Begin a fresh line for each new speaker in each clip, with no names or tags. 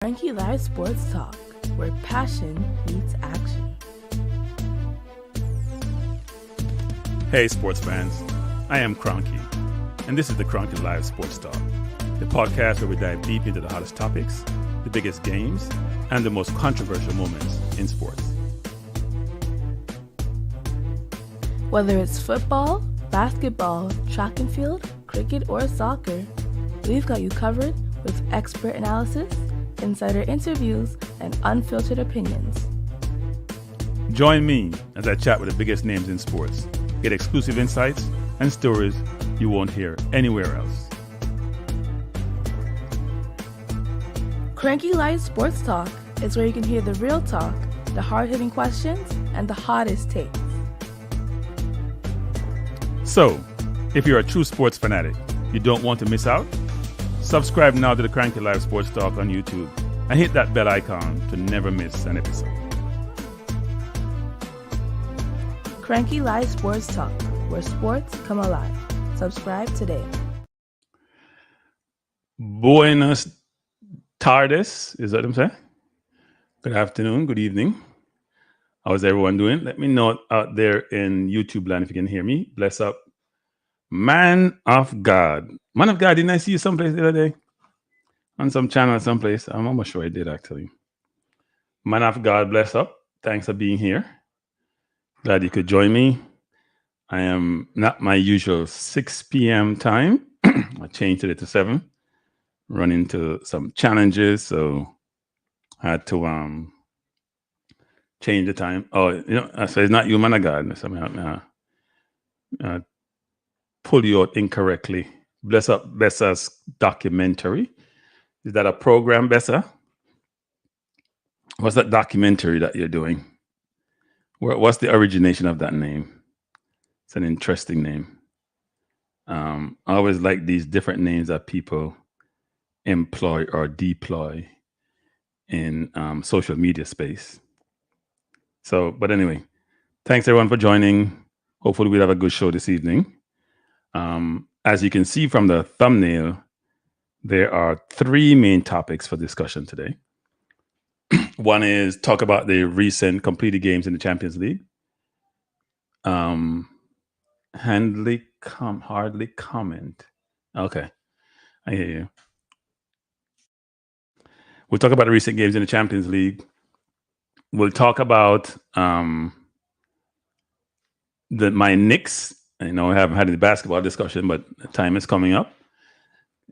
Kranky Live Sports Talk, where passion meets action.
Hey sports fans, I am Kranky, and this is the Kranky Live Sports Talk, the podcast where we dive deep into the hottest topics, the biggest games, and the most controversial moments in sports.
Whether it's football, basketball, track and field, cricket, or soccer, we've got you covered with expert analysis, insider interviews, and unfiltered opinions.
Join me as I chat with the biggest names in sports, get exclusive insights and stories you won't hear anywhere else.
Kranky Live Sports Talk is where you can hear the real talk, the hard-hitting questions, and the hottest takes.
So, if you're a true sports fanatic, you don't want to miss out? Subscribe now to the Kranky Live Sports Talk on YouTube and hit that bell icon to never miss an episode.
Kranky Live Sports Talk, where sports come alive. Subscribe today.
Buenos tardes, is that what I'm saying? Good afternoon, good evening. How's everyone doing? Let me know out there in YouTube land if you can hear me. Bless up. Man of God. Man of God, didn't I see you someplace the other day? On some channel someplace. I'm almost sure I did actually. Man of God, bless up. Thanks for being here. Glad you could join me. I am not my usual 6 p.m. time. I changed it to 7. Run into some challenges, so I had to change the time. Oh, so it's not you, man of God. So I pull you out incorrectly. Bless up Bessa's documentary. Is that a program, Bessa? What's that documentary that you're doing? What's the origination of that name? It's an interesting name. I always like these different names that people employ or deploy in social media space. So, but anyway, thanks everyone for joining. Hopefully we'll have a good show this evening. As you can see from the thumbnail, there are 3 main topics for discussion today. One is talk about the recent completed games in the Champions League. Hardly comment. Okay, I hear you. We'll talk about the recent games in the Champions League. We'll talk about my Knicks. I know I haven't had any basketball discussion, but the time is coming up.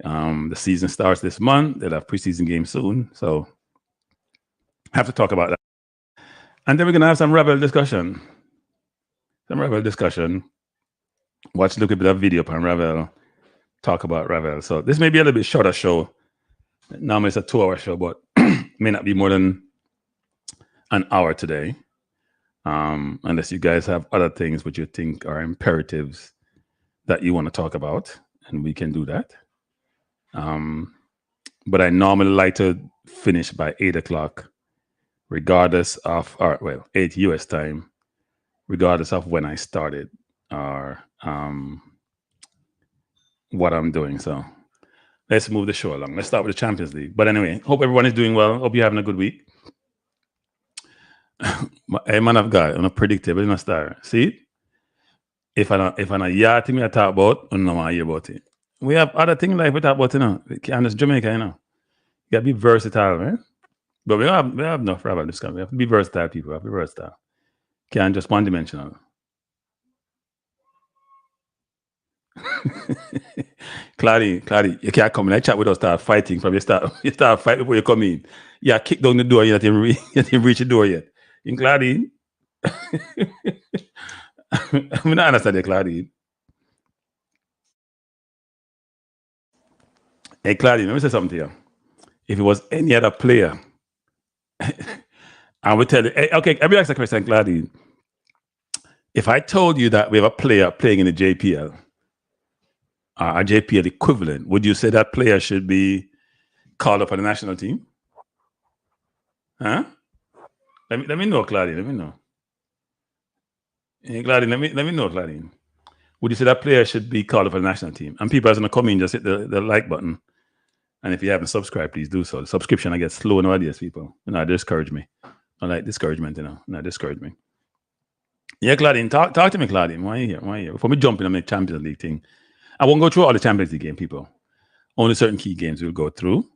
The season starts this month. They'll have preseason games soon, so I have to talk about that. And then we're gonna have some Ravel discussion. Watch a little bit of video on Ravel. Talk about Ravel. So this may be a little bit shorter show. Normally it's a 2-hour show, but may not be more than an hour today. Unless you guys have other things which you think are imperatives that you want to talk about, and we can do that. But I normally like to finish by 8 o'clock, regardless of, 8 US time, regardless of when I started or what I'm doing. So let's move the show along. Let's start with the Champions League. But anyway, hope everyone is doing well. Hope you're having a good week. Hey, man of God, I'm not predictable in a star. See? If I not yeah thing I talk about, I don't want to hear about it. We have other things like we talk about, We can't just Jamaica, You gotta be versatile, man. But we have enough Ravel this kind. We have to be versatile, people. We have to be versatile. Can't just one dimensional. Claudia, you can't come in. I chat with us, start fighting from you start fighting before you come in. Yeah, kick down the door, you didn't reach the door yet. In Claudine, I'm not understand you, Claudine. Hey, Claudine, let me say something to you. If it was any other player, I would tell you, hey, okay, let me ask a question, Claudine. If I told you that we have a player playing in the JPL, a JPL equivalent, would you say that player should be called up for the national team? Huh? Let me know, Claudine. Let me know. Hey, Claudine, let me know, Claudine. Would you say that player should be called up for the national team? And people are going to come in, just hit the like button And if you haven't subscribed, please do so. The subscription, I get slow nowadays, people. Discourage me. I like discouragement, discourage me. Yeah, Claudine, talk to me, Claudine. Why are you here? Before we jump in on the Champions League thing, I won't go through all the Champions League game, people. Only certain key games we'll go through.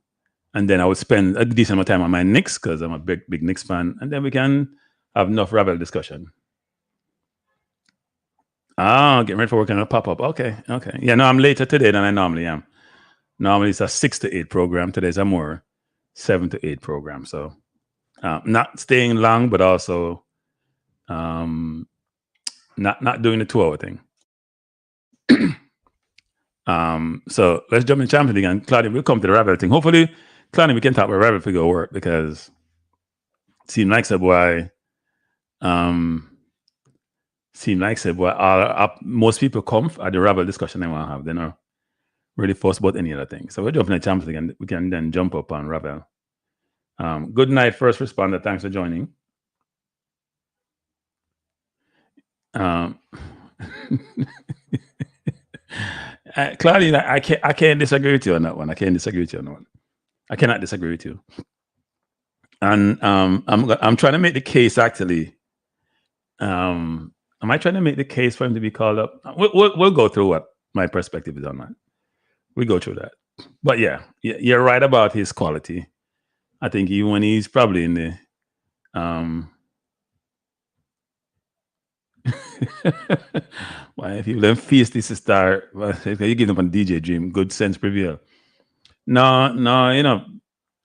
And then I would spend a decent amount of time on my Knicks because I'm a big Knicks fan. And then we can have enough Ravel discussion. Getting ready for work on a pop-up. Okay. Yeah, no, I'm later today than I normally am. Normally it's a 6 to 8 program. Today's a more 7 to 8 program. So not staying long, but also not doing the 2-hour thing. So let's jump in Champions League, and Claudia, we'll come to the Ravel thing. Hopefully, Claudia, we can talk about Ravel if we go work, because it seems like most people come at the Ravel discussion they want to have. They're not really fussed about any other thing. So we're jumping in Champions League, and we can then jump up on Ravel. Good night, first responder. Thanks for joining. Claudia, I can't disagree with you on that one. I cannot disagree with you. And I'm trying to make the case, actually. Am I trying to make the case for him to be called up? We'll go through what my perspective is on that. We go through that. But yeah, you're right about his quality. I think even when he's probably in the why, if you let him feast this star, you give them on DJ Dream, good sense prevail. No,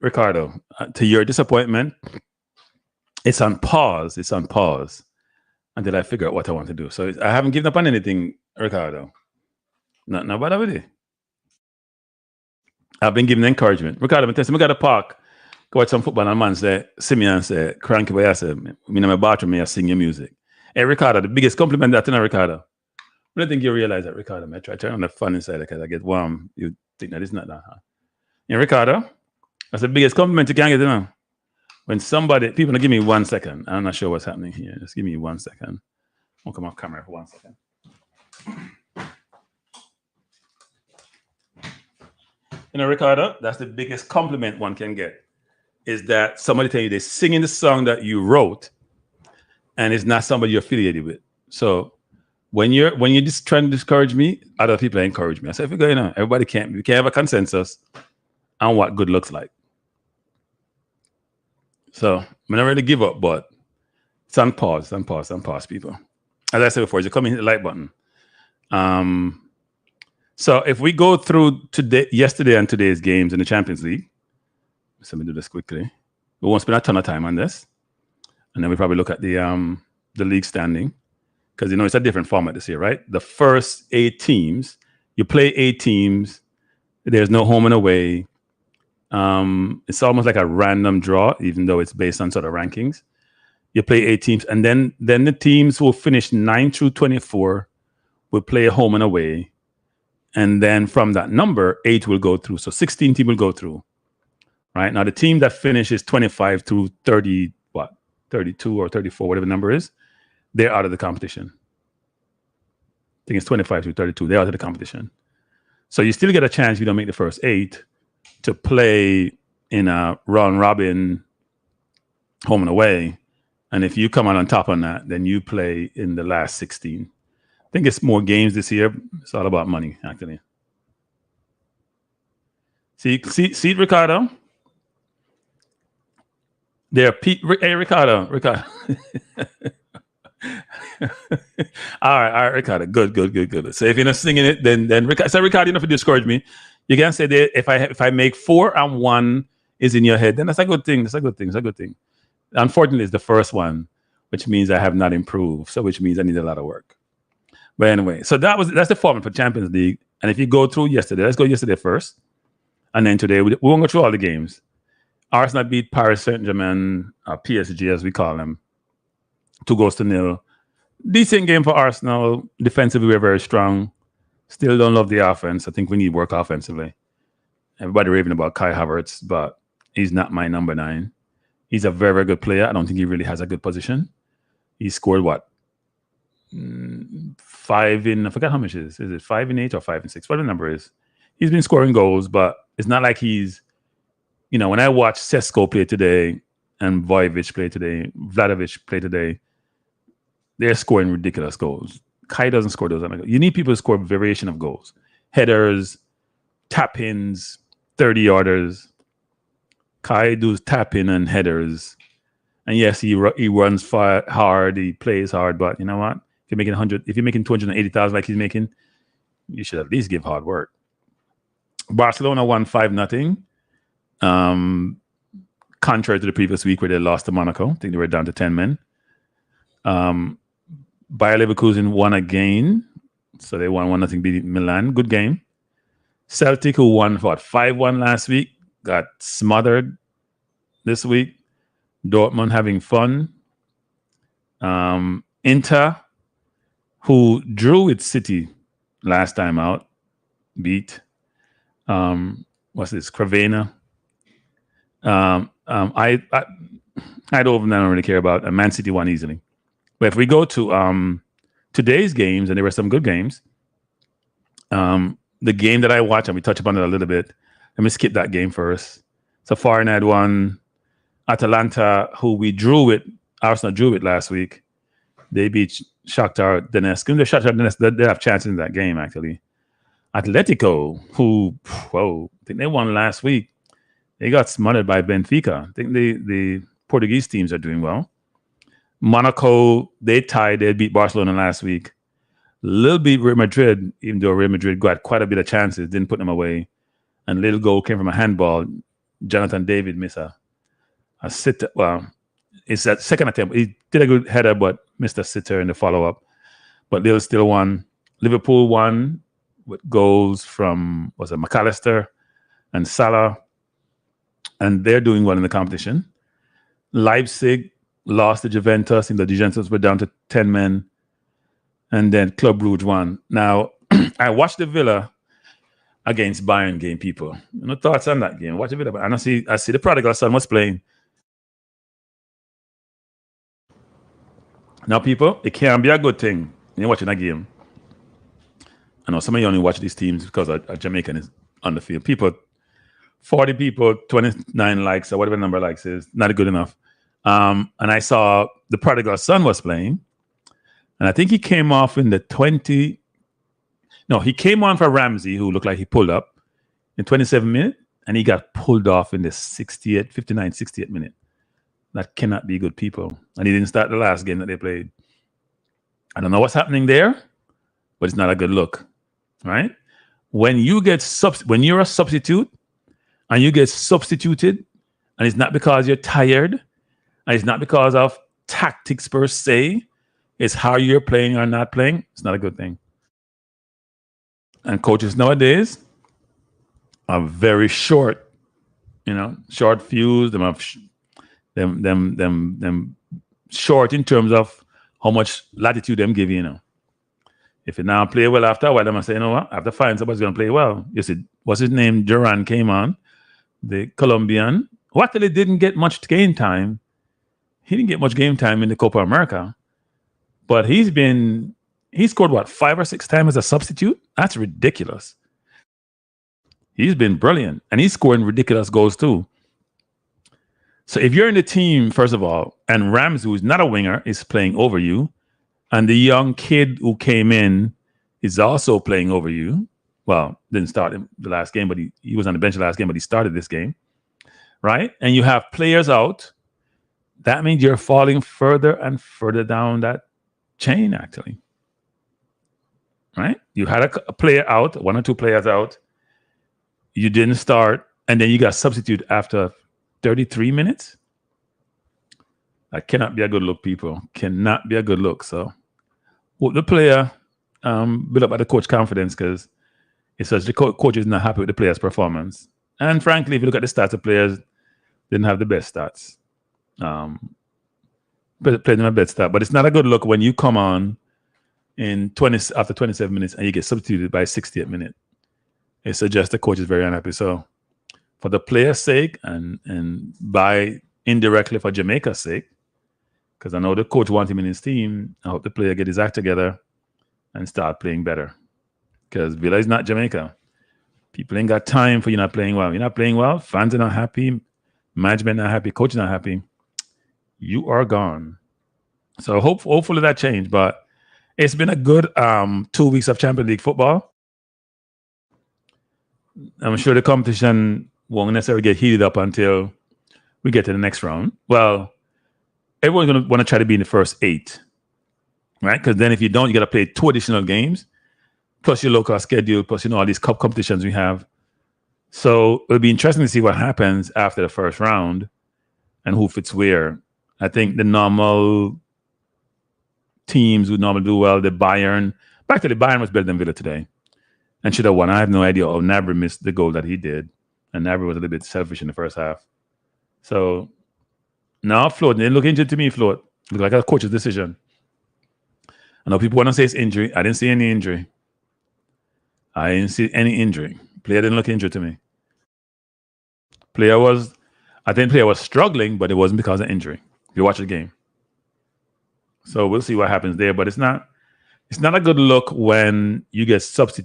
Ricardo, to your disappointment, it's on pause until I figure out what I want to do. So I haven't given up on anything, Ricardo. No bother with it. I've been given encouragement. Ricardo, I got a park, go watch some football, and man say, Simeon say, Kranky boy, I say, me in my bathroom, I sing your music. Hey, Ricardo, the biggest compliment that to Ricardo. I don't think you realize that, Ricardo. I try to turn on the fun inside because I get warm. You think that it's not that hard. And Ricardo, that's the biggest compliment you can get, When people don't give me 1 second. I'm not sure what's happening here. Just give me 1 second. I'll come off camera for 1 second. Ricardo, that's the biggest compliment one can get, is that somebody tell you they're singing the song that you wrote, and it's not somebody you're affiliated with. So when you're just trying to discourage me, other people encourage me. I said, if we go, everybody we can't have a consensus on what good looks like. So I'm not ready to give up, but it's on pause, people. As I said before, you come and hit the like button. So if we go through yesterday and today's games in the Champions League, let me do this quickly. We won't spend a ton of time on this, and then we probably look at the league standing, because it's a different format this year, right? The first 8 teams, you play 8 teams. There's no home and away. It's almost like a random draw, even though it's based on sort of rankings. You play 8 teams, and then the teams will finish 9 through 24 will play a home and away. And then from that number, 8 will go through. So 16 teams will go through. Right? Now, the team that finishes 25 to 30, 32 or 34, whatever the number is, they're out of the competition. I think it's 25 to 32. They're out of the competition. So you still get a chance if you don't make the first 8 to play in a round robin home and away. And if you come out on top on that, then you play in the last 16. I think it's more games this year. It's all about money, actually. See, Ricardo? Hey, Ricardo. all right, Ricardo. Good. So if you're not singing it, then Ricardo, you don't have to discourage me. You can say that if I make 4 and 1 is in your head, then that's a good thing. Unfortunately, it's the first one, which means I have not improved. So which means I need a lot of work. But anyway, so that's the format for Champions League. And if you go through yesterday, let's go yesterday first. And then today, we won't go through all the games. Arsenal beat Paris Saint-Germain, PSG as we call them, 2-0. Decent game for Arsenal. Defensively, we're very strong. Still don't love the offense. I think we need work offensively. Everybody raving about Kai Havertz, but he's not my number 9. He's a very, very good player. I don't think he really has a good position. He scored 5 in, I forgot how much it is. Is it 5 in 8 or 5 in 6? What the number is? He's been scoring goals, but It's not like he's, when I watch Sesko play today and Vojevic play today, Vlahovic play today, they're scoring ridiculous goals. Kai doesn't score those. You need people to score variation of goals. Headers, tap-ins, 30-yarders. Kai does tap-in and headers. And yes, he runs hard, he plays hard, but you know what? If you're making 280,000 like he's making, you should at least give hard work. Barcelona won 5-0. Contrary to the previous week where they lost to Monaco. I think they were down to 10 men. Bayer Leverkusen won again. So they won 1-0 beating Milan. Good game. Celtic, who won 5-1 last week, got smothered this week. Dortmund having fun. Inter, who drew with City last time out, beat Cravena. I don't really care about. Man City won easily. But if we go to today's games, and there were some good games. The game that I watched, and we touched upon it a little bit. Let me skip that game first. So Feyenoord won. Atalanta, who we drew with, Arsenal drew with last week. They beat Shakhtar Donetsk. And the Shakhtar Donetsk, they have chances in that game, actually. Atletico, who, I think they won last week. They got smothered by Benfica. I think the Portuguese teams are doing well. Monaco, they tied. They beat Barcelona last week. Little beat Real Madrid, even though Real Madrid got quite a bit of chances, didn't put them away. And little goal came from a handball. Jonathan David missed a sitter. Well, it's that second attempt. He did a good header, but missed a sitter in the follow-up. But Lille still won. Liverpool won with goals from, McAllister and Salah. And they're doing well in the competition. Leipzig lost to Juventus. The Juventus were down to 10 men. And then Club Brugge won. Now, I watched the Villa against Bayern game, people. No thoughts on that game. Watch the Villa. And I see the prodigal son was playing. Now, people, it can be a good thing. You're watching a game. I know some of you only watch these teams because a Jamaican is on the field. People, 40 people, 29 likes, or whatever number of likes is, not good enough. And I saw the prodigal son was playing. And I think he came off in the 20. No, he came on for Ramsey, who looked like he pulled up in 27 minutes. And he got pulled off in the 68 minute. That cannot be good, people. And he didn't start the last game that they played. I don't know what's happening there, but it's not a good look, right? When you're a substitute and you get substituted, and it's not because you're tired, and it's not because of tactics per se, it's how you're playing or not playing, it's not a good thing. And coaches nowadays are very short, short fuse. Them have them short in terms of how much latitude them give you. If you now play well after a while, they must say, you know what? I have to find somebody's going to play well. You see, what's his name? Duran came on, the Colombian. Luckily didn't get much game time. He didn't get much game time in the Copa America, but he scored 5 or 6 times as a substitute. That's ridiculous. He's been brilliant, and he's scoring ridiculous goals too. So if you're in the team, first of all, and Rams, who's not a winger, is playing over you, and the young kid who came in is also playing over you. Well, didn't start in the last game, but he was on the bench the last game, but he started this game, right? And you have players out. That means you're falling further and further down that chain, actually, right? You had a player out, 1 or 2 players out. You didn't start, and then you got substituted after 33 minutes. That cannot be a good look, people. Cannot be a good look. So, the player build up at the coach confidence, because it says the coach is not happy with the player's performance. And frankly, if you look at the stats, the players didn't have the best stats. Played them a bad stat, but it's not a good look when you come on after 27 minutes and you get substituted by 68 minutes. It suggests the coach is very unhappy. So, for the player's sake and by indirectly for Jamaica's sake, because I know the coach wants him in his team, I hope the player get his act together and start playing better. Because Villa is not Jamaica. People ain't got time for you not playing well. You're not playing well. Fans are not happy. Management not happy. Coach not happy. You are gone. So hopefully that changed. But it's been a good 2 weeks of Champions League football. I'm sure the competition won't necessarily get heated up until we get to the next round. Well, everyone's going to want to try to be in the first 8, right? Because then if you don't, you got to play 2 additional games, plus your local schedule, plus, all these cup competitions we have. So it'll be interesting to see what happens after the first round and who fits where. I think the normal teams would normally do well. The Bayern was better than Villa today and should have won. I have no idea how Gnabry missed the goal that he did. And Gnabry was a little bit selfish in the first half. So now Float, didn't look injured to me, Float. Looked like a coach's decision. I know people want to say it's injury. I didn't see any injury. Player didn't look injured to me. I think player was struggling, but it wasn't because of injury. If you watch the game. So we'll see what happens there. But it's not a good look when you get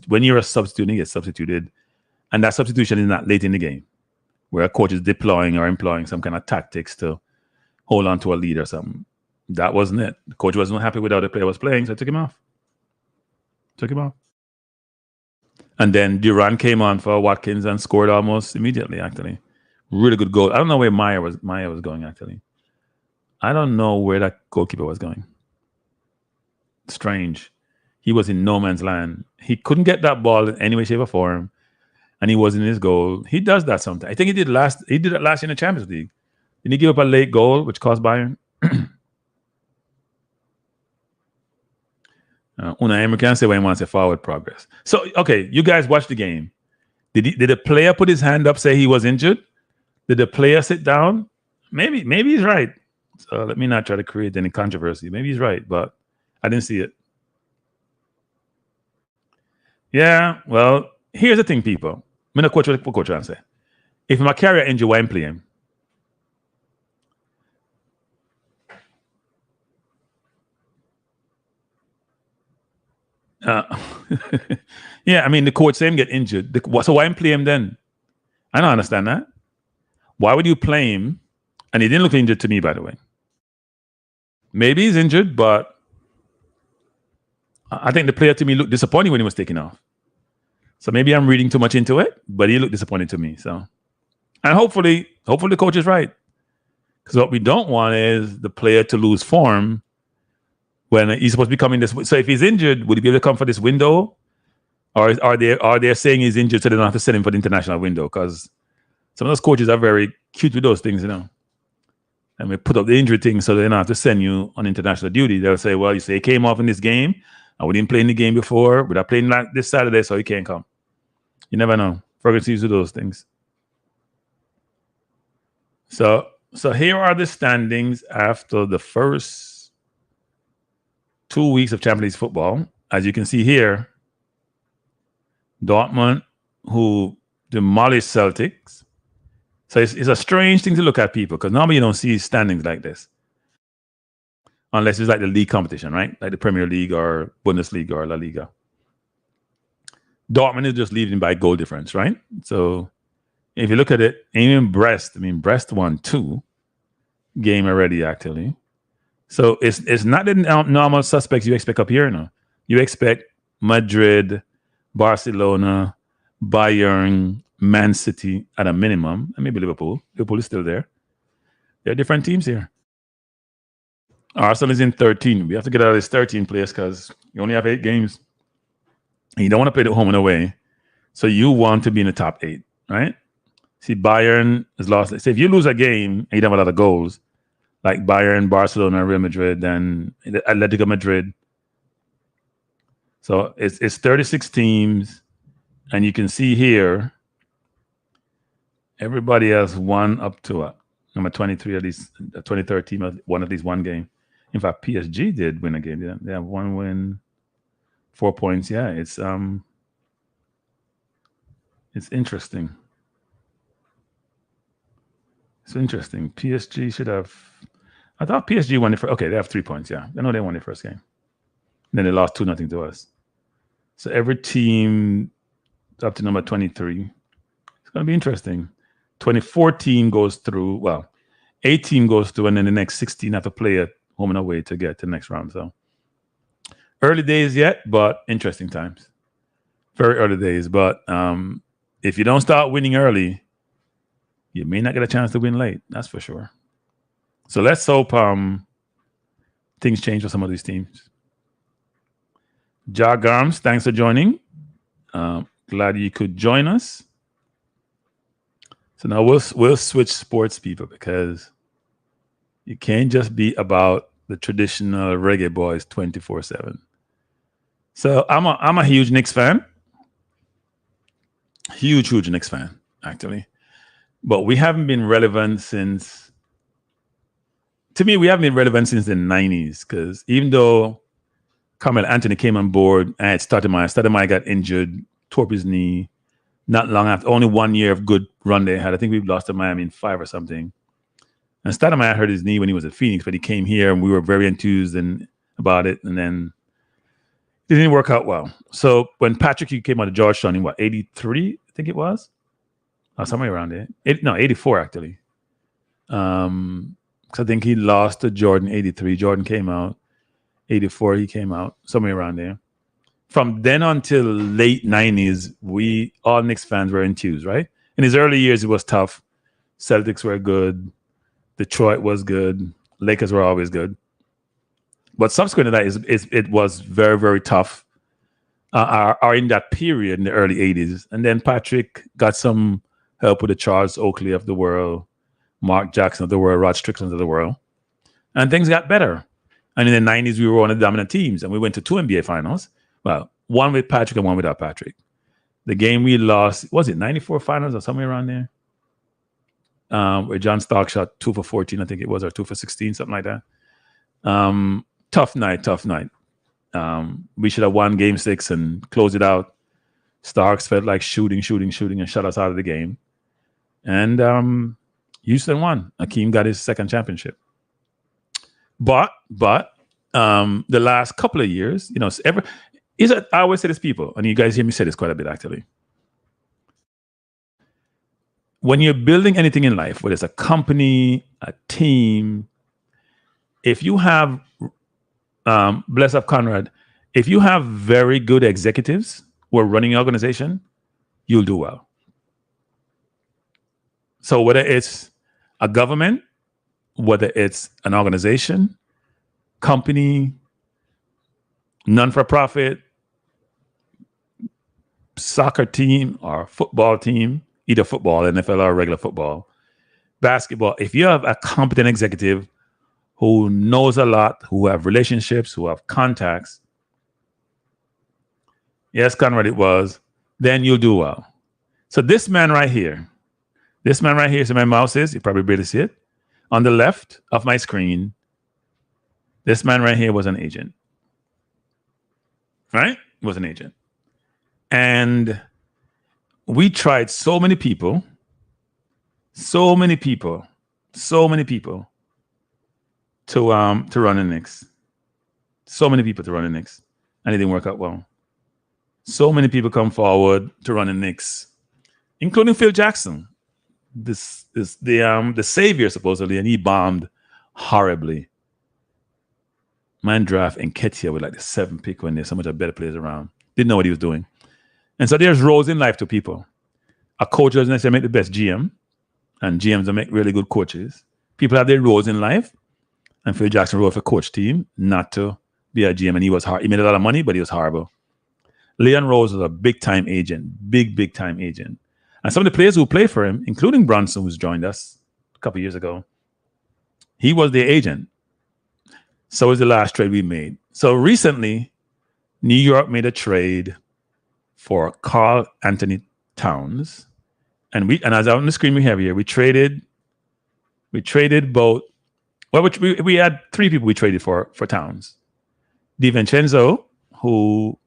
when you're a substitute and you get substituted, and that substitution is not late in the game, where a coach is deploying or employing some kind of tactics to hold on to a lead or something. That wasn't it. The coach wasn't happy with how the player was playing, so I took him off. And then Duran came on for Watkins and scored almost immediately, actually. Really good goal. I don't know where Maya was going, actually. I don't know where that goalkeeper was going. Strange. He was in no man's land. He couldn't get that ball in any way, shape, or form. And he was in his goal. He does that sometimes. I think he did it last year in the Champions League. Didn't he give up a late goal, which cost Bayern? Unai Emery can say when he wants a forward progress. So, okay, you guys watch the game. Did the player put his hand up, say he was injured? Did the player sit down? Maybe he's right. So let me not try to create any controversy. Maybe he's right, but I didn't see it. Yeah, well, here's the thing, people. I'm not coach what coach trying to say. If my carrier injured, why I'm playing? Yeah, I mean, the coach saying get injured. So why I'm play him then? I don't understand that. Why would you play him? And he didn't look injured to me, by the way. Maybe he's injured, but I think the player to me looked disappointed when he was taken off. So maybe I'm reading too much into it, but he looked disappointed to me. So, and hopefully the coach is right. Because what we don't want is the player to lose form when he's supposed to be coming this way. So if he's injured, would he be able to come for this window? Or are they saying he's injured so they don't have to send him for the international window? Because some of those coaches are very cute with those things, And we put up the injury thing so they don't have to send you on international duty. They'll say, well, you say he came off in this game, and we didn't play in the game before. We're not playing this Saturday, so he can't come. You never know. Ferguson used to do those things. So here are the standings after the first 2 weeks of Champions League football. As you can see here, Dortmund, who demolished Celtics. So it's a strange thing to look at, people, because normally you don't see standings like this. Unless it's like the league competition, right? Like the Premier League or Bundesliga or La Liga. Dortmund is just leading by goal difference, right? So if you look at it, even Brest won 2 game already, actually. So it's not the normal suspects you expect up here, no. You expect Madrid, Barcelona, Bayern, Man City at a minimum, and maybe Liverpool. Liverpool is still there. There are different teams here. Arsenal is in 13. We have to get out of this 13 place because you only have 8 games. And you don't want to play the home and away. So you want to be in the top 8, right? See, Bayern has lost. Say if you lose a game and you don't have a lot of goals, like Bayern, Barcelona, Real Madrid, and Atletico Madrid. So it's 36 teams, and you can see here everybody has won up to number 23, at least the 23rd team has won at least one game. In fact, PSG did win a game. They have 1 win, 4 points. Yeah, it's interesting. It's interesting. PSG should have. I thought PSG won the first. Okay, they have 3 points. Yeah, I know they won the first game. Then they lost 2-0 to us. So every team up to number 23. It's going to be interesting. 2014 goes through. Well, 18 goes through, and then the next 16 have to play at home and away to get to the next round. So early days yet, but interesting times. Very early days. But if you don't start winning early, you may not get a chance to win late. That's for sure. So let's hope things change for some of these teams. Jar Garms, thanks for joining. Glad you could join us. So now we'll switch sports, people, because you can't just be about the traditional Reggae Boyz 24/7. So I'm a huge Knicks fan. Huge Knicks fan, actually. But we haven't been relevant since. To me, we haven't been relevant since the 90s, because even though Karl-Anthony came on board, and Stoudemire got injured, tore up his knee. Not long after, only 1 year of good run they had. I think we've lost to Miami in 5 or something. And Stoudemire hurt his knee when he was at Phoenix, but he came here and we were very enthused about it. And then it didn't work out well. So when Patrick came out of Georgetown in 83, I think it was? Or somewhere around there. 84 actually. Because I think he lost to Jordan 83. Jordan came out. 84, he came out. Somewhere around there. From then until late 90s, we all Knicks fans were enthused, right? In his early years, it was tough. Celtics were good. Detroit was good. Lakers were always good. But subsequent to that, it was very, very tough. Are in that period in the early 80s. And then Patrick got some help with the Charles Oakley of the world, Mark Jackson of the world, Rod Strickland of the world. And things got better. And in the 90s, we were one of the dominant teams. And we went to 2 NBA finals. Well, one with Patrick and one without Patrick. The game we lost, was it 94 finals or somewhere around there? Where John Stark shot 2 for 14, I think it was, or 2 for 16, something like that. Tough night. We should have won game 6 and closed it out. Starks felt like shooting and shut us out of the game. And Houston won. Akeem got his second championship. But the last couple of years, I always say this, people, and you guys hear me say this quite a bit, actually. When you're building anything in life, whether it's a company, a team, if you have, bless up Conrad, if you have very good executives who are running your organization, you'll do well. So whether it's a government, whether it's an organization, company, non-for-profit, soccer team or football team, either football, NFL, or regular football, basketball, if you have a competent executive who knows a lot, who have relationships, who have contacts, yes, Conrad, it was, then you'll do well. So this man right here, so my mouse is, you probably barely see it, on the left of my screen, this man right here was an agent. Right? Was an agent. And we tried so many people to run the Knicks. So many people to run the Knicks. And it didn't work out well. So many people come forward to run the Knicks, including Phil Jackson. This is the savior, supposedly, and he bombed horribly. Man draft Nketiah with like the 7th pick when there's so much better players around. Didn't know what he was doing. And so there's roles in life to people. A coach doesn't necessarily make the best GM, and GMs don't make really good coaches. People have their roles in life, and Phil Jackson wrote for coach team, not to be a GM, and he was hard. He made a lot of money, but he was horrible. Leon Rose was a big-time agent, big-time agent. And some of the players who played for him, including Bronson, who's joined us a couple of years ago, he was the agent. So was the last trade we made. So recently, New York made a trade for Karl-Anthony Towns. And as on the screen we have here, we traded both. Well, we had 3 people we traded for Towns. DiVincenzo, who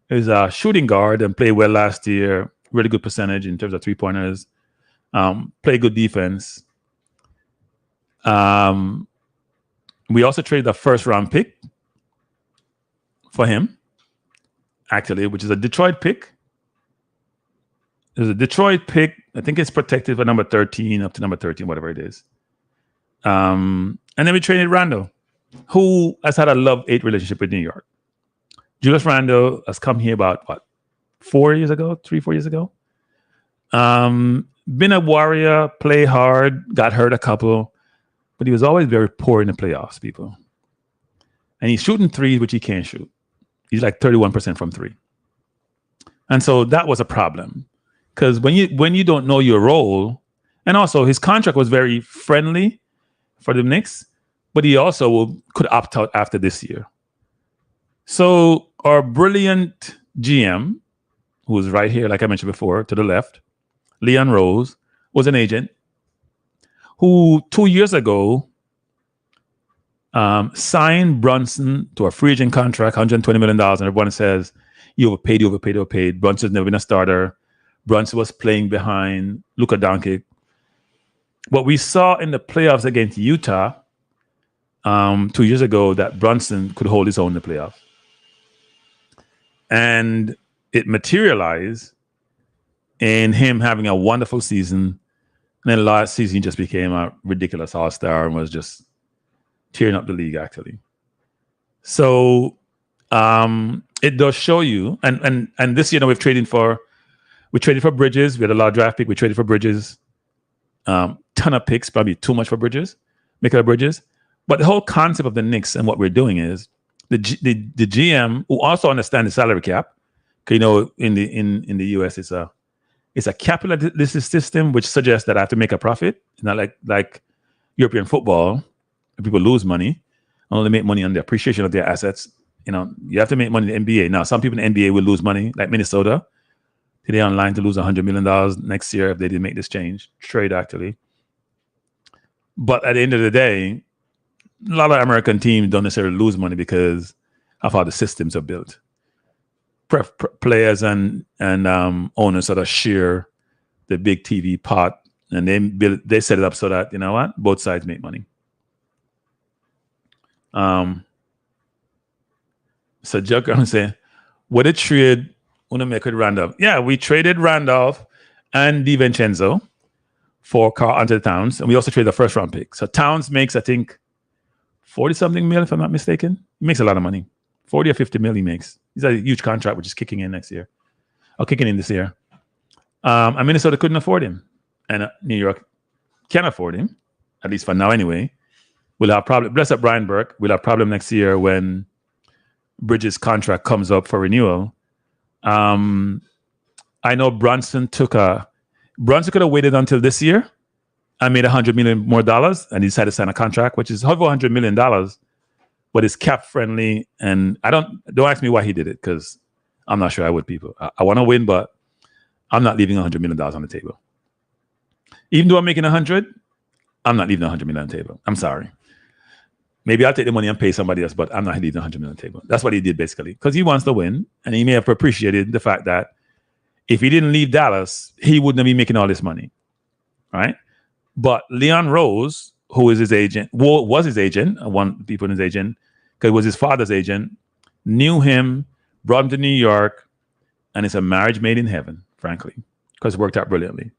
is a shooting guard and played well last year, really good percentage in terms of 3-pointers, played good defense. We also traded a 1st-round pick for him, actually, which is a Detroit pick. There's a Detroit pick. I think it's protected for number 13 up to number 13, whatever it is. And then we traded Randle, who has had a love-hate relationship with New York. Julius Randle has come here about, 4 years ago, 3-4 years ago. Been a warrior, play hard, got hurt a couple, but he was always very poor in the playoffs, people. And he's shooting threes, which he can't shoot. He's like 31% from three. And so that was a problem. Because when you don't know your role, and also his contract was very friendly for the Knicks, but he also could opt out after this year. So our brilliant GM, who was right here, like I mentioned before, to the left, Leon Rose, was an agent who 2 years ago signed Brunson to a free agent contract, $120 million, and everyone says, you overpaid. Brunson's never been a starter. Brunson was playing behind Luka Doncic. What we saw in the playoffs against Utah 2 years ago, that Brunson could hold his own in the playoffs. And it materialized in him having a wonderful season. And then last season, he just became a ridiculous all-star and was just tearing up the league, actually. So it does show you, and this year, we've traded for Bridges. We had a lot of draft pick. We traded for Bridges. Ton of picks, probably too much for Bridges. Michael Bridges. But the whole concept of the Knicks and what we're doing is the GM, who also understands the salary cap, because in the US it's a capitalist system, which suggests that I have to make a profit. It's not like European football, where people lose money, only make money on the appreciation of their assets. You have to make money in the NBA. Now, some people in the NBA will lose money, like Minnesota. They're online to lose $100 million next year if they didn't make this trade, actually. But at the end of the day, a lot of American teams don't necessarily lose money because of how the systems are built. Players and owners sort of share the big TV pot, and they set it up so that, both sides make money. So Joe Graham say, what a trade want to make with Randolph? Yeah, we traded Randolph and DiVincenzo for Karl-Anthony Towns, and we also traded the first round pick. So Towns makes, I think, 40-something million, if I'm not mistaken. He makes a lot of money. 40 or 50 million he makes. He's a huge contract, which is kicking in this year. And Minnesota couldn't afford him. And New York can afford him, at least for now anyway. We'll have problem. Bless up Brian Burke. We'll have problem next year when Bridges' contract comes up for renewal. I know Brunson could have waited until this year and made $100 million more, and he decided to sign a contract, which is over $100 million, but it's cap friendly. And don't ask me why he did it, because I'm not sure I would, people. I want to win, but I'm not leaving $100 million on the table. Even though I'm making 100, I'm not leaving $100 million on the table. I'm sorry. Maybe I'll take the money and pay somebody else, but I'm not leaving $100 million on the table. That's what he did, basically, because he wants to win, and he may have appreciated the fact that if he didn't leave Dallas, he wouldn't be making all this money, right? But Leon Rose, who is his agent, was his agent, one people in his agent, because it was his father's agent, knew him, brought him to New York, and it's a marriage made in heaven, frankly, because it worked out brilliantly.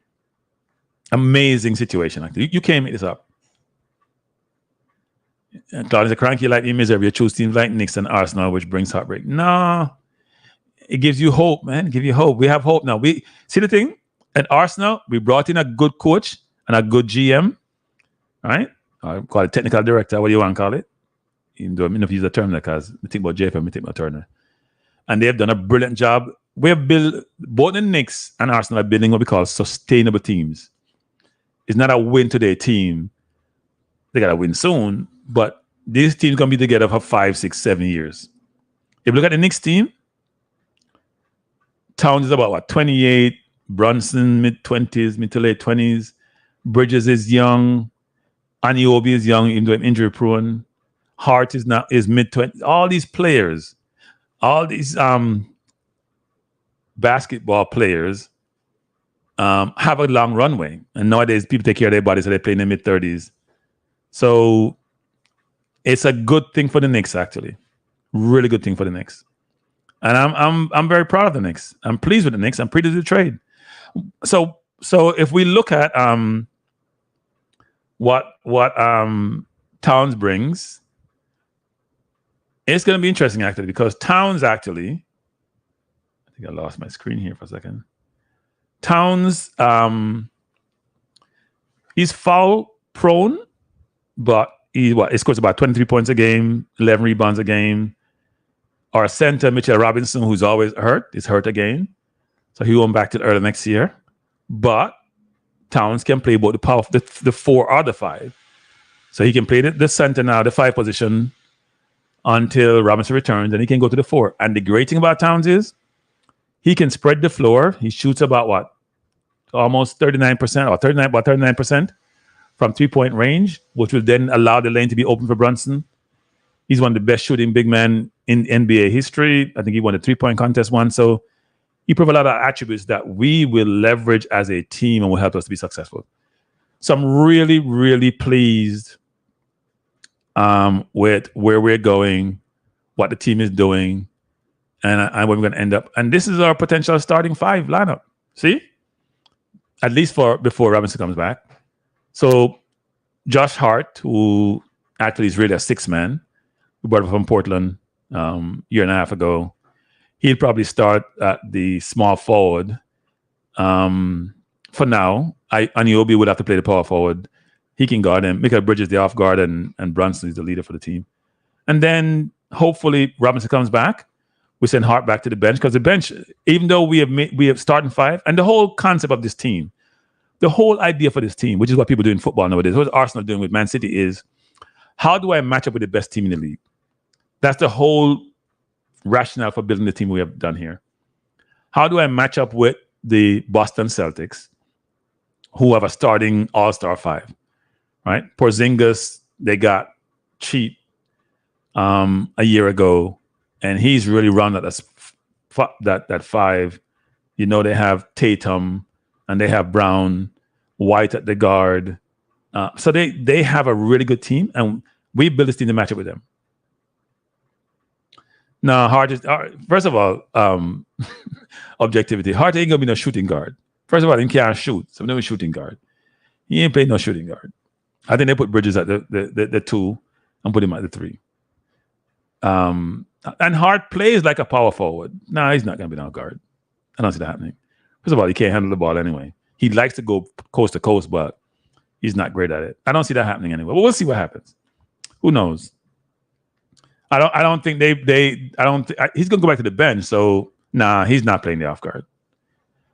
Amazing situation. Like, you can't make this up. Claude is a Kranky like you miserable. You choose teams like Knicks and Arsenal, which brings heartbreak. No, it gives you hope, man. Give you hope. We have hope now. We see the thing at Arsenal. We brought in a good coach and a good GM, right? I call it technical director. What do you want to call it? Even though I mean, if you use the term, because I think about JFM, I think about Turner, and they have done a brilliant job. We have built both the Knicks and Arsenal are building what we call sustainable teams. It's not a win today team. They got to win soon. But these teams going to be together for 5, 6, 7 years. If you look at the Knicks team, Towns is about 28, Brunson mid-20s, mid to late 20s, Bridges is young, Anunoby is young, even though injury prone, Hart is mid-20s. All these players, all these basketball players have a long runway. And nowadays people take care of their bodies, so they play in their mid-30s. So it's a good thing for the Knicks, actually. Really good thing for the Knicks. And I'm very proud of the Knicks. I'm pleased with the Knicks. I'm pleased with the trade. So if we look at what Towns brings, it's going to be interesting actually, because Towns actually, I think I lost my screen here for a second. Towns, he's foul prone, but he scores about 23 points a game, 11 rebounds a game. Our center, Mitchell Robinson, who's always hurt, is hurt again. So he won't back till early next year. But Towns can play both the 4 or the 5. So he can play the center now, the 5 position, until Robinson returns, and he can go to the 4. And the great thing about Towns is he can spread the floor. He shoots about almost 39% or 39% from 3-point range, which will then allow the lane to be open for Brunson. He's one of the best shooting big men in NBA history. I think he won the 3-point contest once. So he provides a lot of attributes that we will leverage as a team and will help us to be successful. So I'm really, really pleased with where we're going, what the team is doing, and where we're going to end up. And this is our potential starting 5 lineup. See? At least before Robinson comes back. So Josh Hart, who actually is really a 6-man, we brought him from Portland year and a half ago. He'll probably start at the small forward. For now, Anunoby would have to play the power forward. He can guard him. Mikal Bridges the off guard, and Brunson is the leader for the team. And then hopefully Robinson comes back. We send Hart back to the bench, because the bench, even though we have starting 5, and the whole concept of this team, the whole idea for this team, which is what people do in football nowadays, what Arsenal doing with Man City, is how do I match up with the best team in the league? That's the whole rationale for building the team we have done here. How do I match up with the Boston Celtics, who have a starting all-star 5, right? Porzingis, they got cheap a year ago, and he's really run that 5. You know, they have Tatum, and they have Brown, White at the guard. So they have a really good team, and we built this team to match up with them. Now, Hart is, first of all, objectivity. Hart ain't going to be no shooting guard. First of all, he can't shoot. So no shooting guard. He ain't playing no shooting guard. I think they put Bridges at the 2 and put him at the 3. And Hart plays like a power forward. No, he's not going to be no guard. I don't see that happening. First of all, he can't handle the ball anyway. He likes to go coast to coast, but he's not great at it. I don't see that happening anyway. But we'll see what happens. Who knows? I don't think he's going to go back to the bench. So, he's not playing the off guard.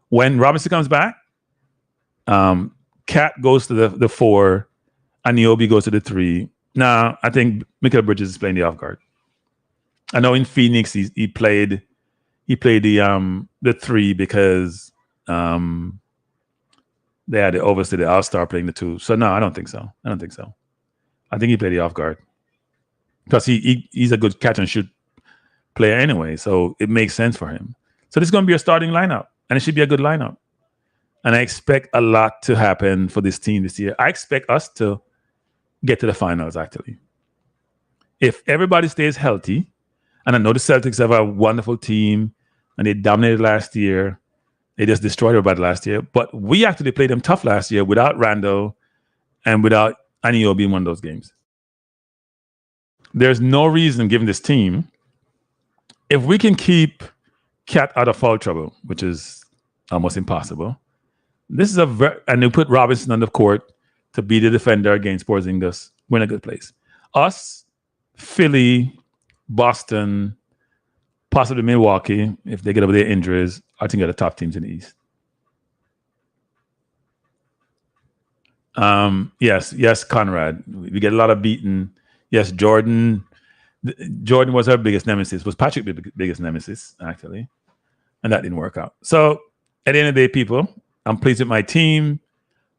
When Robinson comes back, Cat goes to the 4, and Anunoby goes to the 3. I think Mikal Bridges is playing the off guard. I know in Phoenix he played the 3 because they had obviously the all-star playing the 2. So no, I don't think so. I think he played the off guard, because he's a good catch and shoot player anyway. So it makes sense for him. So this is going to be a starting lineup, and it should be a good lineup. And I expect a lot to happen for this team this year. I expect us to get to the finals, actually. If everybody stays healthy, and I know the Celtics have a wonderful team, and they dominated last year. They just destroyed everybody last year. But we actually played them tough last year without Randall and without Anunoby in one of those games. There's no reason, given this team, if we can keep Cat out of foul trouble, which is almost impossible. This is and we put Robinson on the court to be the defender against Porzingis. We're in a good place. Us, Philly, Boston, possibly Milwaukee, if they get over their injuries, I think are the top teams in the East. Yes, Conrad. We get a lot of beating. Yes, Jordan was our biggest nemesis. Was Patrick's biggest nemesis, actually. And that didn't work out. So at the end of the day, people, I'm pleased with my team.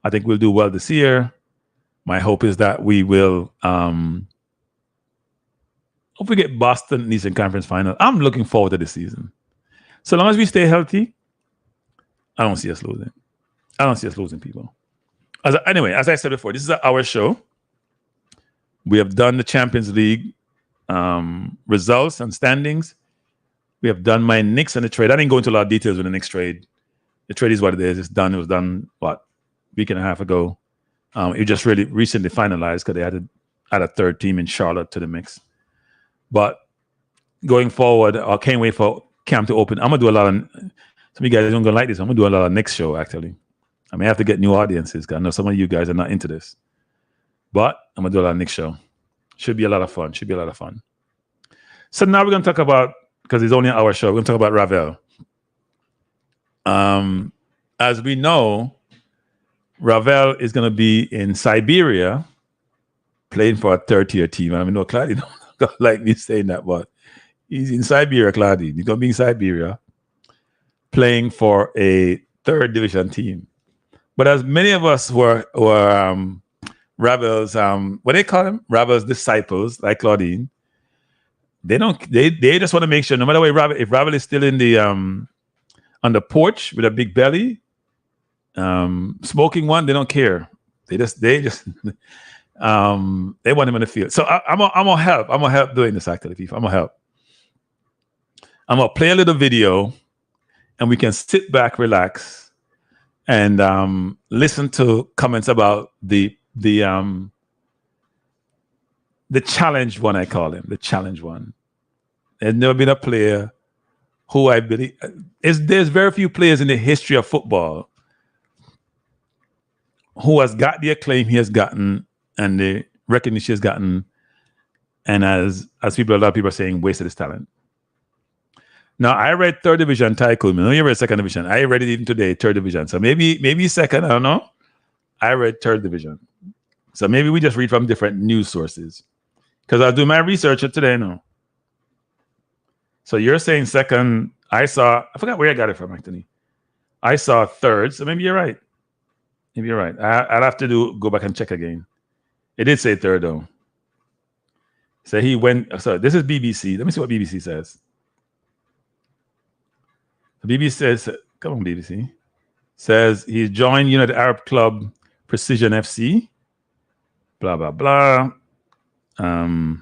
I think we'll do well this year. My hope is that we will hope we get Boston in the Eastern Conference Final. I'm looking forward to this season. So long as we stay healthy, I don't see us losing. I don't see us losing, people. Anyway, as I said before, this is our show. We have done the Champions League results and standings. We have done my Knicks and the trade. I didn't go into a lot of details with the Knicks trade The trade is what it is. It's done. It was done, what, week and a half ago. It just really recently finalized because they added a third team in Charlotte to the mix. But going forward, I can't wait for camp to open. I'm going to do a lot of, some of you guys don't go like this. I'm going to do a lot of Knicks show, actually. I may have to get new audiences because I know some of you guys are not into this. But I'm going to do a lot of Knicks show. Should be a lot of fun. So now we're going to talk about, because it's only an hour show, we're going to talk about Ravel. As we know, Ravel is going to be in Siberia playing for a third-tier team. I mean, no, Claudia don't like me saying that, but he's in Siberia, Claudia. He's going to be in Siberia playing for a third division team. But as many of us were Ravel's, what they call them? Ravel's disciples, like Claudine. They just want to make sure, no matter what, if Ravel is still in the on the porch with a big belly, smoking one, they don't care. They just they want him in the field. So I'm gonna help. I'm gonna help doing this, actually, people. I'm gonna help. I'm gonna play a little video, and we can sit back, relax, and listen to comments about the challenge one, I call him, the challenge one. There's never been a player who I believe there's very few players in the history of football who has got the acclaim he has gotten and the recognition he has gotten, and as a lot of people are saying, wasted his talent. Now, I read third division Tycoon. I know you read second division. I read it even today, third division. So maybe second, I don't know. I read third division. So maybe we just read from different news sources. Because I'll do my research today now. So you're saying second. I forgot where I got it from, actually. I saw third. So maybe you're right. I'll have to go back and check again. It did say third, though. So he went. So this is BBC. Let me see what BBC says. The BBC says, come on, BBC. Says he joined United Arab Club Precision FC. Blah, blah, blah. Oh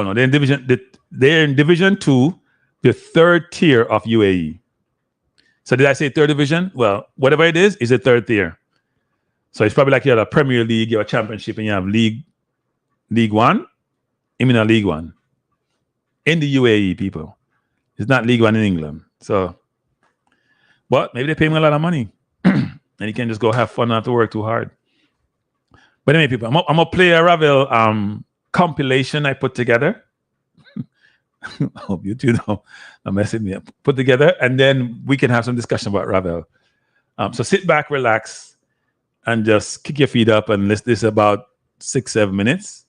no, they're in Division 2, the third tier of UAE. So did I say third division? Well, whatever it is a third tier. So it's probably like you have a Premier League, you have a Championship, and you have League One. I mean, a League One in the UAE, people. It's not League One in England. So, but maybe they pay him a lot of money, and he can just go have fun, not have to work too hard. But anyway, people, I'm gonna play a Ravel compilation I put together. I hope you two don't mess me up. Put together, and then we can have some discussion about Ravel. So sit back, relax, and just kick your feet up and listen. This is about 6-7 minutes.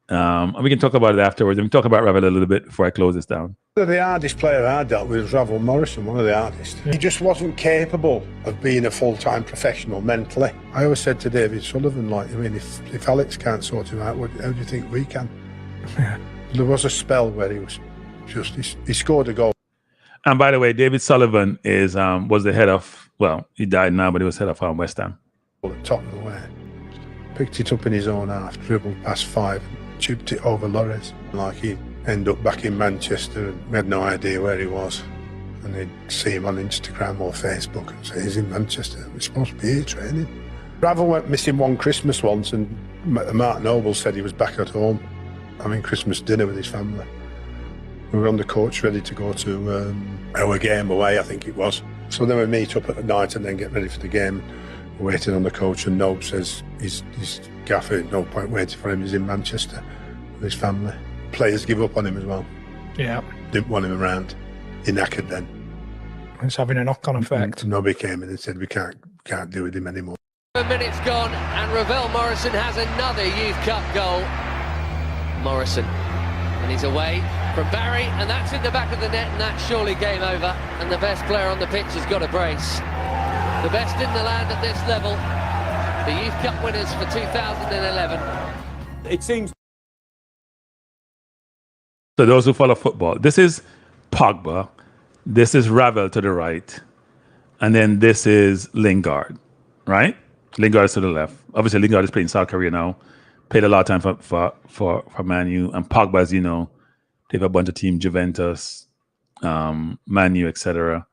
And we can talk about it afterwards. And we can talk about Ravel a little bit before I close this down.
The hardest player I dealt with was Ravel Morrison, one of the hardest. He just wasn't capable of being a full-time professional mentally. I always said to David Sullivan, if Alex can't sort him out, how do you think we can? Yeah. There was a spell where he was just, he scored a goal.
And by the way, David Sullivan was the head of, well, he died now, but he was head of West Ham.
At the top of the way. Picked it up in his own half, dribbled past 5, chipped it over Lores. Like he ended up back in Manchester and we had no idea where he was. And they'd see him on Instagram or Facebook and say, he's in Manchester. We're supposed to be here training. Ravel went missing one Christmas once, and Mark Noble said he was back at home having Christmas dinner with his family. We were on the coach ready to go to our game away, I think it was. So then we meet up at night and then get ready for the game. We're waiting on the coach, and Noble says his gaffer, no point waiting for him, he's in Manchester with his family. Players give up on him as well.
Yeah.
Didn't want him around. He knackered then.
It's having a knock-on effect.
Nobody came in and said we can't do with him anymore.
7 minutes gone, and Ravel Morrison has another Youth Cup goal. Morrison, and he's away from Barry, and that's in the back of the net, and that's surely game over. And the best player on the pitch has got a brace. The best in the land at this level. The Youth Cup winners for 2011.
It seems.
So those who follow football, this is Pogba, this is Ravel to the right, and then this is Lingard, right? Lingard is to the left. Obviously, Lingard is playing South Korea now. Played a lot of time for Man U. And Pogba, as you know, they have a bunch of teams, Juventus, Man U, etc.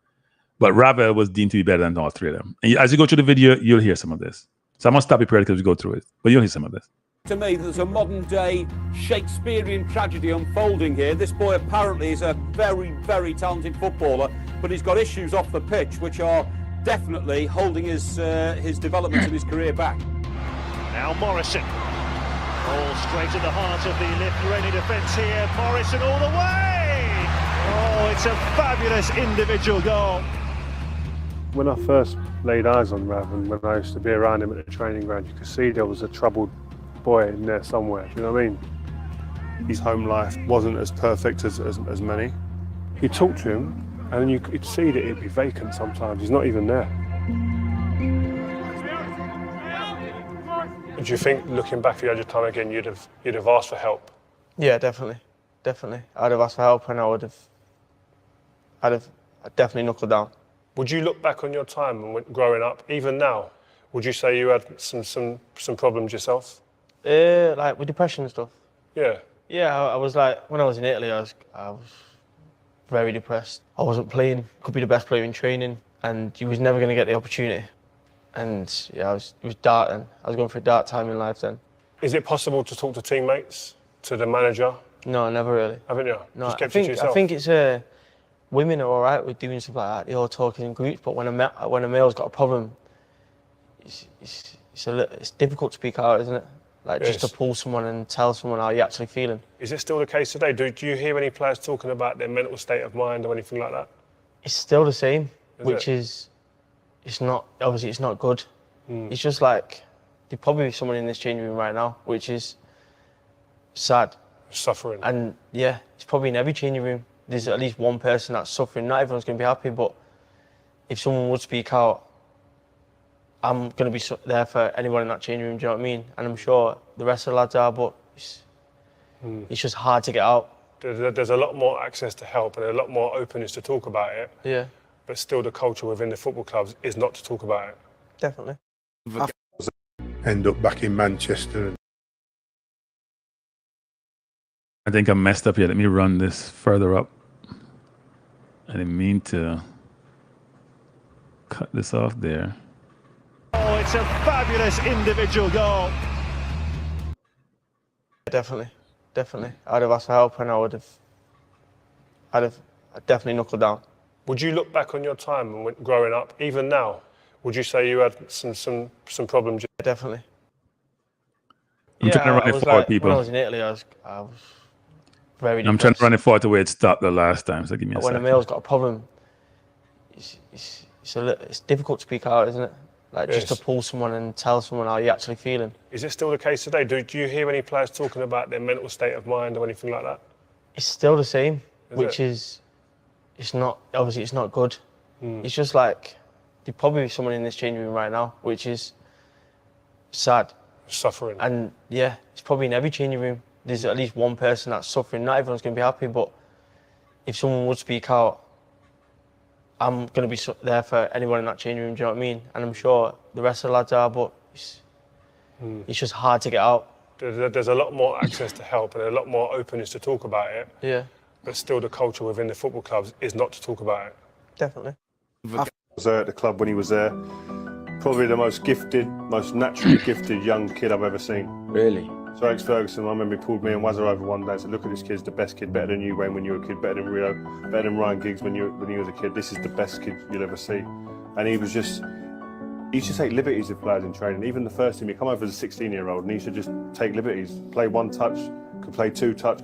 But Ravel was deemed to be better than all three of them. And as you go through the video, you'll hear some of this. So I'm going to stop you periodically as we go through it. But you'll hear some of this.
To me, there's a modern-day Shakespearean tragedy unfolding here. This boy apparently is a very, very talented footballer, but he's got issues off the pitch which are definitely holding his development and his career back.
Now Morrison. All straight at the heart of the Lithuanian defence here. Morrison all the way! Oh, it's a fabulous individual goal.
When I first laid eyes on Rav and when I used to be around him at the training ground, you could see there was a troubled boy in there somewhere, do you know what I mean? His home life wasn't as perfect as many. You talk to him and you'd see that it'd be vacant sometimes, he's not even there. Do you think, looking back at your time again, you'd have asked for help?
Yeah, definitely. I'd have asked for help and I'd definitely knuckled down.
Would you look back on your time and growing up, even now, would you say you had some problems yourself?
Like with depression and stuff.
Yeah.
Yeah, I was like, when I was in Italy, I was very depressed. I wasn't playing, could be the best player in training, and you was never going to get the opportunity. And yeah, it was dark then. I was going through a dark time in life then.
Is it possible to talk to teammates, to the manager?
No, never really.
Haven't you?
No,
just kept it to yourself?
I think it's women are all right with doing stuff like that. They all talk in groups, but when a male's got a problem, it's difficult to speak out, isn't it? Like just to pull someone and tell someone how you're actually feeling.
Is it still the case today? Do you hear any players talking about their mental state of mind or anything like that?
It's still the same,
Is
it's not good. It's just like there's probably someone in this changing room right now, which is sad.
Suffering.
And yeah, it's probably in every changing room. There's at least one person that's suffering. Not everyone's going to be happy, but if someone would speak out, I'm going to be there for anyone in that changing room, do you know what I mean? And I'm sure the rest of the lads are, but it's just hard to get out.
There's a lot more access to help and a lot more openness to talk about it.
Yeah.
But still the culture within the football clubs is not to talk about it.
Definitely.
End up back in Manchester.
I think I messed up here. Let me run this further up. I didn't mean to cut this off there.
Oh, it's a fabulous individual goal.
Definitely. I'd have asked for help and I'd definitely knuckled down.
Would you look back on your time growing up, even now, would you say you had some problems?
Definitely.
I'm trying to run it forward, people.
When I was in Italy, I was very depressed.
I'm trying to run it forward to where it stopped the last time, so give me a second.
When a male's got a problem, it's difficult to speak out, isn't it? Like just to pull someone and tell someone how you're actually feeling.
Is it still the case today? Do you hear any players talking about their mental state of mind or anything like that?
It's still the same, it's not good. It's just like there's probably someone in this changing room right now, which is sad.
Suffering.
And yeah, it's probably in every changing room. There's at least one person that's suffering. Not everyone's going to be happy, but if someone would speak out, I'm going to be there for anyone in that changing room, do you know what I mean? And I'm sure the rest of the lads are, but it's just hard to get out.
There's a lot more access to help and a lot more openness to talk about it.
Yeah.
But still the culture within the football clubs is not to talk about it.
Definitely.
I was there at the club when he was there. Probably the most gifted, most naturally gifted young kid I've ever seen.
Really?
So Alex Ferguson, I remember he pulled me and Wazza over one day and said, look at this kid's the best kid, better than you, Wayne, when you were a kid, better than Rio, better than Ryan Giggs when you was a kid. This is the best kid you'll ever see. And he used to take liberties with players in training. Even the first team, he'd come over as a 16-year-old and he used to just take liberties, play one touch, could play two touch,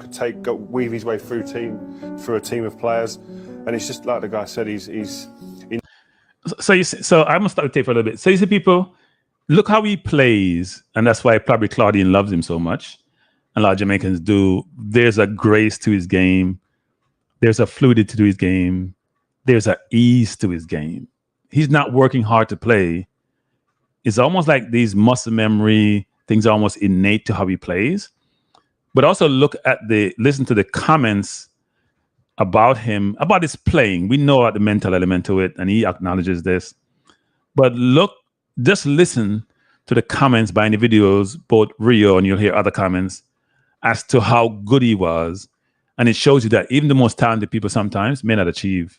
weave his way through a team of players. And it's just like the guy said,
So I must start the tape for a little bit. So you see, people, look how he plays, and that's why probably Claudine loves him so much. And a lot of Jamaicans do. There's a grace to his game. There's a fluidity to his game. There's an ease to his game. He's not working hard to play. It's almost like these muscle memory things are almost innate to how he plays. But also listen to the comments about him, about his playing. We know about the mental element to it, and he acknowledges this. But just listen to the comments by individuals, both Rio and you'll hear other comments, as to how good he was And it shows you that even the most talented people sometimes may not achieve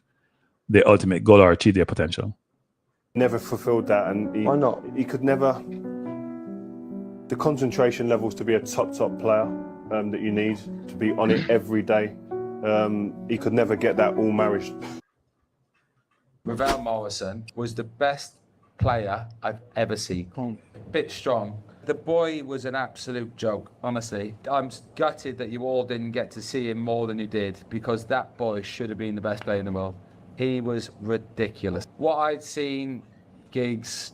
their ultimate goal or achieve their potential.
Never fulfilled that, and
Why not?
He could never. The concentration levels to be a top player that you need to be on it every day. He could never get that all marriage.
Ravel Morrison was the best player I've ever seen. Bit strong. The boy was an absolute joke, honestly. I'm gutted that you all didn't get to see him more than you did, because that boy should have been the best player in the world. He was ridiculous. What I'd seen, Giggs,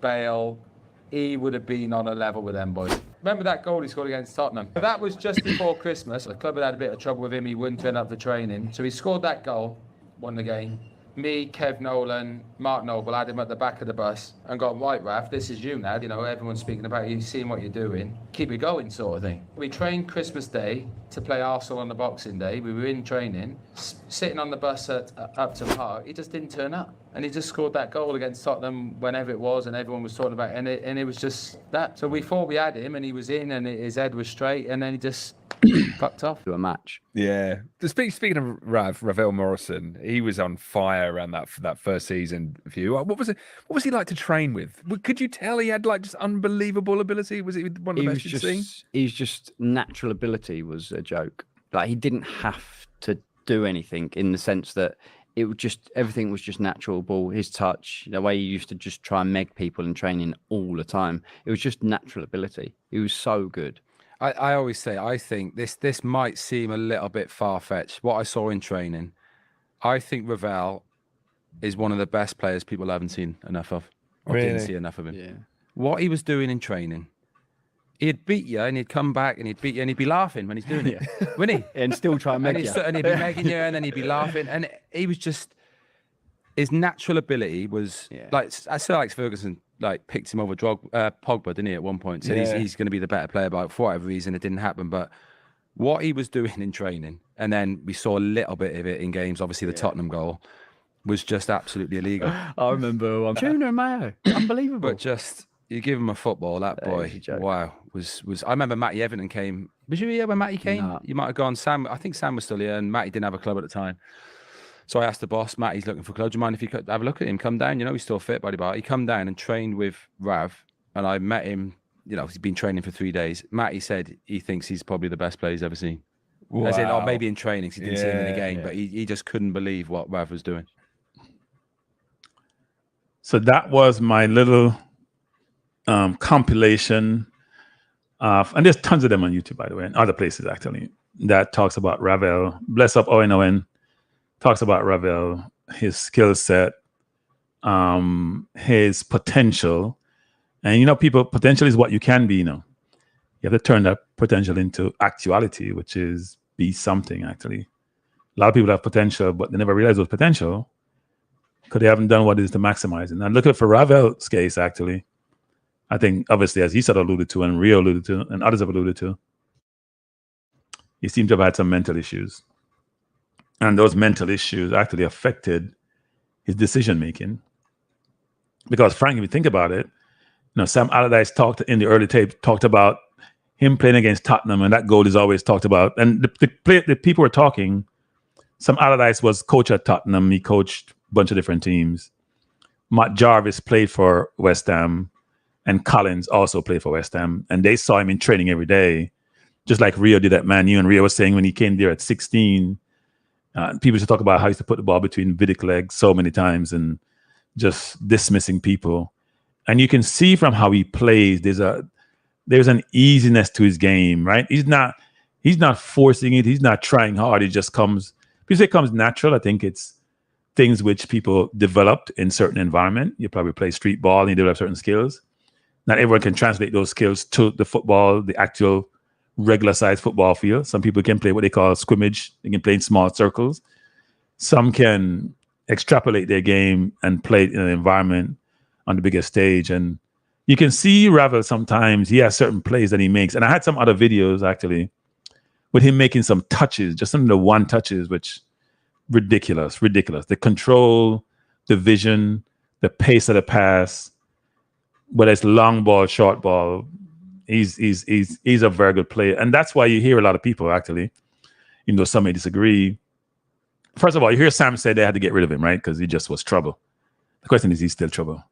Bale, he would have been on a level with them boys. Remember that goal he scored against Tottenham? That was just before Christmas. The club had had a bit of trouble with him. He wouldn't turn up for training. So he scored that goal, won the game. Me, Kev Nolan, Mark Noble had him at the back of the bus and got, right, Raf, this is you now. You know, everyone's speaking about you, seeing what you're doing. Keep it going, sort of thing. We trained Christmas Day to play Arsenal on the Boxing Day. We were in training, sitting on the bus at Upton Park. He just didn't turn up. And he just scored that goal against Tottenham whenever it was, and everyone was talking about it. And it was just that. So we thought we had him, and he was in, and his head was straight, and then he just fucked off.
To a match.
Yeah. Speaking of Ravel Morrison, he was on fire around that first season for you. What was he like to train with? Could you tell he had like just unbelievable ability? Was it one of the best you've seen?
He's just natural ability was a joke. Like, he didn't have to do anything, in the sense that it was just, everything was just natural. Ball, his touch, the way he used to just try and meg people in training all the time. It was just natural ability. He was so good.
I always say, I think this might seem a little bit far-fetched. What I saw in training, I think Ravel is one of the best players people haven't seen enough of. Or didn't see enough of him. Yeah. What he was doing in training, he'd beat you and he'd come back and he'd beat you and he'd be laughing when he's doing it, wouldn't he?
And still try and make you.
And he'd be making you, and then he'd be laughing. And he was just, his natural ability was, like, Sir Alex Ferguson, like, picked him over Pogba, didn't he, at one point? Said he's going to be the better player, but for whatever reason, it didn't happen. But what he was doing in training, and then we saw a little bit of it in games, obviously the Tottenham goal, was just absolutely illegal.
I remember Tuna and Mayo. Unbelievable.
But just, you give him a football, that boy, wow, was. I remember Matty Everton came. Was you here when Matty came? No. You might have gone. I think Sam was still here, and Matty didn't have a club at the time. So I asked the boss, Matty's looking for a club. Do you mind if you could have a look at him? Come down. You know, he's still fit, buddy. But he come down and trained with Rav, and I met him. You know, he's been training for 3 days. Matty said he thinks he's probably the best player he's ever seen. Wow. As in, or maybe in training, he didn't see him in the game, but he just couldn't believe what Rav was doing.
So that was my little compilation of, and there's tons of them on YouTube, by the way, and other places actually, that talks about Ravel. Bless up Owen talks about Ravel, his skill set, his potential. And, you know, potential is what you can be, you know. You have to turn that potential into actuality, which is be something, actually. A lot of people have potential, but they never realize it was potential because they haven't done what it is to maximize it. And look at for Ravel's case, actually. I think, obviously, as he sort of alluded to, and Rio alluded to, and others have alluded to, he seemed to have had some mental issues. And those mental issues actually affected his decision-making. Because, frankly, if you think about it, you know, Sam Allardyce talked in the early tape, talked about him playing against Tottenham, and that goal is always talked about. And the people were talking. Sam Allardyce was coach at Tottenham. He coached a bunch of different teams. Matt Jarvis played for West Ham, and Collins also played for West Ham. And they saw him in training every day, just like Rio did at Man U. And Rio was saying when he came there at 16, people used to talk about how he used to put the ball between Vidic legs so many times and just dismissing people. And you can see from how he plays, there's an easiness to his game, right? He's not forcing it. He's not trying hard. It just comes. Because it comes natural. I think it's things which people developed in certain environment. You probably play street ball and you develop certain skills. Not everyone can translate those skills to the football, the actual regular size football field. Some people can play what they call scrimmage. They can play in small circles. Some can extrapolate their game and play in an environment on the biggest stage. And you can see Ravel sometimes, he has certain plays that he makes. And I had some other videos actually with him making some touches, just some of the one touches, which ridiculous. The control, the vision, the pace of the pass, whether it's long ball, short ball, he's a very good player. And that's why you hear a lot of people actually, even though some may disagree. First of all, you hear Sam say they had to get rid of him, right? Because he just was trouble. The question is, he's still trouble.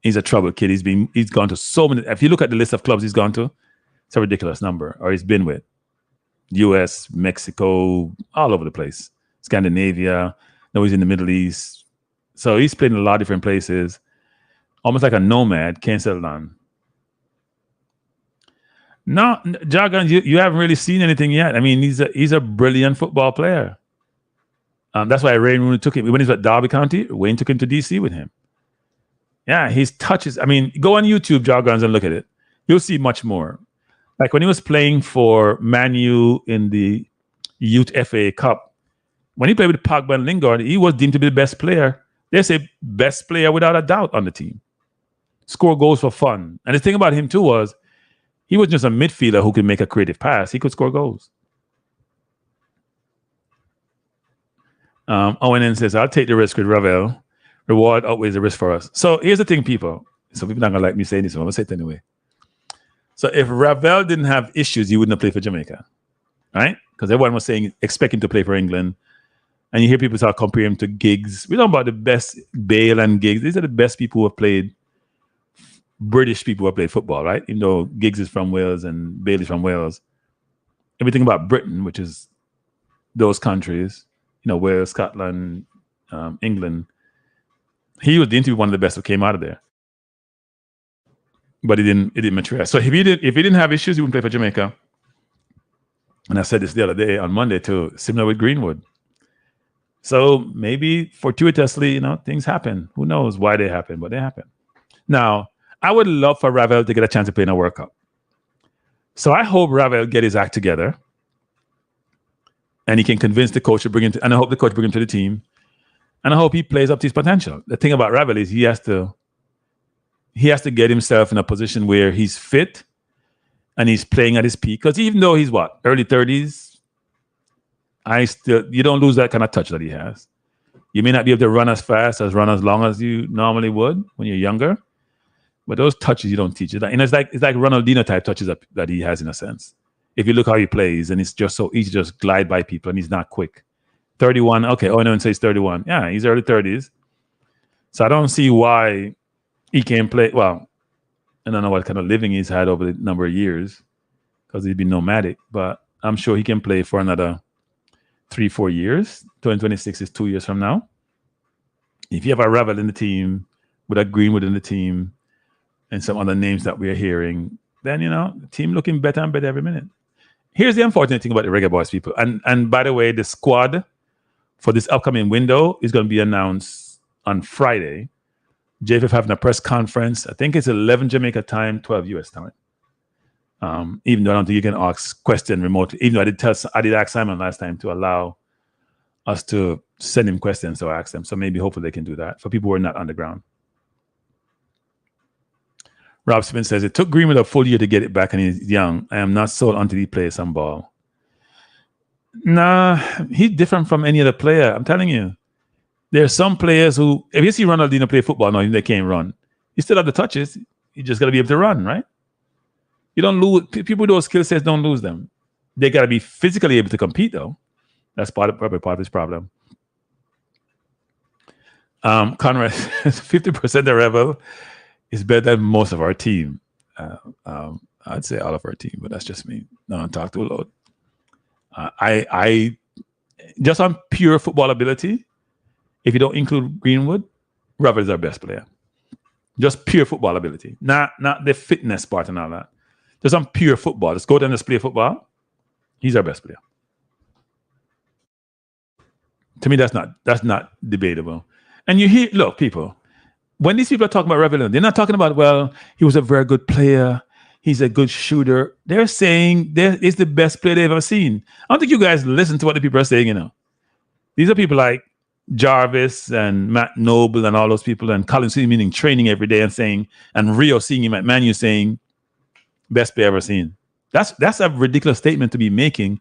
He's a trouble kid. He's gone to so many. If you look at the list of clubs he's gone to, it's a ridiculous number. Or he's been with U.S., Mexico, all over the place. Scandinavia. Now he's in the Middle East. So he's played in a lot of different places. Almost like a nomad. Can't settle down. No, Jargon, you haven't really seen anything yet. I mean, he's a brilliant football player. That's why Wayne Rooney took him. When he was at Derby County, Wayne took him to DC with him. Yeah, his touches. I mean, go on YouTube, Jargons, and look at it. You'll see much more. Like when he was playing for Man U in the Youth FA Cup, when he played with Pogba and Lingard, he was deemed to be the best player. They say best player without a doubt on the team. Score goals for fun. And the thing about him too was he was just a midfielder who could make a creative pass. He could score goals. Owen says, I'll take the risk with Ravel. Reward outweighs the risk for us. So here's the thing, people. So people not going to like me saying this, so I'm going to say it anyway. So if Ravel didn't have issues, he wouldn't have played for Jamaica. Right? Because everyone was saying, expect him to play for England. And you hear people start comparing him to Giggs. We're talking about the best, Bale and Giggs. These are the best people who have played, British people who have played football, right? Even though Giggs is from Wales and Bale is from Wales. Everything about Britain, which is those countries, Wales, Scotland, England. He was deemed to be one of the best who came out of there. But it didn't materialize. So if he didn't have issues, he wouldn't play for Jamaica. And I said this the other day on Monday too, similar with Greenwood. So maybe fortuitously, things happen. Who knows why they happen, but they happen. Now, I would love for Ravel to get a chance to play in a World Cup. So I hope Ravel get his act together. And he can convince the coach to bring him to, and I hope the coach bring him to the team. And I hope he plays up to his potential. The thing about Ravel is he has to get himself in a position where he's fit and he's playing at his peak. Because even though he's early 30s, you don't lose that kind of touch that he has. You may not be able to run as fast, run as long as you normally would when you're younger. But those touches you don't teach it. And it's like Ronaldinho type touches that he has in a sense. If you look how he plays, and it's just so easy to just glide by people, and he's not quick. 31, okay. Oh, no one says 31. Yeah, he's early 30s. So I don't see why he can't play. Well, I don't know what kind of living he's had over the number of years because he's been nomadic, but I'm sure he can play for another 3-4 years. 2026 is 2 years from now. If you have a Ravel in the team, with a Greenwood in the team, and some other names that we are hearing, then, the team looking better and better every minute. Here's the unfortunate thing about the Reggae Boyz people. And by the way, the squad for this upcoming window is going to be announced on Friday. JFF having a press conference. I think it's 11 Jamaica time, 12 US time. Even though I don't think you can ask questions remotely. Even though I did ask Simon last time to allow us to send him questions, so I asked them. So maybe hopefully they can do that for people who are not on the ground. Rob Smith says, it took Greenwood a full year to get it back and he's young. I am not sold until he plays some ball. Nah, he's different from any other player. I'm telling you. There are some players who, if you see Ronaldinho play football now, they can't run. He still have the touches. You just got to be able to run, right? You don't lose. People with those skill sets don't lose them. They got to be physically able to compete, though. That's probably part of his problem. Conrad, 50% of Rebel is better than most of our team. I'd say all of our team, but that's just me. No, I talk too loud. I just on pure football ability, if you don't include Greenwood, Ravel is our best player. Just pure football ability, not the fitness part and all that. Just on pure football. Just go down and just play football. He's our best player. To me, that's not debatable. And you hear, look, people, when these people are talking about Ravel, they're not talking about, well, he was a very good player. He's a good shooter. They're saying he's the best player they've ever seen. I don't think you guys listen to what the people are saying, These are people like Jarvis and Matt Noble and all those people, and Colin Sweeney meaning training every day and saying, and Rio seeing him at Man U saying, best player ever seen. That's a ridiculous statement to be making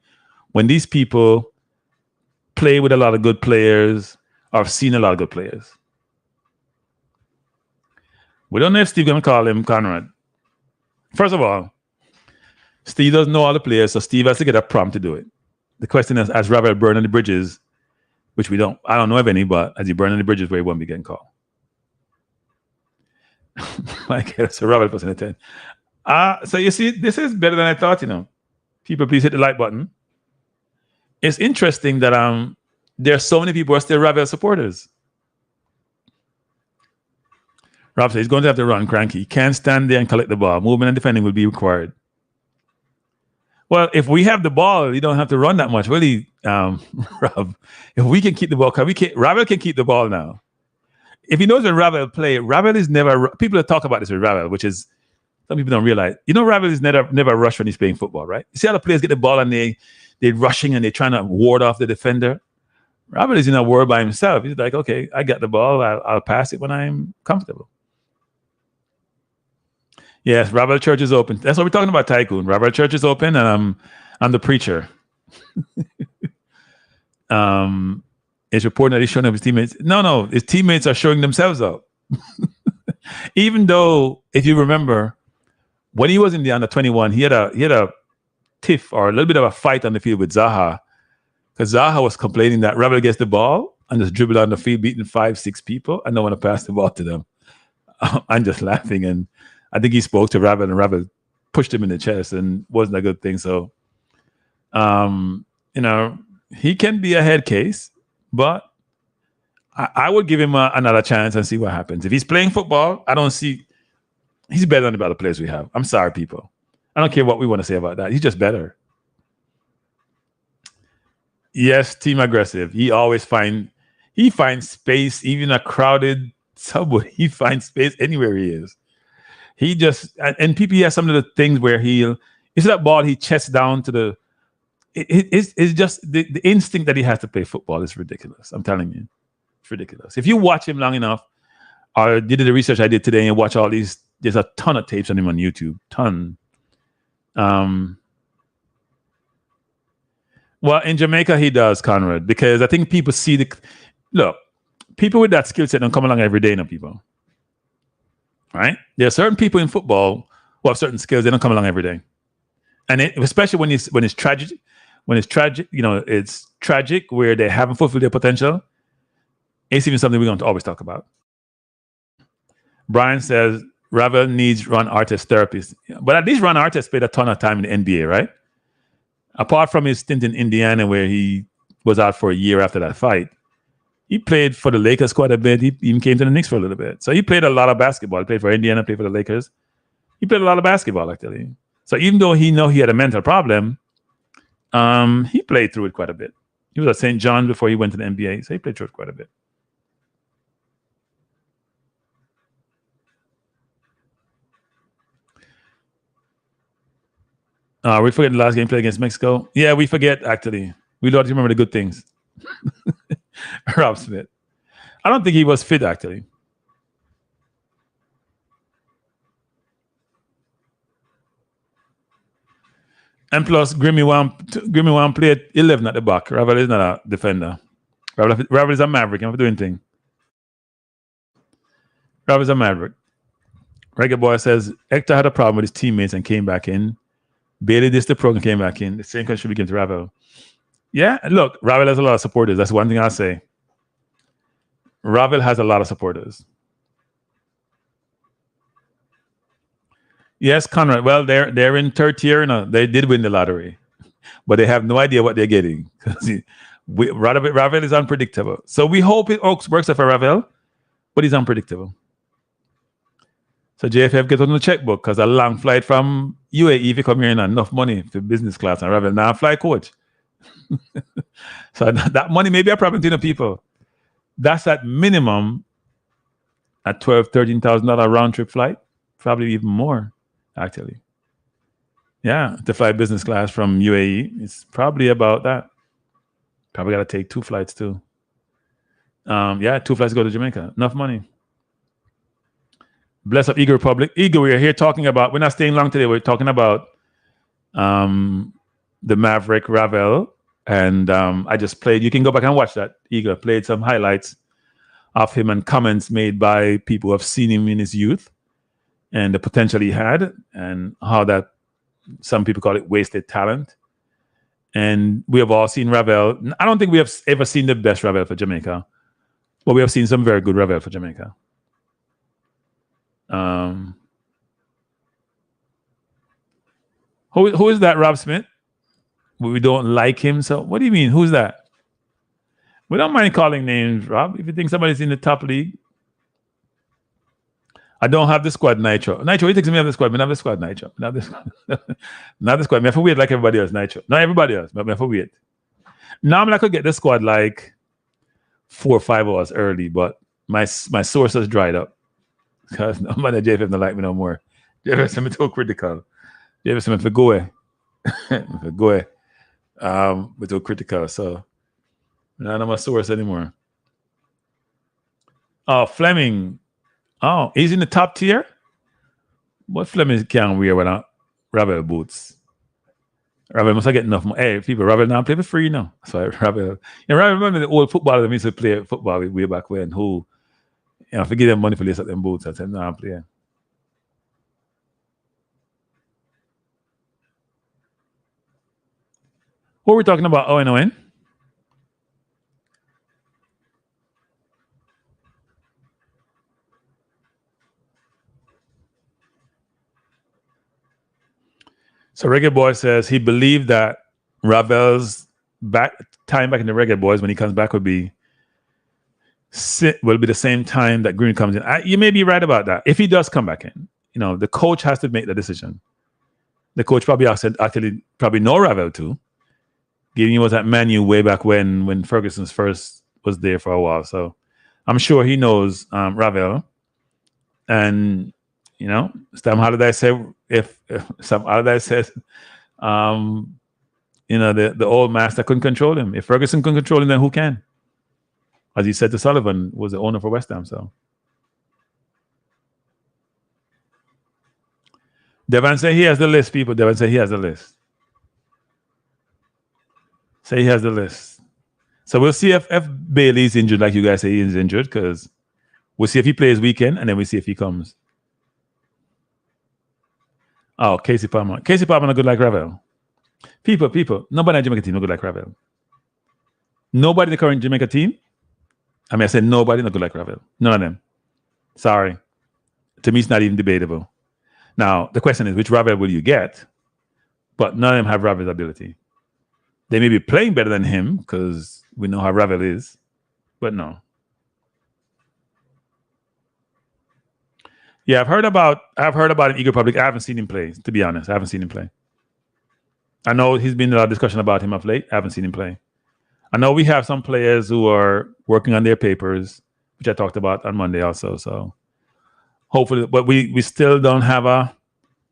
when these people play with a lot of good players or have seen a lot of good players. We don't know if Steve going to call him Conrad. First of all, Steve doesn't know all the players, so Steve has to get a prompt to do it. The question is, as Ravel burned on the bridges, which I don't know of any, but as he burned on the bridges where he won't be getting called. So Ravel plus 10. So you see, this is better than I thought, People, please hit the like button. It's interesting that there are so many people who are still Ravel supporters. Rob says he's going to have to run, Kranky. He can't stand there and collect the ball. Movement and defending will be required. Well, if we have the ball, you don't have to run that much, really, Rob. If we can keep the ball, Ravel can keep the ball now. If he knows when Ravel play, Ravel is never. People talk about this with Ravel, which is some people don't realize. Ravel is never rush when he's playing football, right? You see how the players get the ball and they're rushing and they're trying to ward off the defender. Ravel is in a war by himself. He's like, okay, I got the ball. I'll pass it when I'm comfortable. Yes, Ravel Church is open. That's what we're talking about, Tycoon. Ravel Church is open, and I'm the preacher. It's reporting that he's showing up his teammates. No, his teammates are showing themselves up. Even though, if you remember, when he was in the under 21, he had a tiff or a little bit of a fight on the field with Zaha, because Zaha was complaining that Ravel gets the ball and just dribble on the field, beating 5-6 people, and don't want to pass the ball to them. I'm just laughing, and I think he spoke to Ravel, and Ravel pushed him in the chest, and wasn't a good thing. So, he can be a head case, but I would give him another chance and see what happens. If he's playing football, I don't see he's better than the other players we have. I'm sorry, people. I don't care what we want to say about that. He's just better. Yes, team aggressive. He finds space, even a crowded subway. He finds space anywhere he is. He just, and PP has some of the things where it's that ball he chests down to it's just the instinct that he has to play football is ridiculous. I'm telling you, it's ridiculous. If you watch him long enough, or did the research I did today and watch all these, there's a ton of tapes on him on YouTube, ton. Well, in Jamaica he does, Conrad, because I think people see people with that skill set don't come along every day, people. Right? There are certain people in football who have certain skills. They don't come along every day, and especially when it's tragic. When it's tragic, it's tragic where they haven't fulfilled their potential. It's even something we're going to always talk about. Brian says Ravel needs Ron Artest therapies, but at least Ron Artest played a ton of time in the NBA, right? Apart from his stint in Indiana, where he was out for a year after that fight. He played for the Lakers quite a bit. He even came to the Knicks for a little bit. So he played a lot of basketball. He played for Indiana, played for the Lakers. He played a lot of basketball, actually. So even though he had a mental problem, he played through it quite a bit. He was at St. John's before he went to the NBA, so he played through it quite a bit. We forget the last game played against Mexico. Yeah, we forget, actually. We don't remember the good things. Rob Smith. I don't think he was fit, actually. And plus, Grimmy one played 11 at the back. Ravel is not a defender. Ravel is a maverick. I'm doing thing. Ravel is a maverick. Reggae Boy says Hector had a problem with his teammates and came back in. Bailey dissed the program, came back in. The same question should be given to Ravel. Yeah, look, Ravel has a lot of supporters. That's one thing I'll say. Ravel has a lot of supporters. Yes, Conrad. Well, they're in third tier. They did win the lottery, but they have no idea what they're getting. Ravel is unpredictable. So we hope it works out for Ravel, but he's unpredictable. So JFF gets on the checkbook because a long flight from UAE, if you come here and enough money for business class, and Ravel now fly coach. So that money may be a problem to the people. That's at minimum a $12,000, $13,000 round trip flight, probably even more, actually. Yeah, to fly business class from UAE, it's probably about that. Probably got to take 2 flights too. 2 flights to go to Jamaica. Enough money. Bless up Eagle Republic. Eagle, we're here talking about, we're not staying long today. We're talking about the Maverick Ravel. And I just played, you can go back and watch that. Eagle played some highlights of him and comments made by people who have seen him in his youth and the potential he had and how that some people call it wasted talent. And we have all seen Ravel. I don't think we have ever seen the best Ravel for Jamaica, but we have seen some very good Ravel for Jamaica. Who is that, Rob Smith? We don't like him. So what do you mean? Who's that? We don't mind calling names, Rob. If you think somebody's in the top league. I don't have the squad, Nitro. Nitro, you think me have the squad? I have the squad, Nitro. Not the squad. Not the squad. I have to wait like everybody else, Nitro. Not everybody else, but I have to wait. Normally I could get the squad like 4 or 5 hours early, but my sources dried up. Because nobody JFM don't like me no more. JFM said me too critical. JFM said me for go away. For go away. But too critical. So none of my source anymore. Oh, Fleming. Oh, he's in the top tier? What Fleming can wear without Ravel boots? Ravel must have get enough money. Hey, people, Ravel now play for free now. So Ravel, remember the old footballer that used to play football way back when, who, if you give them money for lace up them boots, I said, no, I'm playing. What are we talking about? Owen? So Reggae Boyz says he believed that Ravel's time back in the Reggae Boyz when he comes back will be the same time that Green comes in. You may be right about that. If he does come back in, the coach has to make the decision. The coach probably actually know Ravel too. He was at Man U way back when Ferguson's first was there for a while. So I'm sure he knows Ravel. And Sam Halliday said if Sam Halliday says the old master couldn't control him. If Ferguson couldn't control him, then who can? As he said to Sullivan, was the owner for West Ham. So Devon said he has the list, people. Devon said he has the list. Say he has the list. So we'll see if Bailey's injured, like you guys say he's injured, because we'll see if he plays weekend, and then we'll see if he comes. Oh, Casey Palmer. Casey Palmer not good like Ravel. People. Nobody in the Jamaica team not good like Ravel. Nobody in the current Jamaica team. I said nobody not good like Ravel. None of them. Sorry. To me, it's not even debatable. Now, the question is, which Ravel will you get? But none of them have Ravel's ability. They may be playing better than him because we know how Ravel is, but no. Yeah, I've heard about him, Eagle Public. I haven't seen him play, to be honest. I haven't seen him play. I know he's been a lot of discussion about him of late. I haven't seen him play. I know we have some players who are working on their papers, which I talked about on Monday also. So hopefully, but we still don't have a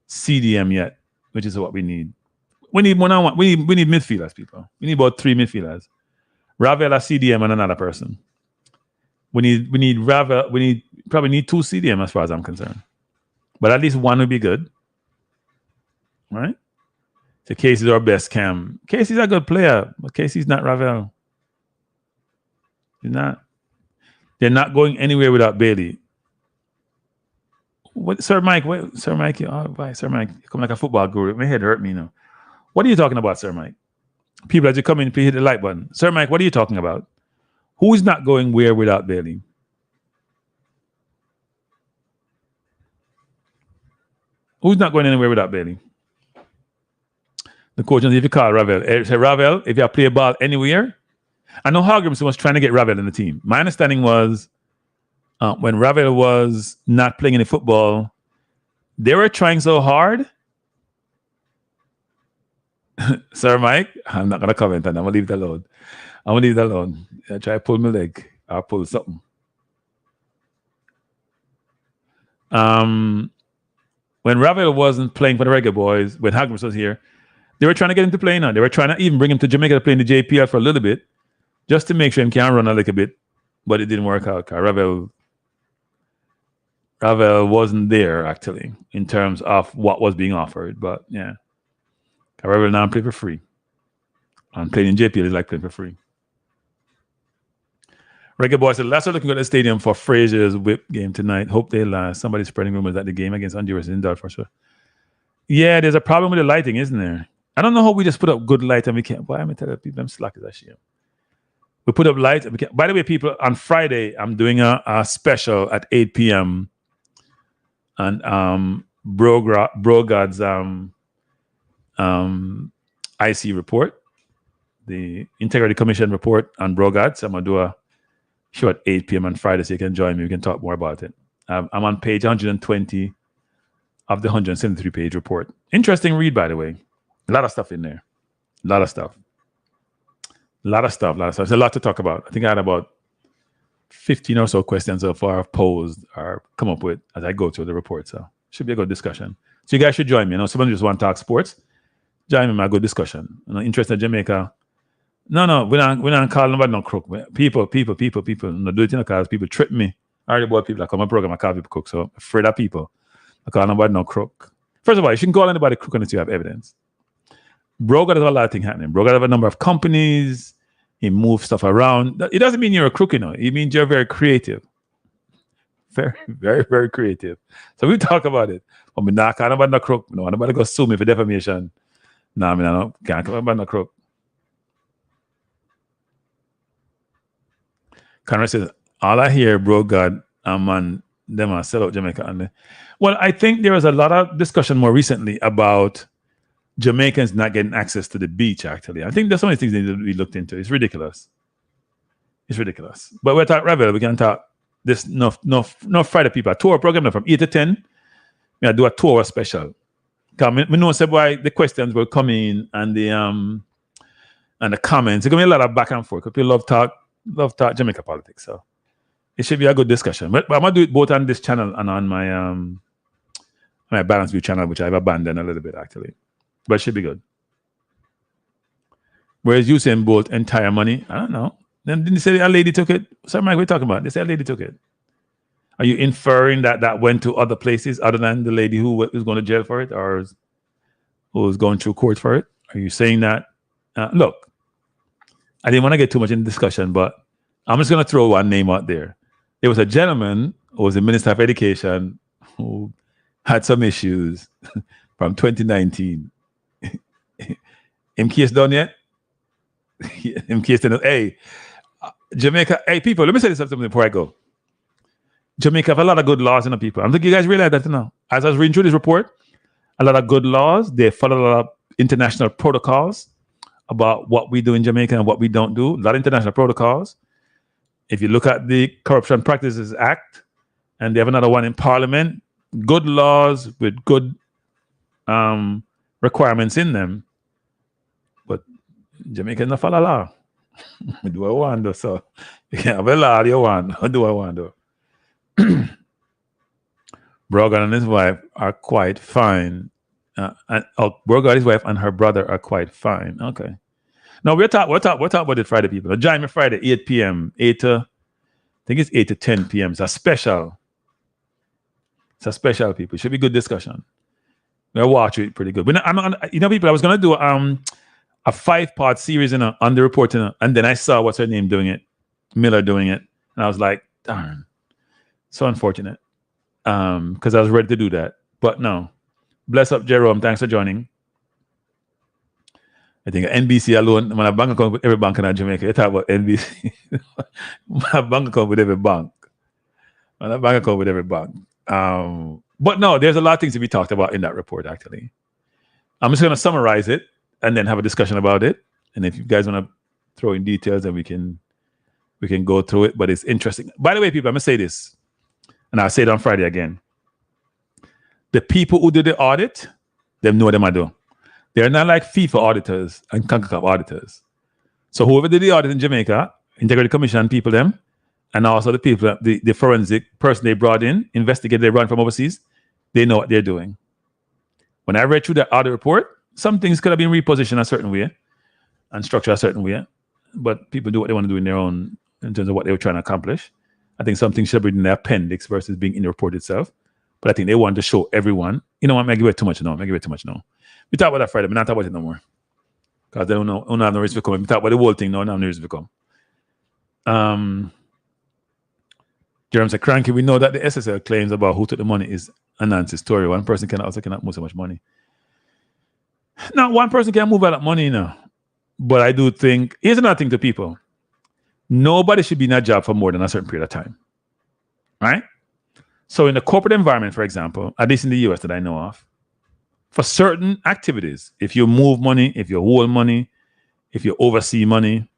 CDM yet, which is what we need. We need one-on-one. We need midfielders, people. We need about 3 midfielders. Ravel, a CDM, and another person. We need Ravel. Probably need 2 CDM as far as I'm concerned. But at least one would be good. Right? So Casey's our best cam. Casey's a good player, but Casey's not Ravel. He's not. They're not going anywhere without Bailey. What, Sir Mike? Sir Mike, Sir Mike, you come like a football guru. My head hurt me now. What are you talking about, Sir Mike? People, as you come in, please hit the like button. Sir Mike, what are you talking about? Who's not going where without Bailey? Who's not going anywhere without Bailey? The coach knows if you call Ravel. Say, Ravel, if you play a ball anywhere. I know Hogrimson was trying to get Ravel in the team. My understanding was when Ravel was not playing any football, they were trying so hard. Sir Mike, I'm not going to comment on that. I'm going to leave that alone. I try to pull my leg. I'll pull something. When Ravel wasn't playing for the Reggae Boyz, when Hagmus was here, they were trying to get him to play now. They were trying to even bring him to Jamaica to play in the JPL for a little bit, just to make sure he can run a little bit. But it didn't work out. Ravel wasn't there, actually, in terms of what was being offered. But, yeah. Ravel now play for free. And playing in JPL is like playing for free. Reggae Boyz said, let's looking at the stadium for Frazier's whip game tonight. Hope they last. Somebody's spreading rumors that the game against Honduras is in doubt for sure. Yeah, there's a problem with the lighting, isn't there? I don't know how we just put up good light and we can't. Why am I telling people I'm slack as a shame? We put up light and we can't. By the way, people, on Friday, I'm doing a special at 8 p.m. and Bro God's IC report, the Integrity Commission report on Bro God's. I'm going to do a show at 8 p.m. on Friday, so you can join me. We can talk more about it. I'm on page 120 of the 173-page report. Interesting read, by the way. A lot of stuff in there. A lot of stuff. There's a lot to talk about. I think I had about 15 or so questions so far I've posed or come up with as I go through the report. So should be a good discussion. So you guys should join me. You know, someone just want to talk sports. Join me in my good discussion. You know, interested in Jamaica. No, we're not calling nobody no crook. People. No, do it in the cause people trip me. I already bought people that come on program, I call people crook. So I'm afraid of people. I call nobody no crook. First of all, you shouldn't call anybody crook unless you have evidence. Bro got a lot of things happening. Bro got a number of companies. He moves stuff around. It doesn't mean you're a crook, you know. It means you're very creative. Very, very, very creative. So we talk about it. But we not call nobody no crook. No, nobody go sue me for defamation. No, I mean, I don't can't call nobody no crook. Conrad says, all I hear, Bro God, man, them are sell out Jamaica. Well, I think there was a lot of discussion more recently about Jamaicans not getting access to the beach, actually. I think there's so many things that need to be looked into. It's ridiculous. But we'll talk Ravel. We can talk this no Friday people. A tour program from 8 to 10. I do a tour special. Because we know why the questions will come in and the comments. There's going to be a lot of back and forth. Because people love talk Jamaica politics. So it should be a good discussion. But I'm going to do it both on this channel and on my Balance View channel, which I've abandoned a little bit, actually. But it should be good. Whereas you saying Bolt entire money, I don't know. Then didn't they say a lady took it? Sorry, Mike, what are you talking about? They say a lady took it. Are you inferring that went to other places other than the lady who was going to jail for it or who was going through court for it? Are you saying that? Look, I didn't want to get too much in the discussion, but I'm just going to throw one name out there. There was a gentleman who was the Minister of Education who had some issues from 2019. MKS done yet? MKS done. Hey, Jamaica. Hey, people. Let me say this something before I go. Jamaica have a lot of good laws, people. I think you guys realize that now. As I was reading through this report, a lot of good laws. They follow a lot of international protocols about what we do in Jamaica and what we don't do. A lot of international protocols. If you look at the Corruption Practices Act, and they have another one in Parliament, good laws with good requirements in them. But Jamaica not follow law. We do what we want, though. So you can't have a law you want. What do I want, though? Brogan and his wife are quite fine. Brogan, his wife, and her brother are quite fine. Okay. Now we'll talk about it Friday, people. Join me Friday, 8 p.m. 8 to 10 p.m. It's a special. It's a special, people. It should be good discussion. We'll watch it pretty good. People, I was gonna do a 5-part series on the report, and then I saw what's her name doing it, Miller doing it, and I was like, darn, so unfortunate. Because I was ready to do that, but no. Bless up, Jerome. Thanks for joining. I think NBC alone, when I bank account with every bank in Jamaica, you talk about NBC. My bank account with every bank. When I bank account with every bank. But no, there's a lot of things to be talked about in that report, actually. I'm just going to summarize it and then have a discussion about it. And if you guys want to throw in details, then we can go through it. But it's interesting. By the way, people, I'm going to say this, and I'll say it on Friday again. The people who do the audit, them know what they do. They're not like FIFA auditors and CONCACAF auditors. So whoever did the audit in Jamaica, Integrity Commission people, them, and also the people, the forensic person they brought in, investigator they brought from overseas, they know what they're doing. When I read through the audit report, some things could have been repositioned a certain way and structured a certain way, but people do what they want to do in their own, in terms of what they were trying to accomplish. I think something should be in the appendix versus being in the report itself. But I think they wanted to show everyone. You know what? I give it too much now. We talk about that Friday, but not talk about it no more. Because they don't have no risk to come. We talk about the whole thing now, no risk to come. Jerome said, Kranky, we know that the SSL claims about who took the money is Anansi's story. One person cannot move so much money. Now, one person can move a lot of money now. But I do think, here's another thing to people. Nobody should be in a job for more than a certain period of time. Right? So in the corporate environment, for example, at least in the US that I know of, for certain activities, if you move money, if you hold money, if you oversee money,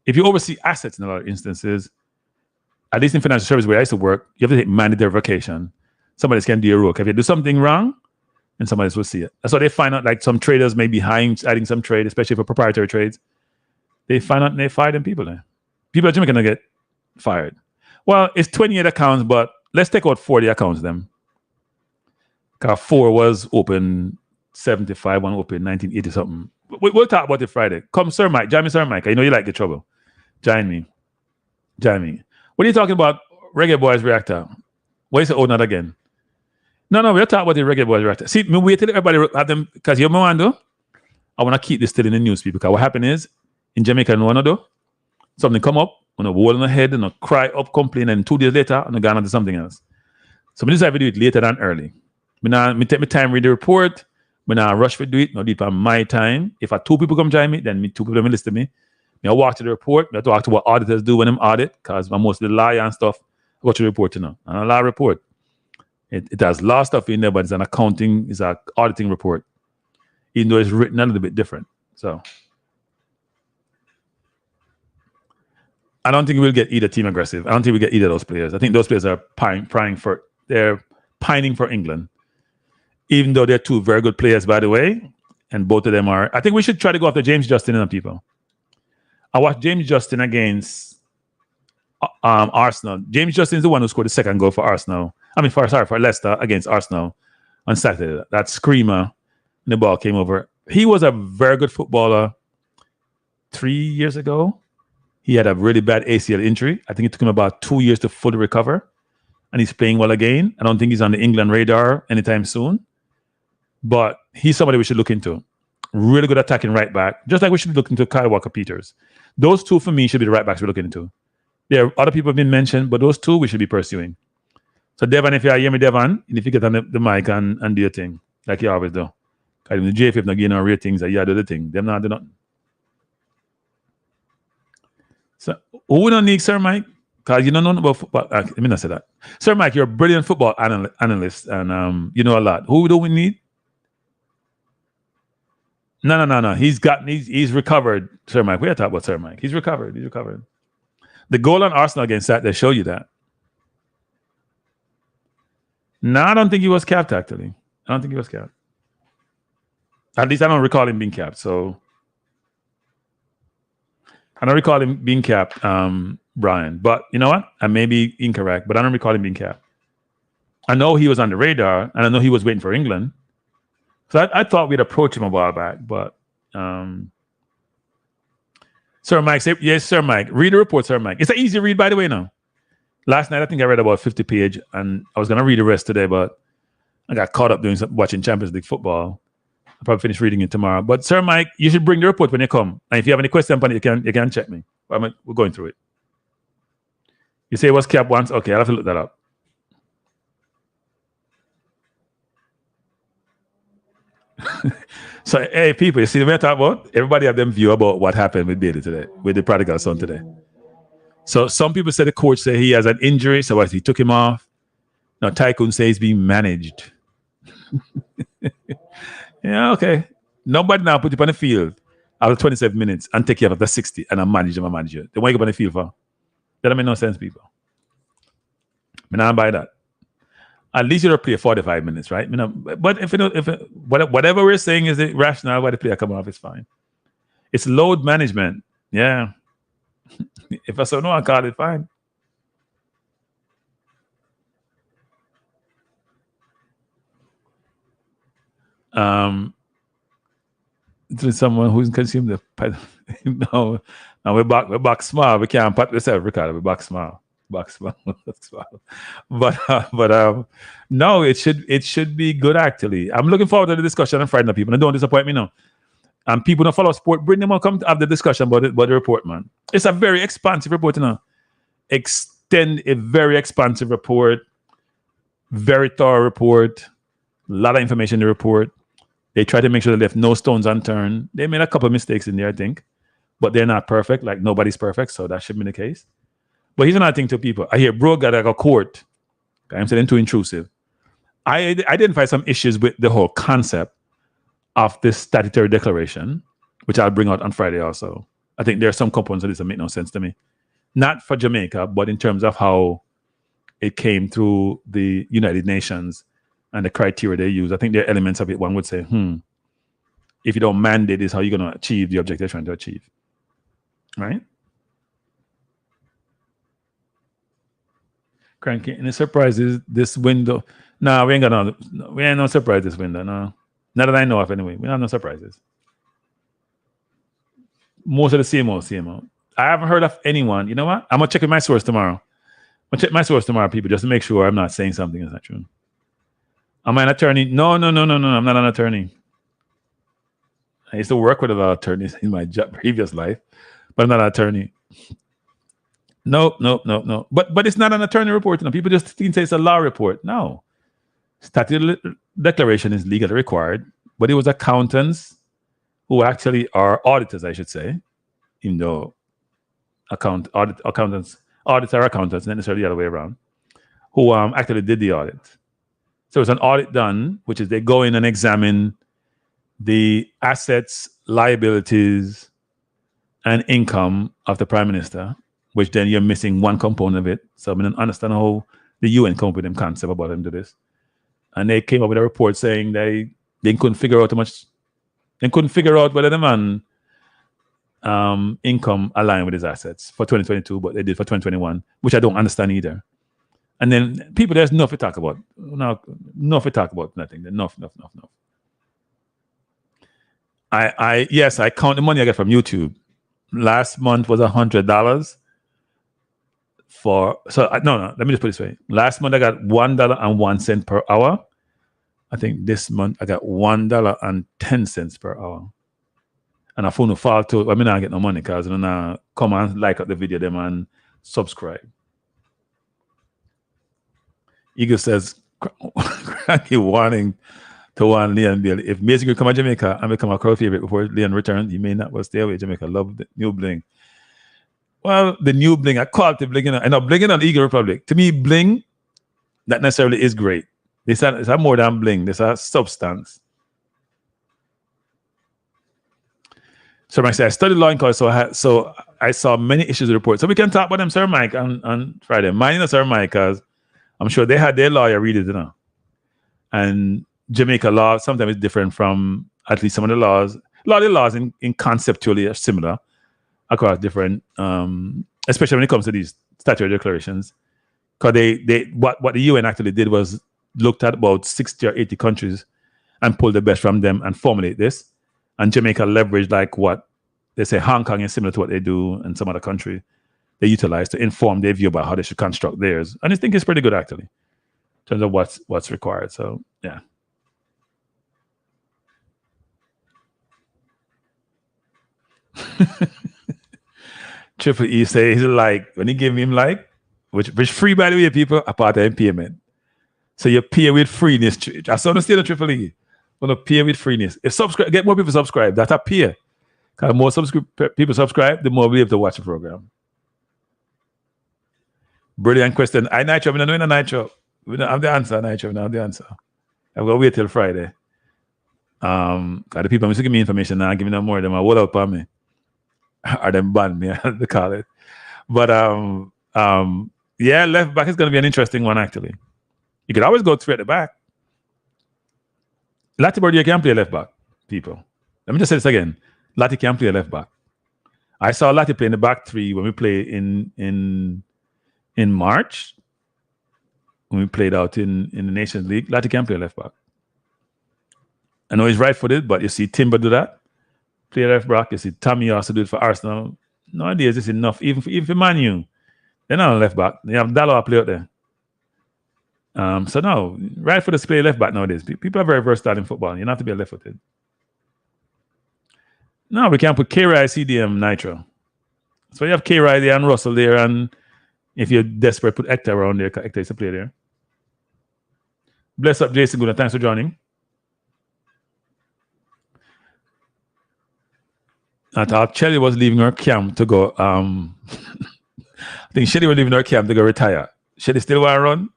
if you oversee assets in a lot of instances, at least in financial services where I used to work, you have to take mandatory vacation. Somebody's can do your work. If you do something wrong, and somebody else will see it. That's why they find out like some traders may be adding some trade, especially for proprietary trades. They find out and they fire them people there. People at Jamaica gonna get fired. Well, it's 28 accounts, but let's take out 40 accounts then. Because 4 was open 75, one open 1980 something. We'll talk about it Friday. Come, Sir Mike. Join me, Sir Mike. I know you like the trouble. Join me. What are you talking about? Reggae Boyz reactor. What is it? Oh, not again. No, we're talking about the Reggae Boyz reactor. See, me wait till everybody have them, because you know what I do? I want to keep this still in the newspaper, because what happened is, in Jamaica, no one do. Something come up, on a wall on the head, and a cry up, complain, and 2 days later, and go on to something else. So I decide to do it later than early. Me take my time, read the report. Me not rush to do it. No, do it on my time. If 2 people come join me, then 2 people will listen to me. I walk to the report. I talk to what auditors do when them audit, because I'm mostly lawyer and stuff. I go to the report, And a law report. It has law stuff in there, but it's an accounting, it's an auditing report. Even though it's written a little bit different. So I don't think we'll get either team aggressive. I don't think we'll get either of those players. I think those players are pining for England. Even though they're 2 very good players, by the way, and both of them are. I think we should try to go after James Justin and people. I watched James Justin against Arsenal. James Justin is the one who scored the second goal for Arsenal. For Leicester against Arsenal on Saturday. That screamer, and the ball came over. He was a very good footballer 3 years ago. He had a really bad ACL injury. I think it took him about 2 years to fully recover. And he's playing well again. I don't think he's on the England radar anytime soon. But he's somebody we should look into. Really good attacking right back. Just like we should look into Kyle Walker-Peters. Those 2 for me should be the right backs we're looking into. There are other people have been mentioned, but those 2 we should be pursuing. So Devon, if you hear me, Devon, if you get on the mic and do your thing, like you always do. Because the JFF not getting no ratings, you do the thing. Them not do nothing. So who don't need Sir Mike? Because you don't know about football. Let me not say that. Sir Mike, you're a brilliant football analyst, and you know a lot. Who do we need? No. He's recovered, Sir Mike. We are talking about Sir Mike. He's recovered. The goal on Arsenal against Saturday show you that. No, I don't think he was capped, actually. I don't think he was capped. At least I don't recall him being capped. So I don't recall him being capped, Brian. But you know what? I may be incorrect, but I don't recall him being capped. I know he was on the radar, and I know he was waiting for England. So I thought we'd approach him a while back, but Sir Mike, yes, Sir Mike. Read the report, Sir Mike. It's an easy read, by the way, now. Last night, I think I read about 50 pages, and I was going to read the rest today, but I got caught up watching Champions League football. I'll probably finish reading it tomorrow. But Sir Mike, you should bring the report when you come. And if you have any questions on it, you can check me. We're going through it. You say it was capped once? Okay, I'll have to look that up. So, hey, people, you see what I'm talking about? Everybody have them view about what happened with Bailey today, with the prodigal son today. So some people say the coach say he has an injury, so he took him off. Now Tycoon says he's being managed. Yeah, okay. Nobody now put you on the field after 27 minutes and take you after 60 and I manage you. Then why you go on the field for? That don't make no sense, people. I don't buy that. At least you don't play 45 minutes, right? But whatever we're saying is rational, why the player come off is fine. It's load management. Yeah. If I say no, I call it fine. To someone who's consumed the no, we're back small. We can't pat ourselves, Ricardo. We're back small. But no, it should be good actually. I'm looking forward to the discussion on Friday night, people. And don't disappoint me now. And people don't follow sport, bring them on, come to have the discussion about the report, man. It's a very expansive report, you know. Extend a very expansive report, very thorough report, a lot of information in the report. They try to make sure they left no stones unturned. They made a couple of mistakes in there, I think, but they're not perfect. Like nobody's perfect, so that should be the case. But here's another thing to people. I hear bro got like a court. I'm saying too intrusive. I identify some issues with the whole concept of this statutory declaration, which I'll bring out on Friday also. I think there are some components of this that make no sense to me. Not for Jamaica, but in terms of how it came through the United Nations and the criteria they use. I think there are elements of it one would say, if you don't mandate this, how are you going to achieve the objective you're trying to achieve? Right? Kranky, any surprises this window? No, we ain't no surprise this window, no. Not that I know of anyway. We don't have no surprises. Most of the same old. I haven't heard of anyone. You know what? I'm going to check with my source tomorrow. I'm going to check my source tomorrow, people, just to make sure I'm not saying something that's not true. Am I an attorney? No. I'm not an attorney. I used to work with a lot of attorneys in my previous life, but I'm not an attorney. No. But it's not an attorney report. People just think it's a law report. No. Statute declaration is legally required, but it was accountants who actually are auditors, I should say, even though auditors are accountants, not necessarily the other way around, who actually did the audit. So it's an audit done, which is they go in and examine the assets, liabilities, and income of the Prime Minister, which then you're missing one component of it. So I don't understand how the UN come up with them concept about them do this. And they came up with a report saying they couldn't figure out how much, they couldn't figure out whether the man income aligned with his assets for 2022, but they did for 2021, which I don't understand either. And then people, there's enough to talk about. Enough to talk about nothing. Enough. Yes, I count the money I get from YouTube. Last month was $100 no, let me just put it this way. Last month I got $1.01 per hour. I think this month I got $1.10 per hour. And I phone fall to, I mean, I get no money because I don't come and like up the video them and subscribe. Eagle says, Kranky warning to warn Leon Bill. If Mason could come to Jamaica and become a crowd favorite before Leon returns, he may not well stay away. Jamaica love the new bling. Well, the new bling, I call it the bling, and I'm blinging on Eagle Republic. To me, bling, that necessarily is great. It's more than bling. There's a substance. So Mike said, I studied law in college, so I saw many issues with the report. So we can talk about them, Sir Mike, on Friday. Mine is Sir Mike, because I'm sure they had their lawyer read it, you know. And Jamaica law sometimes is different from at least some of the laws. A lot of the laws in conceptually are similar across different, especially when it comes to these statutory declarations. Because what the UN actually did was looked at about 60 or 80 countries and pulled the best from them and formulate this. And Jamaica leveraged like what they say Hong Kong is similar to what they do in some other country. They utilize to inform their view about how they should construct theirs. And I think it's pretty good actually, in terms of what's required. So yeah. Triple E says like when he gave him like, which free by the way, people, apart of payment. So you pay with freeness. I saw the state of Triple E. Want to pay with freeness. If get more people subscribe, that's a pay. Because more people subscribe, the more we'll be able to watch the program. Brilliant question. I Nitro, we don't know in a Nitro. We don't have the answer, Nitro. We don't have the answer. I've got to wait till Friday. The people who give me information now, give me no more of them. I hold up on me. Or them ban me, they call it. But yeah, left back is going to be an interesting one actually. You could always go three at the back. Latimer, you can play left back, people. Let me just say this again. Lati can play left back. I saw Lati play in the back three when we played in March. When we played out in the Nations League, Lati can play left back. I know he's right-footed, but you see Timber do that. Play left back. You see Tommy also do it for Arsenal. Nowadays, it's enough. Even for Man U, they're not on left back. They have Dalot play out there. So no, right-footed play left back nowadays. People are very versatile in football. You don't have to be a left-footed. No, we can't put K-Rai, CDM, Nitro. So you have K-Rai there and Russell there, and if you're desperate, put Hector around there. Hector is a player there. Bless up, Jason Good. Thanks for joining. I thought Shelly was leaving her camp to go. I think Shelly was leaving her camp to go retire. Shelly still want to run?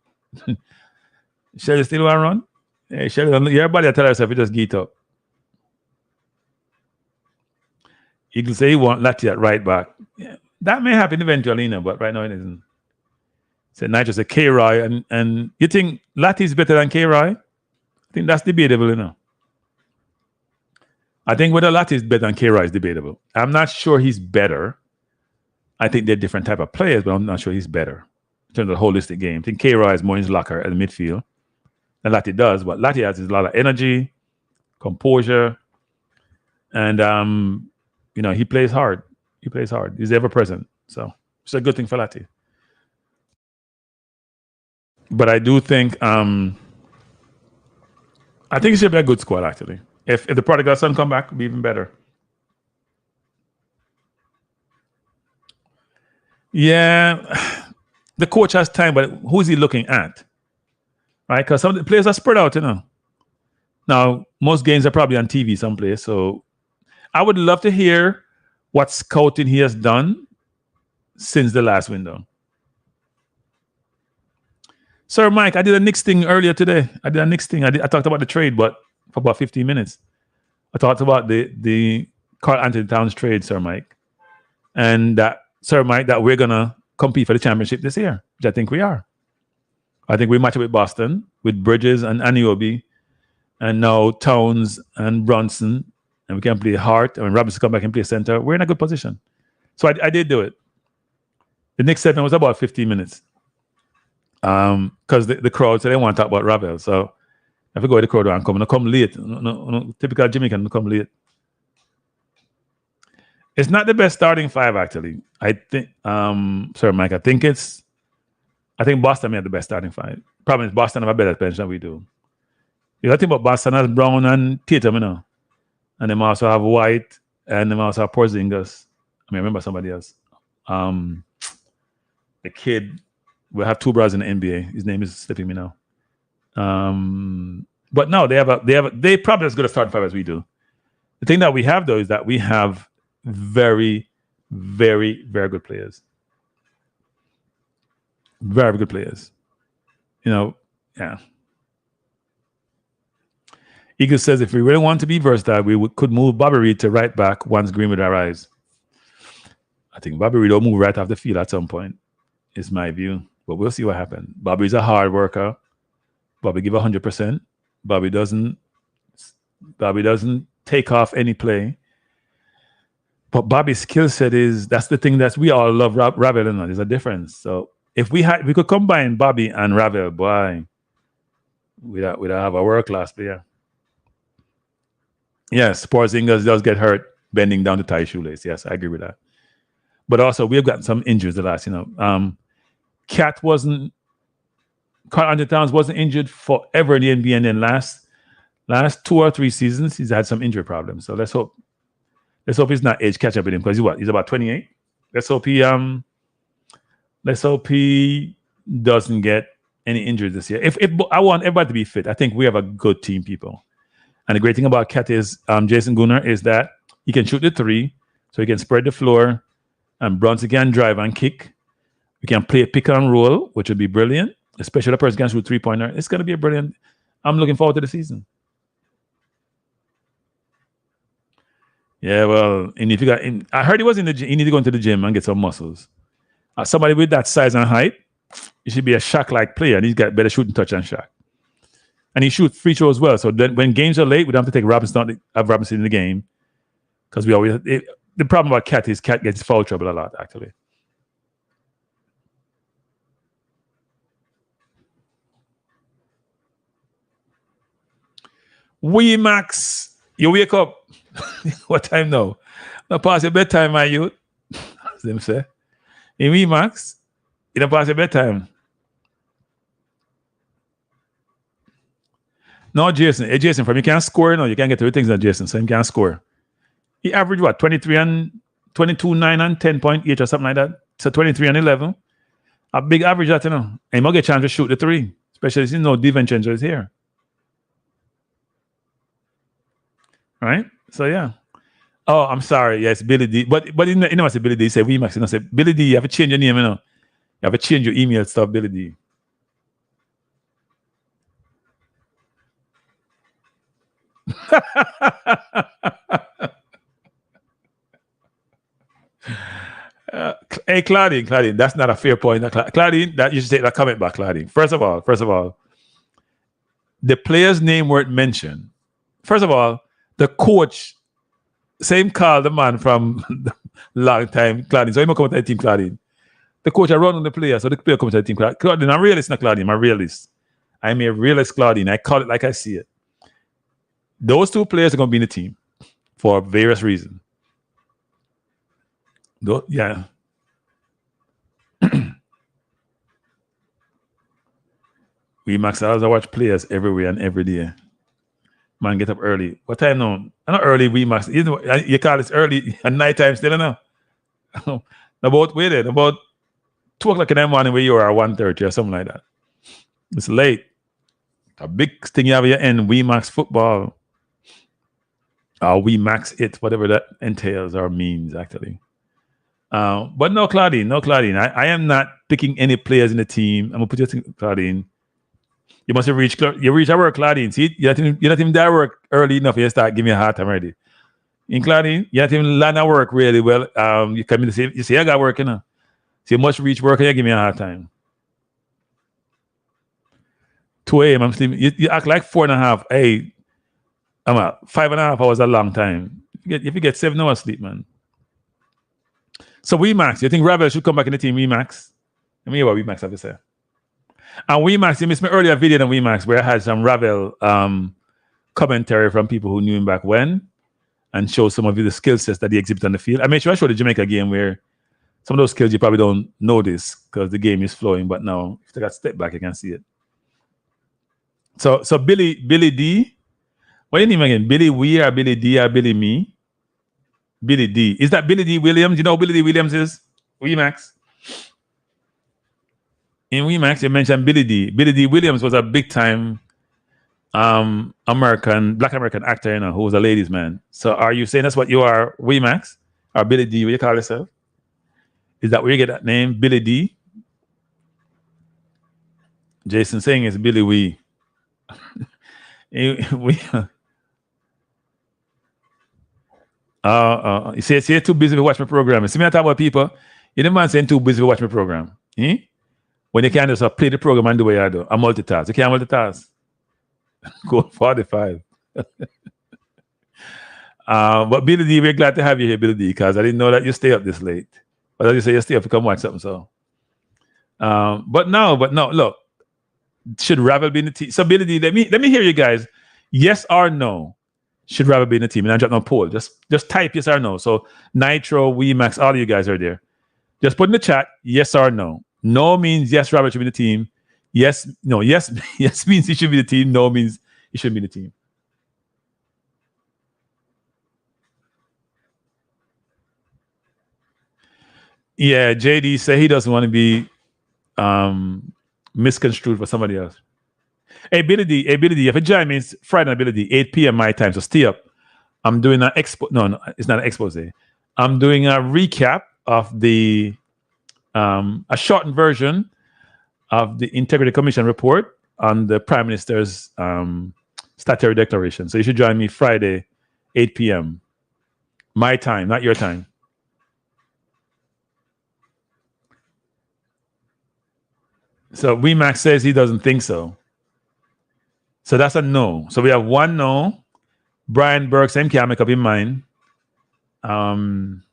Shelly still want to run? Hey, Shelly, everybody tell herself you just get up. You can say you want Lati at right back. Yeah, that may happen eventually, but right now it isn't. So not just a K-Roy, and you think Lati is better than K-Roy? I think that's debatable, I think whether Lati is better than K-Roy is debatable. I'm not sure he's better. I think they're different type of players, but I'm not sure he's better in terms of the holistic game. I think K-Roy is more in his locker at the midfield than Lati does, but Lati has a lot of energy, composure, and he plays hard. He's ever present. So it's a good thing for Lati. But I do think it should be a good squad actually. If the prodigal son come back, it'll be even better. Yeah, the coach has time, but who is he looking at? Right? Because some of the players are spread out, Now, most games are probably on TV someplace. So I would love to hear what scouting he has done since the last window. Sir Mike, I did a Knicks thing earlier today. I talked about the trade, but for about 15 minutes. I talked about the Karl-Anthony Towns trade, Sir Mike. And Sir Mike, that we're going to compete for the championship this year, which I think we are. I think we match up with Boston, with Bridges and Aniobi, and now Towns and Brunson, and we can play Hart, and when Robinson come back and play center, we're in a good position. So I did do it. The next segment was about 15 minutes. Because the crowd said they want to talk about Ravel. So if we go to the crowd and come late. No, typical Jimmy can come late. It's not the best starting five, actually. I think, Sir Mike, I think Boston may have the best starting five. Problem is Boston have a better bench than we do. You got to think about Boston has Brown and Tatum, and they also have White, and they also have Porzingis. I remember somebody else. The kid. We have two brothers in the NBA. His name is slipping me now. But no, they probably as good a starting five as we do. The thing that we have though is that we have very, very, very good players. Very good players. Yeah. Eagle says if we really want to be versatile, we could move Bobby Reed to right back once Greenwood arrives. I think Bobby Reed will move right off the field at some point. Is my view. But we'll see what happens. Bobby's a hard worker. Bobby give 100%. Bobby doesn't take off any play. But Bobby's skill set that's the thing that we all love Ravel and there's a difference. So if we could combine Bobby and Ravel, boy, we'd have a world class player. Yes, Porzingis does get hurt bending down to tie shoelace. Yes, I agree with that. But also we've gotten some injuries the last, Karl-Anthony Towns wasn't injured forever in the NBA, and then last 2 or 3 seasons he's had some injury problems. So let's hope he's not age catch up with him because he's about 28. Let's hope he doesn't get any injuries this year. If I want everybody to be fit, I think we have a good team, people. And the great thing about Cat is Jason Gunnar is that he can shoot the three, so he can spread the floor, and Brunson can drive and kick. We can play a pick and roll, which would be brilliant, especially the person can shoot 3-pointer. It's going to be a brilliant. I'm looking forward to the season. Yeah, well, and if I heard he was in the gym. He need to go into the gym and get some muscles. Somebody with that size and height, he should be a Shaq-like player, and he's got better shooting touch than Shaq. And he shoots free throw as well. So then when games are late, we don't have to take Robinson in the game because we always. The problem about Cat is Cat gets foul trouble a lot, actually. Max, you wake up. What time now? Now pass your bedtime, my youth. As them say. In Max, you don't pass your bedtime. No, Jason. Hey, Jason, from you can't score, no, you can't get to the things that Jason, so he can't score. He averaged what? 23 and 22, 9 and 10.8 or something like that. So 23 and 11. A big average that, And he might get a chance to shoot the three, especially since DiVincenzo is here. Right? So, yeah. Oh, I'm sorry. Yes, Billy D. But you know what's Billy D? Say WeMax. You know, say Billy D. You have to change your name. You know, you have to change your email stuff, Billy D. Hey, Claudine, that's not a fair point. Claudine, that you should take that comment back, Claudine. First of all, the player's name weren't mentioned. First of all, the coach, same Carl, the man from long time, Claudine. So he might come to the team, Claudine. The coach I run on the player, so the player comes to the team, Claudine. I'm a realist, not Claudine. I'm a realist. I'm a realist, Claudine. I call it like I see it. Those two players are going to be in the team for various reasons. Yeah. WeMax, I watch players everywhere and every day. Man, get up early. What time now? I'm not early, WeMax. You know, you call it early at night time still, now. About 2 o'clock in the morning where you are, 1:30 or something like that. It's late. A big thing you have at your end, WeMax football. Or WeMax it, whatever that entails or means, actually. But no, Claudine. I am not picking any players in the team. I'm going to put you, Claudine. You must have reached our work, Claudine. See, you're not even there work early enough. You start giving me a hard time already. In Claudine, you not even learn to work really well. You come in the same, you say, I got work, you know. So you must reach work and you give me a hard time. 2 a.m. I'm sleeping. You act like 4.5. Hey, I'm at 5.5 hours a long time. If you get 7 hours sleep, man. So WeMax, you think Ravel should come back in the team, WeMax? Let me hear what WeMax have to say. And WeMax, you missed my earlier video on WeMax where I had some Ravel commentary from people who knew him back when and show some of the skill sets that he exhibited on the field. I made sure I showed the Jamaica game where some of those skills you probably don't notice because the game is flowing, but now if they got step back, you can see it. So Billy D, what do you name again? Billy We or Billy D or Billy Me? Billy D. Is that Billy D Williams? You know who Billy D Williams is? WeMax. In WeMax, you mentioned Billy D. Billy D Williams was a big time black American actor, you know, who was a ladies' man. So are you saying that's what you are, WeMax? Or Billy D, what you call yourself? Is that where you get that name, Billy D? Jason saying it's Billy We. You see, you're too busy to watch my program. See me talk about people. You don't mind saying too busy to watch my program. When you can't just play the program and do what you do. I multitask. You can't multitask. Go 45. But Billy D, we're glad to have you here, Billy D, because I didn't know that you stay up this late. But as you say, you stay up to come watch something. So, but no, look, should Ravel be in the team? So Billy D, let me hear you guys. Yes or no? Should Ravel be in the team? And I drop no poll. Just type yes or no. So Nitro, WeMax, all of you guys are there. Just put in the chat yes or no. No means yes, Ravel should be in the team. Yes means he should be in the team. No means he shouldn't be in the team. Yeah, JD said he doesn't want to be misconstrued for somebody else. Hey, Billy D, if you join me, it's Friday night, Billy D, 8 p.m. my time, so stay up. I'm doing an no, it's not an expose. I'm doing a recap of the a shortened version of the Integrity Commission report on the Prime Minister's statutory declaration. So you should join me Friday, 8 p.m. my time, not your time. So WeMax says he doesn't think so. So that's a no. So we have one no. Brian Burke, same can't make up in mind. When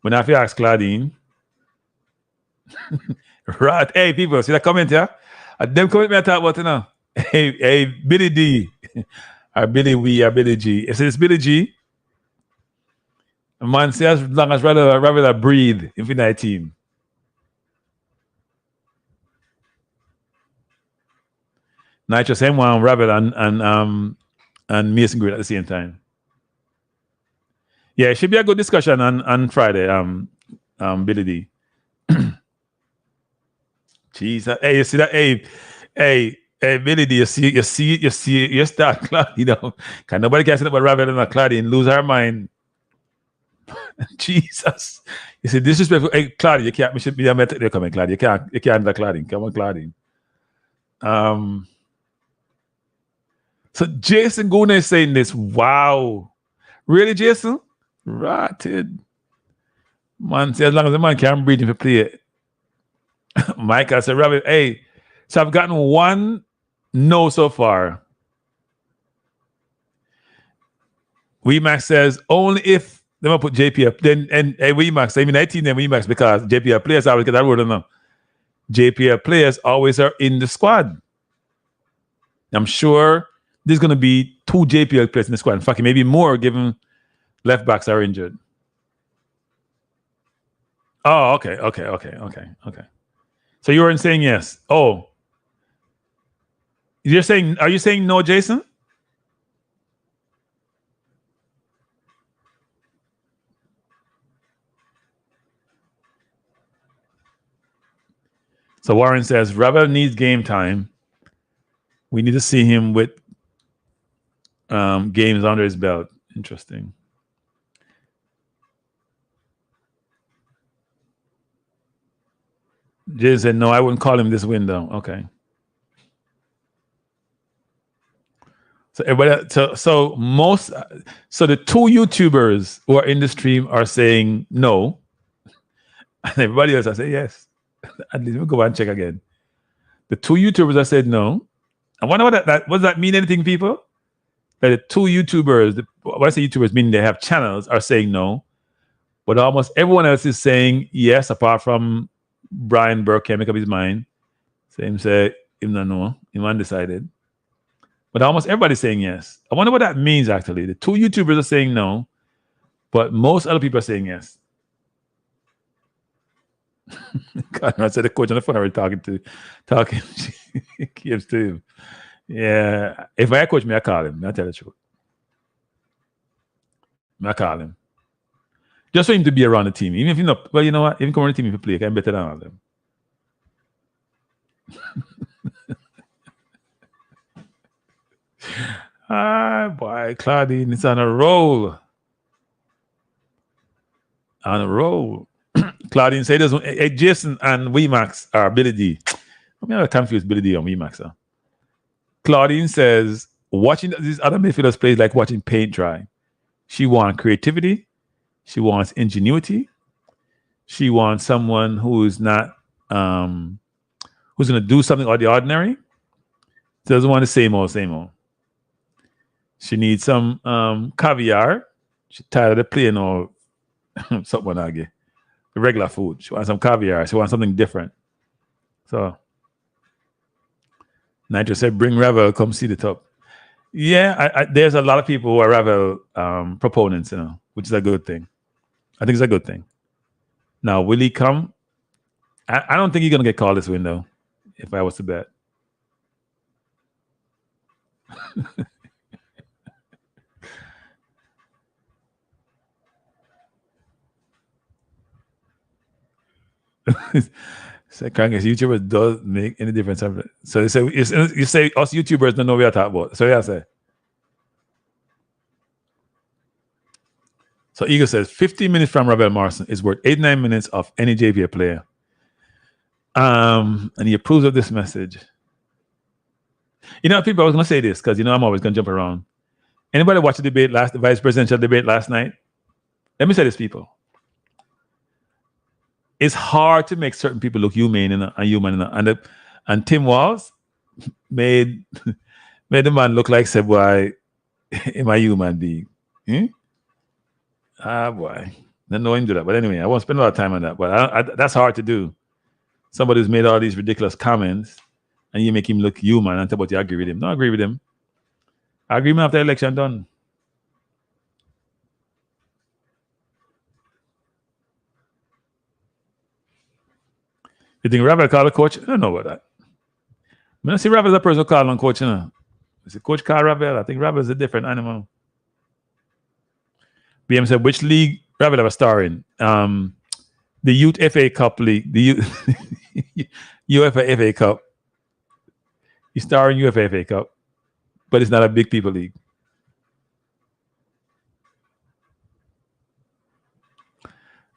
I have to ask Claudine. Right. Hey, people, see that comment here? Them comment me I talk about it now. Hey, Billy D. Or Billy We or Billy G. If it's Billy G, a man says as long as rather breathe in the team. Nitro same one, Ravel and Mason Green at the same time. Yeah, it should be a good discussion on Friday. Billy D. Jeez, hey, you see that? Hey, Hey, Billy, you start Claudia, you know. Cause nobody can say about Ravel and Claudia and lose her mind. Jesus. You see, disrespectful. Hey, Claudia, you can't be coming, Claudia. You can't have Claudia. Come on, Claudia. So Jason Guna is saying this. Wow. Really, Jason? Rotted. Man, see, as long as the man can't breathe if you play it. Michael said, Ravel, hey, so I've gotten one no so far. WeMax says, only if they will put JP up. Then, and WeMax, I mean, 19 then WeMax because JPL players always get that word on them. JPL players always are in the squad. I'm sure there's going to be 2 JPL players in the squad. In fact, maybe more given left backs are injured. Oh, okay. So you weren't saying yes. Oh. Are you saying no, Jason? So Warren says, Ravel needs game time. We need to see him with games under his belt. Interesting. Jason said, no, I wouldn't call him this window. Okay. So everybody, so the 2 YouTubers who are in the stream are saying no, and everybody else I say yes. At least we'll go back and check again. The 2 YouTubers that said no. I wonder what does that mean anything, people? That the 2 YouTubers, when I say YouTubers, meaning they have channels, are saying no, but almost everyone else is saying yes, apart from Brian Burke can't make up his mind. So him say him not know, him undecided. But almost everybody's saying yes. I wonder what that means, actually. The 2 YouTubers are saying no, but most other people are saying yes. God, I said the coach on the phone already talking Gibbs to him. Yeah. If I coach me, I call him. I tell the truth. I call him. Just for him to be around the team. Even if you know, well, you know what? Even come on the team if you play, I'm better than all of them. Boy, Claudine is on a roll. On a roll. Claudine said, Jason and WeMax are Billy D. I'm not confused Billy D and WeMax. Huh? Claudine says, watching these other midfielders play is like watching paint dry. She wants creativity. She wants ingenuity. She wants someone who's not, who's going to do something out of the ordinary. She doesn't want the same old. She needs some caviar. She's tired of playing all something like the regular food. She wants some caviar. She wants something different. So Nitro said, bring Ravel, come see the top. Yeah, there's a lot of people who are Ravel proponents, you know, which is a good thing. I think it's a good thing. Now, will he come? I don't think he's going to get called this window, if I was to bet. So Kranky, YouTubers does make any difference. So they say you say us YouTubers don't know what we are talking about. So yeah, I say. So Eagle says 15 minutes from Ravel Morrison is worth 89 minutes of any JPA player. And he approves of this message. You know, people, I was gonna say this because you know I'm always gonna jump around. Anybody watch the vice presidential debate last night? Let me say this, people. It's hard to make certain people look humane and human, and Tim Walz made the man look like said, "Boy, am I human being?" Boy, I know him do that. But anyway, I won't spend a lot of time on that. But that's hard to do. Somebody who's made all these ridiculous comments, and you make him look human and tell about you agree with him. No, I agree with him. I agree with him after the election done. You think Ravel called a coach? I don't know about that. I mean, I see Ravel as a person calling on coach. You know? Is the coach called Ravel? I think Ravel is a different animal. BM said, which league Ravel have a star in? The Youth FA Cup League. The UEFA FA Cup. He's starring UFA Cup, but it's not a big people league.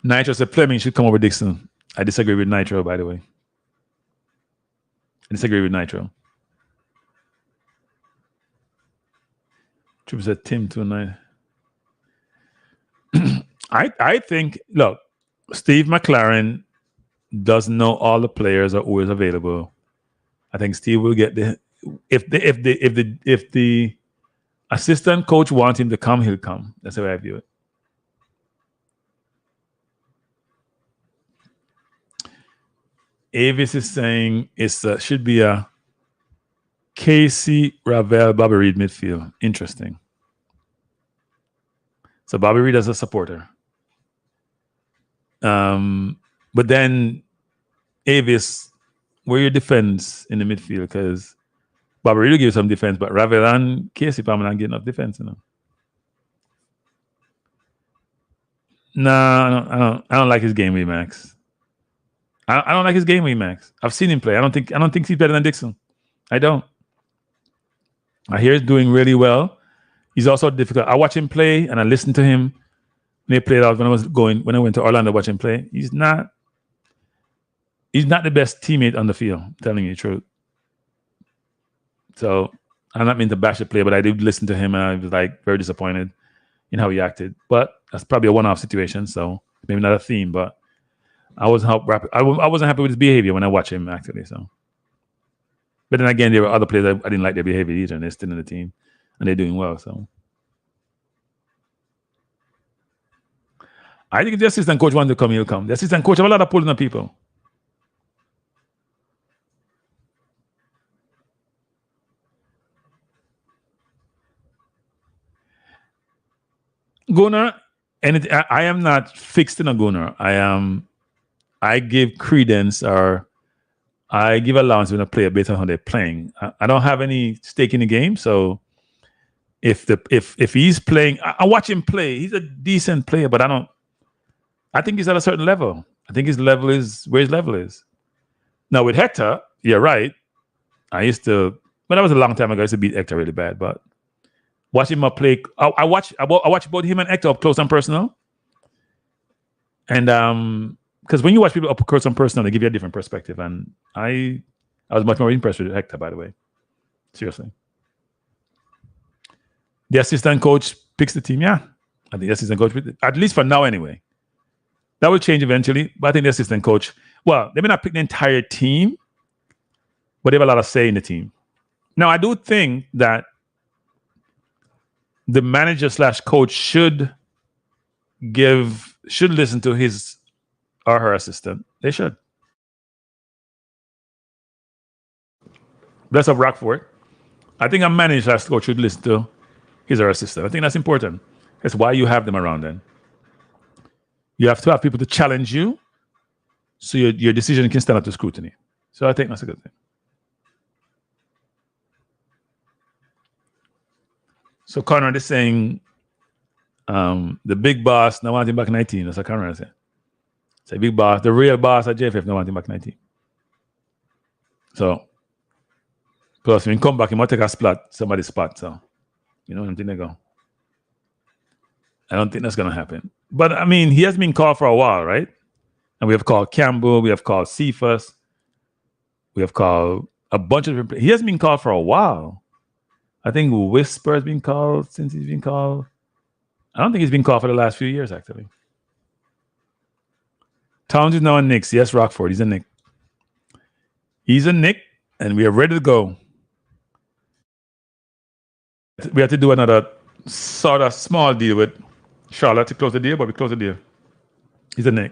Nitro said Fleming should come over Dixon. I disagree with Nitro, by the way. I disagree with Nitro. Triple said Tim 29. I think, look, Steve McClaren doesn't know all the players are always available. I think Steve will get if the assistant coach wants him to come, he'll come. That's the way I view it. Avis is saying should be a Casey, Ravel, Bobby Reed midfield. Interesting. So Bobby Reed as a supporter. But then Avis, where your defense in the midfield? Because Bobby Reed will give you some defense, but Ravel and Casey probably not getting enough defense, No, I don't like his game with Max. I don't like his game with Max. I've seen him play. I don't think he's better than Dixon. I don't. I hear he's doing really well. He's also difficult. I watch him play and I listen to him when he played out when I went to Orlando to watch him play. He's not the best teammate on the field, telling you the truth. So I'm not mean to bash the player, but I did listen to him and I was like very disappointed in how he acted. But that's probably a one-off situation, so maybe not a theme, but I wasn't happy with his behavior when I watched him actually. So, but then again, there were other players I didn't like their behavior either, and they're still in the team and they're doing well. So, I think if the assistant coach wanted to come, he'll come. The assistant coach have a lot of pulling on people. Gunnar, and I am not fixed in a Gunnar. I give credence or I give allowance when I play based on how they're playing. I don't have any stake in the game, so if he's playing, I watch him play. He's a decent player, but I think he's at a certain level. I think his level is where his level is. Now with Hector, you're right. But that was a long time ago. I used to beat Hector really bad, but watching him play, I watch both him and Hector up close and personal, and because when you watch people up close and personal, they give you a different perspective. And I was much more impressed with Hector, by the way. Seriously. The assistant coach picks the team, yeah. I think the assistant coach, at least for now anyway. That will change eventually, but I think the assistant coach, well, they may not pick the entire team, but they have a lot of say in the team. Now, I do think that the manager / coach should listen to his or her assistant. They should. Bless up Rockford. I think a manager / coach should listen to his or her assistant. I think that's important. That's why you have them around then. You have to have people to challenge you so your decision can stand up to scrutiny. So I think that's a good thing. So Conrad is saying the big boss now want him back in 19. That's what Conrad said. Say big boss, the real boss at JFF now want him back in 19. So plus when he come back, he might take a somebody's spot. So you know what I'm thinking they go. I don't think that's gonna happen. But I mean, he has been called for a while, right? And we have called Campbell, we have called Cephas, we have called a bunch of different. He has been called for a while. I think Whisper has been called since he's been called. I don't think he's been called for the last few years, actually. Towns is now a Knicks. Yes, Rockford. He's a Knick. He's a Knick, and we are ready to go. We have to do another sort of small deal with Charlotte to close the deal, but we close the deal. He's a Knick.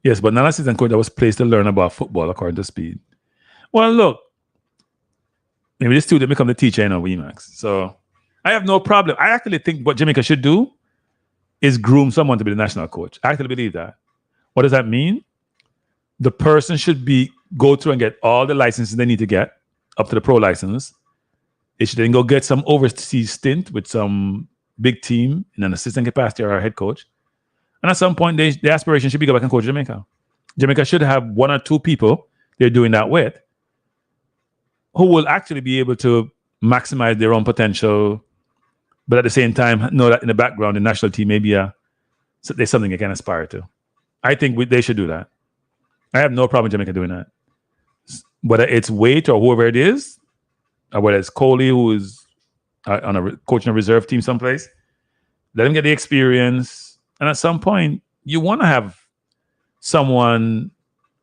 Yes, but analysis and coach that was placed to learn about football according to Speed. Well, look, maybe the student become the teacher in WEMAX. So I have no problem. I actually think what Jamaica should do is groom someone to be the national coach. I actually believe that. What does that mean? The person should go through and get all the licenses they need to get up to the pro license. They should then go get some overseas stint with some big team in an assistant capacity or a head coach. And at some point, the aspiration should be go back and coach Jamaica. Jamaica should have one or two people they're doing that with who will actually be able to maximize their own potential, but at the same time know that in the background, the national team maybe so there's something they can aspire to. I think they should do that. I have no problem with Jamaica doing that. Whether it's Waite or whoever it is, or whether it's Coley who is on a coaching a reserve team someplace, let him get the experience. And at some point, you want to have someone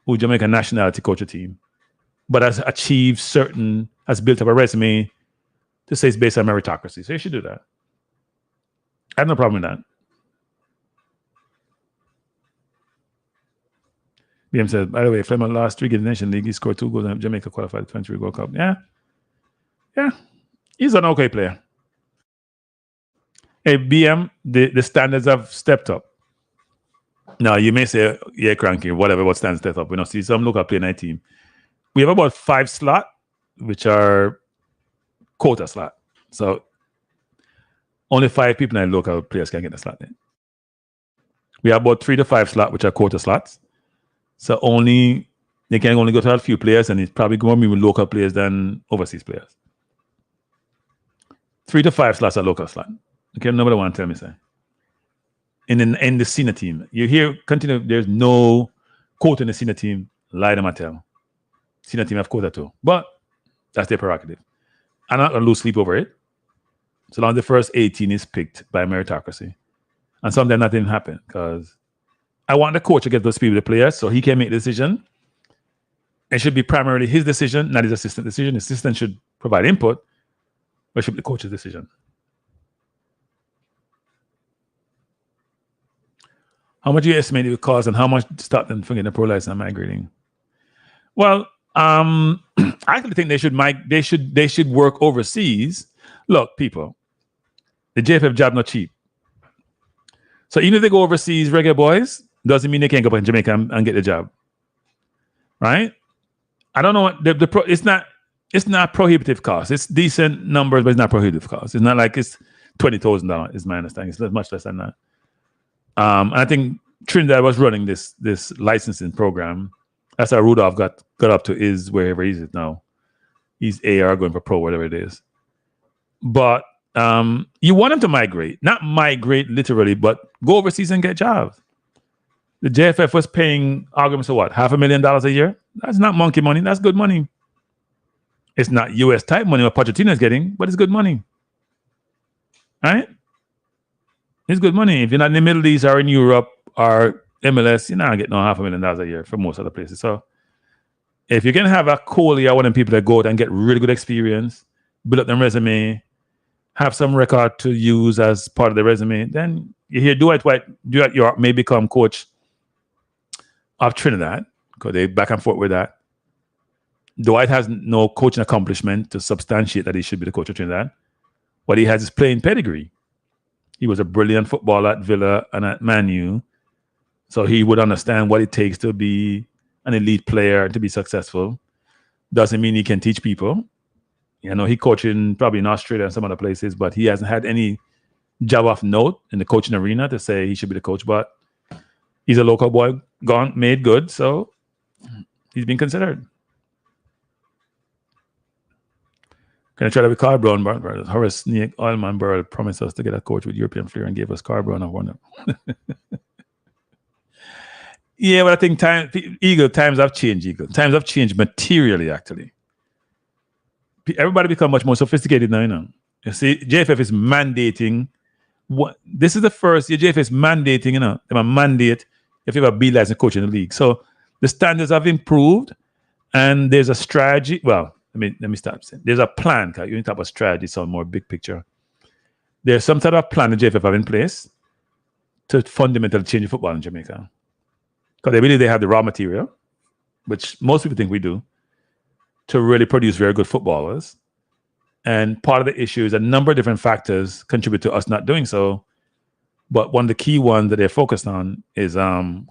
who Jamaican nationality coach a team, but has achieved has built up a resume to say it's based on meritocracy. So you should do that. I have no problem with that. BM says, by the way, Fleming last 3 games in the Nation League, he scored 2 goals and Jamaica qualified the 23 World Cup. Yeah. He's an okay player. Hey, BM, the standards have stepped up. Now, you may say, yeah, Kranky, whatever, what standards stepped up. We don't see some local play in our team. We have about 5 slots, which are quota slot. So only 5 people in local players can get the slot in. We have about 3 to 5 slots, which are quota slots. So they can only go to a few players, and it's probably going to be with local players than overseas players. 3 to 5 slots are local slot. Okay, nobody want to tell me, say. In the senior team, you hear continue. There's no quota in the senior team. Lie to my tell. Senior team have quota too, but that's their prerogative. I'm not gonna lose sleep over it. So long as the first 18 is picked by meritocracy, and sometimes that didn't happen because I want the coach to get those people the players so he can make the decision. It should be primarily his decision, not his assistant decision. The assistant should provide input, but it should be the coach's decision. How much do you estimate it would cost, and how much to stop them from getting a pro license and migrating? Well, I actually think they should work overseas. Look, people, the JFF job not cheap. So even if they go overseas, Reggae Boyz, doesn't mean they can't go back in Jamaica and get the job, right? I don't know what it's not prohibitive cost. It's decent numbers, but it's not prohibitive cost. It's not like it's $20,000. Is my understanding. It's much less than that. And I think Trinidad was running this licensing program. That's how Rudolph got up to is wherever he is now. He's AR going for pro, whatever it is. But you want them to migrate, not migrate literally, but go overseas and get jobs. The JFF was paying arguments of what, $500,000 a year? That's not monkey money. That's good money. It's not US type money what Pochettino is getting, but it's good money. Right? It's good money. If you're not in the Middle East or in Europe or MLS, you're not getting no $500,000 a year from most other places. So if you can have a Coley or one of them people that go out and get really good experience, build up their resume, have some record to use as part of the resume, then you hear Dwight York may become coach of Trinidad because they back and forth with that. Dwight has no coaching accomplishment to substantiate that he should be the coach of Trinidad. What he has is playing pedigree. He was a brilliant footballer at Villa and at Man U. So he would understand what it takes to be an elite player and to be successful. Doesn't mean he can teach people. You know, he coaching probably in Australia and some other places, but he hasn't had any job of note in the coaching arena to say he should be the coach. But he's a local boy, made good, so he's been considered. Can I try to be Carl Brown? Horace Snake, Oilman Burrell promised us to get a coach with European flair and gave us Carl Brown. I wonder. Yeah, but I think times have changed, Eagle. Times have changed materially, actually. Everybody become much more sophisticated now, you know. You see, JFF is mandating. This is the first year JFF is mandating, you know, they mandate if you have a B license coach in the league. So the standards have improved, and there's a strategy. Well, let me start saying there's a plan. You need to talk about strategy, so more big picture. There's some type of plan the JFF have in place to fundamentally change football in Jamaica. Because they believe they have the raw material, which most people think we do, to really produce very good footballers. And part of the issue is a number of different factors contribute to us not doing so. But one of the key ones that they're focused on is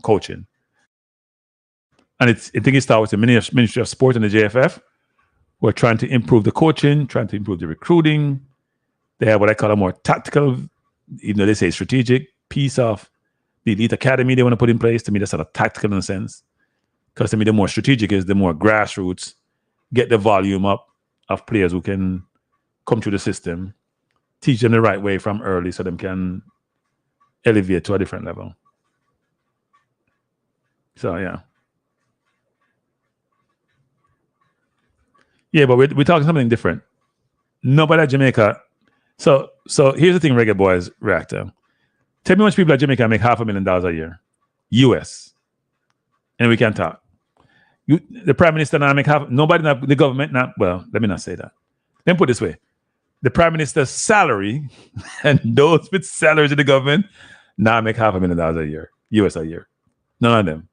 coaching. And I think it starts with the Ministry of Sport and the JFF. We're trying to improve the coaching, trying to improve the recruiting. They have what I call a more tactical, even though they say strategic, piece of the elite academy they want to put in place. To me, that's sort of tactical in a sense. Because to me, the more strategic is the more grassroots, get the volume up of players who can come through the system, teach them the right way from early so them can elevate to a different level. So, yeah. Yeah, but we're talking something different. Nobody at Jamaica. So here's the thing, Reggae Boyz reactor. Tell me how much people at Jamaica make $500,000 a year, US, and we can talk. The Prime Minister now make half. Nobody, the government now. Well, let me not say that. Let me put it this way: the Prime Minister's salary and those with salaries in the government now make $500,000 a year, US a year. None of them.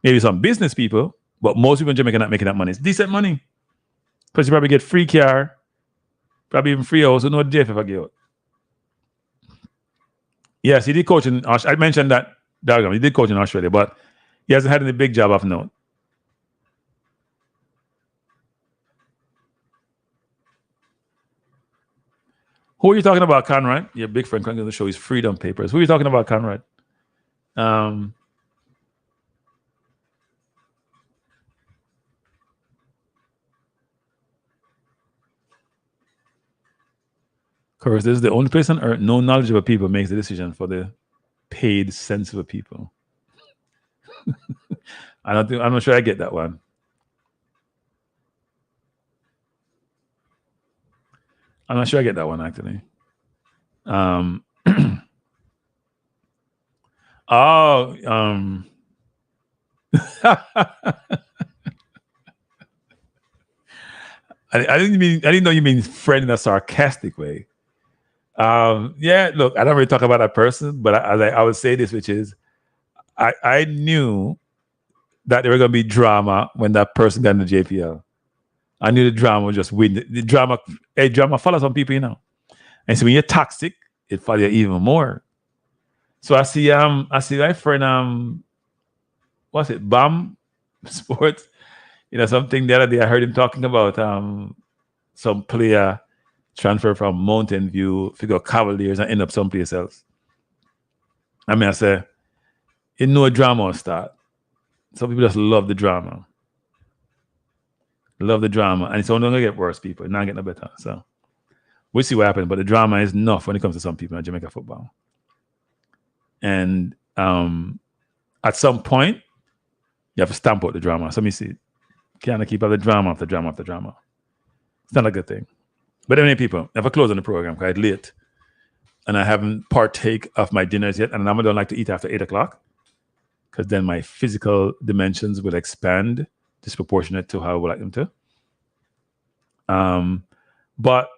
Maybe some business people, but most people in Jamaica not making that money. It's decent money. Because you probably get free car, probably even free house, so no JF I give out. Yes, he did coach in Australia. I mentioned that, he did coach in Australia, but he hasn't had any big job of note. Who are you talking about, Conrad? Your big friend Kranky on the show is Freedom Papers. Who are you talking about, Conrad? Course, this is the only place on earth no knowledgeable people makes the decision for the paid sensible people. I'm not sure I get that one. I'm not sure I get that one actually. I didn't know you mean friend in a sarcastic way. Yeah, look, I don't really talk about that person, but I would say this, which is I knew that there were going to be drama when that person got in the JPL. I knew the drama would just win. The drama follows on people, you know. And so when you're toxic, it follows you even more. So I see my friend, what's it, Bam Sports? You know, something the other day I heard him talking about some player transfer from Mountain View, figure Cavaliers and end up someplace else. I mean, I say, you know, drama will start. Some people just love the drama. Love the drama. And it's only going to get worse, people. It's not getting no better. So we'll see what happens. But the drama is enough when it comes to some people in Jamaica football. And at some point, you have to stamp out the drama. So let me see. Can't keep up the drama after drama after drama. It's not a good thing. But anyway, people, I have a close on the program quite late. And I haven't partake of my dinners yet. And I don't like to eat after 8 o'clock. Because then my physical dimensions will expand disproportionate to how I would like them to. But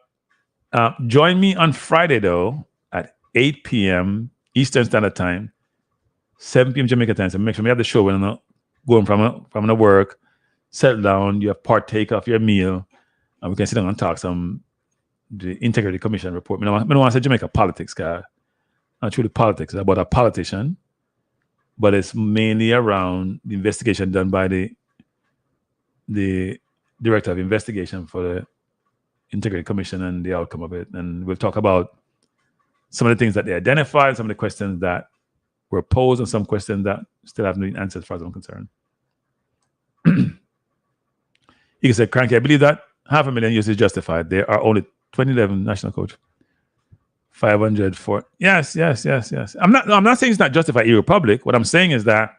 join me on Friday, though, at 8 p.m. Eastern Standard Time, 7 p.m. Jamaica time. So make sure we have the show when I'm going from the work, settle down, you have partake of your meal, and we can sit down and talk the Integrity Commission report. I don't want to say Jamaica politics, because not truly politics. It's about a politician, but it's mainly around the investigation done by the director of investigation for the Integrity Commission and the outcome of it. And we'll talk about some of the things that they identified, some of the questions that were posed, and some questions that still haven't been answered as far as I'm concerned. He said, Kranky, I believe that $500,000 use is justified. There are only 2011 national coach. 500 for yes. I'm not saying it's not justified in Republic. What I'm saying is that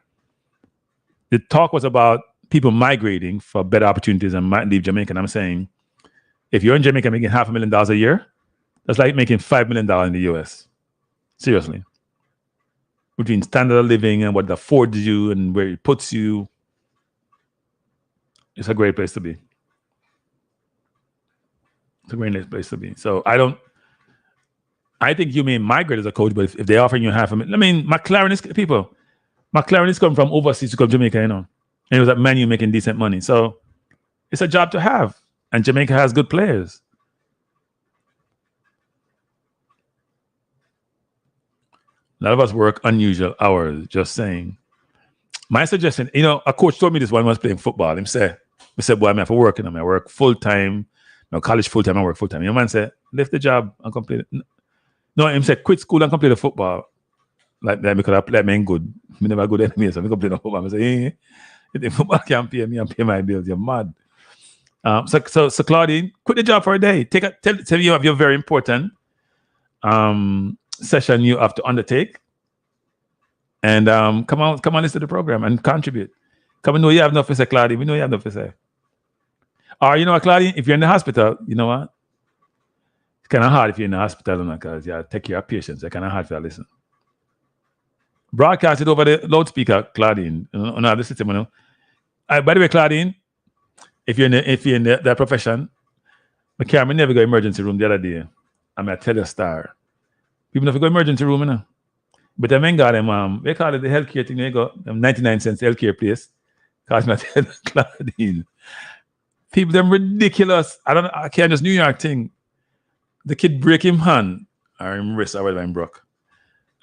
the talk was about people migrating for better opportunities and might leave Jamaica. And I'm saying, if you're in Jamaica making $500,000 a year, that's like making $5 million in the US. Seriously. Between standard of living and what it affords you and where it puts you, it's a great place to be. It's a great place to be. So I think you may migrate as a coach, but if they're offering you $500,000, I mean, McClaren is coming from overseas to come to Jamaica, you know. And it was at Man U making decent money. So it's a job to have. And Jamaica has good players. A lot of us work unusual hours, just saying. My suggestion, you know, a coach told me this when I was playing football. He said, boy, I have to work, I work full-time, college full-time, I work full-time. Your man said, leave the job and complete it. No, he said, quit school and complete the football. Like that, because I play man good. I never good enemy, so I complete the football. I say, The football can't pay me and pay my bills. You're mad. So Claudine, quit the job for a day. Tell you have your very important session you have to undertake. And come on, listen to the program and contribute. Come and know you have nothing to say, Claudine. We know you have nothing to say. Or you know what, Claudine, if you're in the hospital, you know what? It's kind of hard if you're in the hospital, because you take care of patients. It's kind of hard for you to listen. Broadcast it over the loudspeaker, Claudine. On the system, you know. By the way, Claudine, if you're in that profession, I never go emergency room the other day. I'm a tell you star. People never go emergency room, you know. But I mean, got them. They call it the healthcare thing. They go 99 cents healthcare place. Cause me tell Claudine. People them ridiculous. I can't just New York thing. The kid break him hand or him wrist or whatever him broke.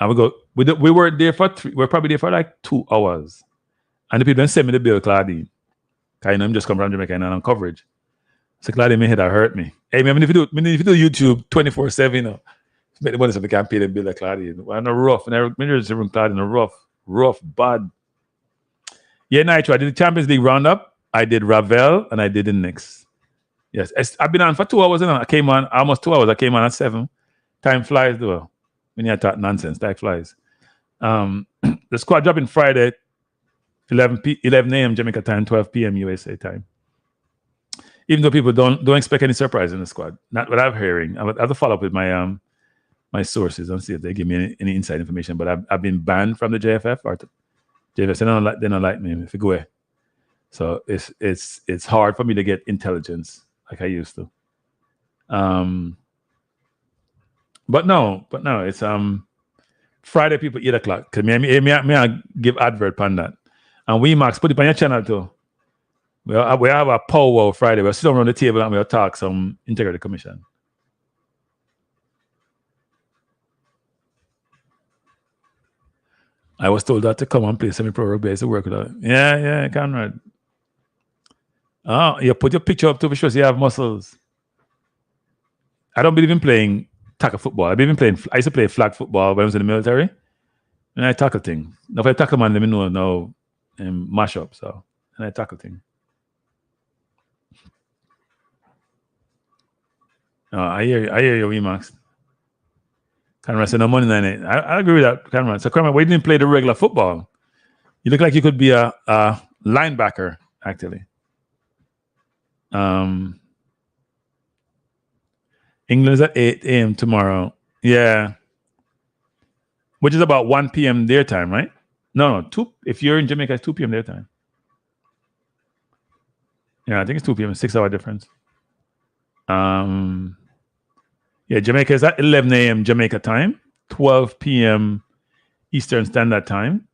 And we were there for we're probably there for like 2 hours. And the people then send me the bill, Claudine. Cause I'm just come from Jamaica and I'm on coverage. So Claudine, my head hurt me. Hey, man, if you do YouTube 24/7, you know, make the money so they can't pay the bill like Claudine. I'm rough. And I remember room Claudine rough, bad. Yeah, I did the Champions League roundup. I did Ravel and I did the Knicks. Yes, I've been on for 2 hours. I came on almost 2 hours. I came on at 7. Time flies, though. When you talk nonsense, time flies. The squad dropping Friday, 11 a.m. Jamaica time, 12 p.m. USA time. Even though people don't expect any surprise in the squad. Not what I'm hearing. I have to follow up with my my sources and see if they give me any inside information. But I've been banned from the JFF. Or JFF, they don't like me if you go away. So it's hard for me to get intelligence like I used to. But no, it's Friday people 8 o'clock. Cause me I give advert on that. And we Max put it on your channel too. We have a powwow Friday. We'll sit around the table and we'll talk some integrity commission. I was told that to come and play semi-pro rugby. I used to work with that. Yeah, Conrad. Oh, you put your picture up to show you have muscles. I don't believe in playing tackle football. I used to play flag football when I was in the military. And I tackle things. Now if I tackle man, let me know now and mash up. So and I tackle things. Oh, I hear you, Max. Cameron said no money in it. I agree with that, Cameron. So Cameron, why didn't play the regular football? You look like you could be a linebacker, actually. England is at 8 a.m. tomorrow. Yeah. Which is about 1 p.m. their time, right? No, 2. If you're in Jamaica, it's 2 p.m. their time. Yeah, I think it's 2 p.m. 6-hour difference. Yeah, Jamaica is at 11 a.m. Jamaica time, 12 p.m. Eastern Standard Time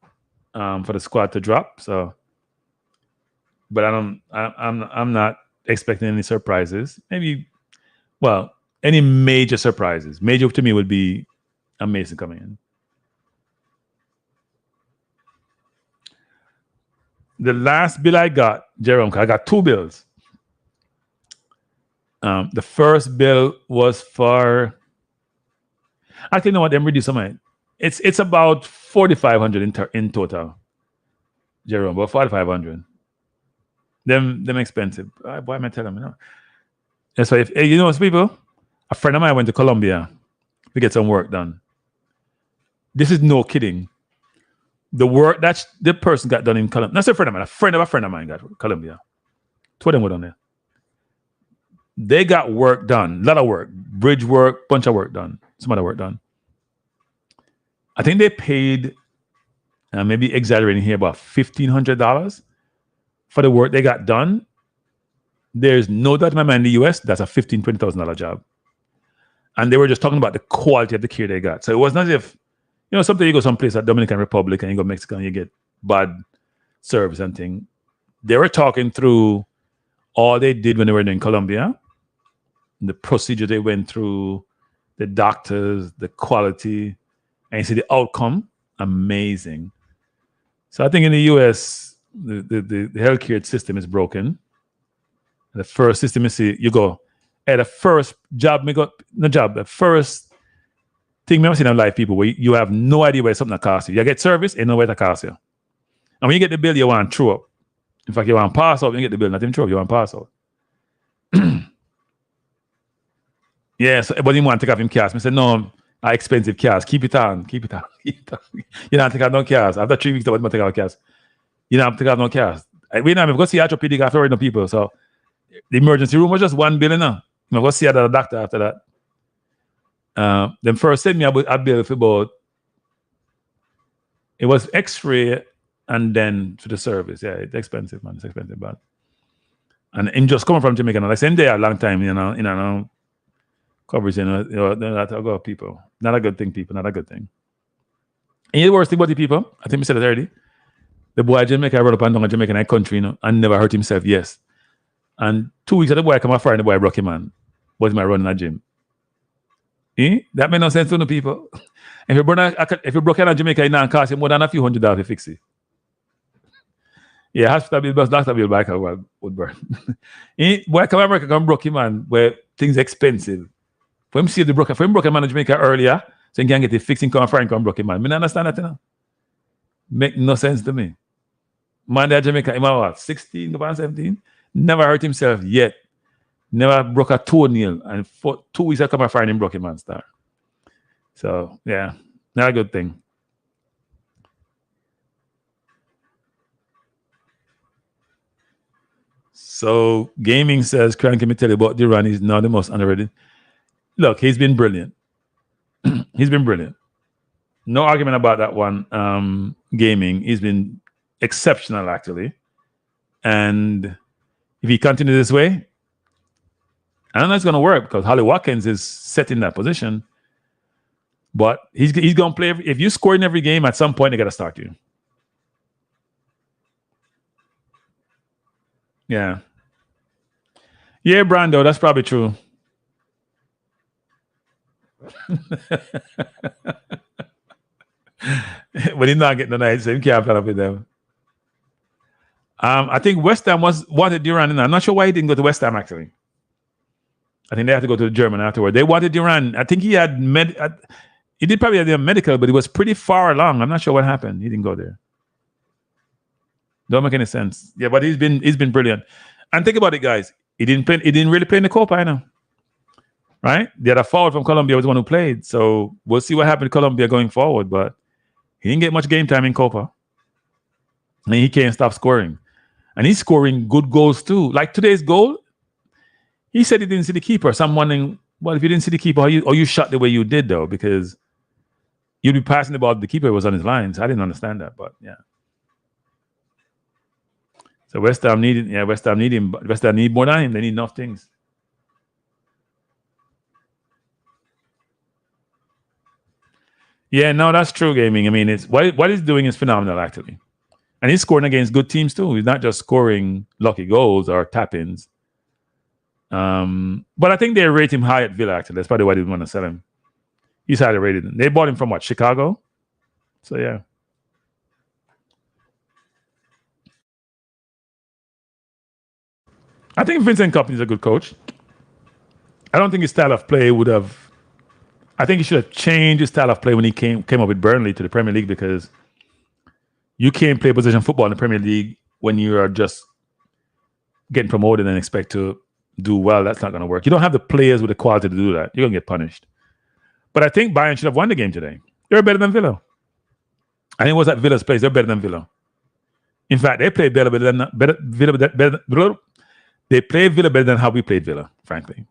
for the squad to drop. So, but I'm not expecting any surprises. Maybe, well, any major surprises. Major to me would be Mason coming in. The last bill I got, Jerome, I got 2 bills. The first bill was for, actually, you know what? Them reduce some. It's about 4,500 in total. Jerome, about 4,500. Them expensive. Why am I telling them? That's why if you know, people, a friend of mine went to Colombia to get some work done. This is no kidding. The work that the person got done in Colombia. Not a friend of mine. A friend of mine got Colombia. 2 of them were down there. They got work done, a lot of work, bridge work, bunch of work done, some other work done. I think they paid, maybe exaggerating here, about $1,500 for the work they got done. There's no doubt in my mind in the US, that's a $15,000, $20,000 job. And they were just talking about the quality of the care they got. So it wasn't as if, sometimes you go someplace like Dominican Republic and you go Mexico and you get bad service and thing. They were talking through all they did when they were in Colombia, the procedure they went through, the doctors, the quality, and you see the outcome, amazing. So I think in the US, the healthcare system is broken. The first system you see, you go, the first job, the first thing I've seen in life, people, where you have no idea where something that costs you. You get service, and know where it costs you. And when you get the bill, you want to throw up. In fact, you want to pass out, you get the bill, not in trouble, you want to pass out. Yeah, so everybody want to take off him cast. I said, no, expensive cast. Keep it on. You don't take out no cast. After 3 weeks, I want to take out cast. You don't take out no cast. We now go see orthopedic after already no people. So the emergency room was just $1 billion now. I go see the doctor after that. Them first sent me a bill for about, it was X-ray and then to the service. Yeah, it's expensive, man. It's expensive, but and him just coming from Jamaica. Like same day a long time, coverage, not a good people. Not a good thing, people. Not a good thing. And the worst thing about the people, I think we said it already. The boy Jamaica rode up and down a Jamaican country, and never hurt himself. Yes. And 2 weeks the boy come afar and the boy broke him, man. Was my running a gym. That made no sense to the people. If you broke in Jamaica, it now cost you more than a few $100 to fix it. Yeah, hospital bill, but doctor bill back would burn. Boy come America come broke him, man, where things expensive. For him see the broker, for him broke him man in Jamaica earlier, so he can get the fixing come afar and come broke him, man. I understand that, Make no sense to me. Man there Jamaica, him what, 16, 17? Never hurt himself yet. Never broke a toenail. And for 2 weeks I come afar and him broke him, man, star. So, yeah, not a good thing. So, gaming says, Kranky, me tell you about Duran, he's not the most underrated. Look, he's been brilliant. He's been brilliant. No argument about that one. Gaming, he's been exceptional, actually. And if he continues this way, I don't know it's going to work because Holly Watkins is set in that position. But he's going to play. If you score in every game, at some point, they got to start you. Yeah. Yeah, Brando, that's probably true. But he's not getting the night, so he can't play up with them. I think West Ham wanted Duran in. I'm not sure why he didn't go to West Ham, actually. I think they had to go to the German afterward. They wanted Duran. I think he had he did probably have a medical, but he was pretty far along. I'm not sure what happened. He didn't go there. Don't make any sense. Yeah, but he's been brilliant. And think about it, guys. He didn't really play in the Copa, I know. Right? The other forward from Colombia was the one who played. So we'll see what happened to Colombia going forward. But he didn't get much game time in Copa. And he can't stop scoring. And he's scoring good goals too. Like today's goal, he said he didn't see the keeper. So I'm wondering, well, if you didn't see the keeper, or you shot the way you did, though, because you'd be passing the ball, the keeper was on his lines. I didn't understand that, but yeah. So West Ham need him. West Ham need more than him. They need enough things. Yeah, no, that's true, gaming. I mean, it's what he's doing is phenomenal, actually. And he's scoring against good teams too. He's not just scoring lucky goals or tap-ins. But I think they rate him high at Villa, actually. That's probably why they want to sell him. He's highly rated. They bought him from what, Chicago? So yeah. I think Vincent Kompany is a good coach. I don't think his style of play would have. I think he should have changed his style of play when he came up with Burnley to the Premier League, because you can't play position football in the Premier League when you are just getting promoted and expect to do well. That's not going to work. You don't have the players with the quality to do that. You're going to get punished. But I think Bayern should have won the game today. They're better than Villa. I think it was at Villa's place. They're better than Villa. In fact, they played Villa better than they played Villa better than how we played Villa, frankly.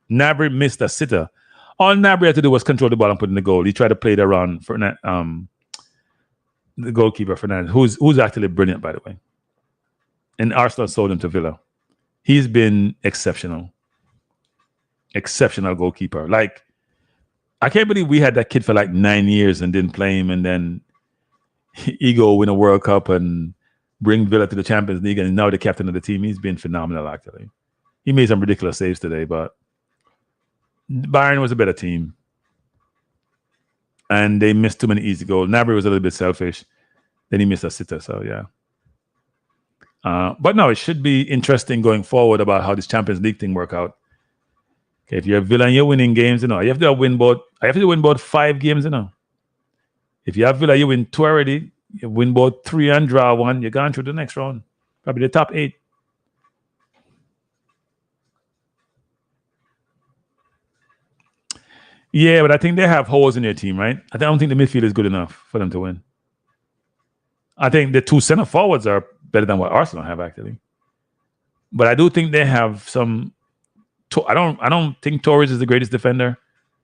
Gnabry missed a sitter. All Gnabry had to do was control the ball and put in the goal. He tried to play it around for the goalkeeper, Fernandez, who's actually brilliant, by the way. And Arsenal sold him to Villa. He's been exceptional. Exceptional goalkeeper. Like, I can't believe we had that kid for like 9 years and didn't play him, and then he go win a World Cup and bring Villa to the Champions League, and now the captain of the team. He's been phenomenal, actually. He made some ridiculous saves today, but Bayern was a better team. And they missed too many easy goals. Gnabry was a little bit selfish. Then he missed a sitter, so yeah. But no, it should be interesting going forward about how this Champions League thing work out. Okay, if you're Villa and you're winning games, you have to win about 5 games, If you have Villa, you win 2 already. You win about 3 and draw 1. You're going through the next round. Probably the top 8. Yeah, but I think they have holes in their team, right? I don't think the midfield is good enough for them to win. I think the 2 center forwards are better than what Arsenal have, actually. But I do think they have some. I don't think Torres is the greatest defender.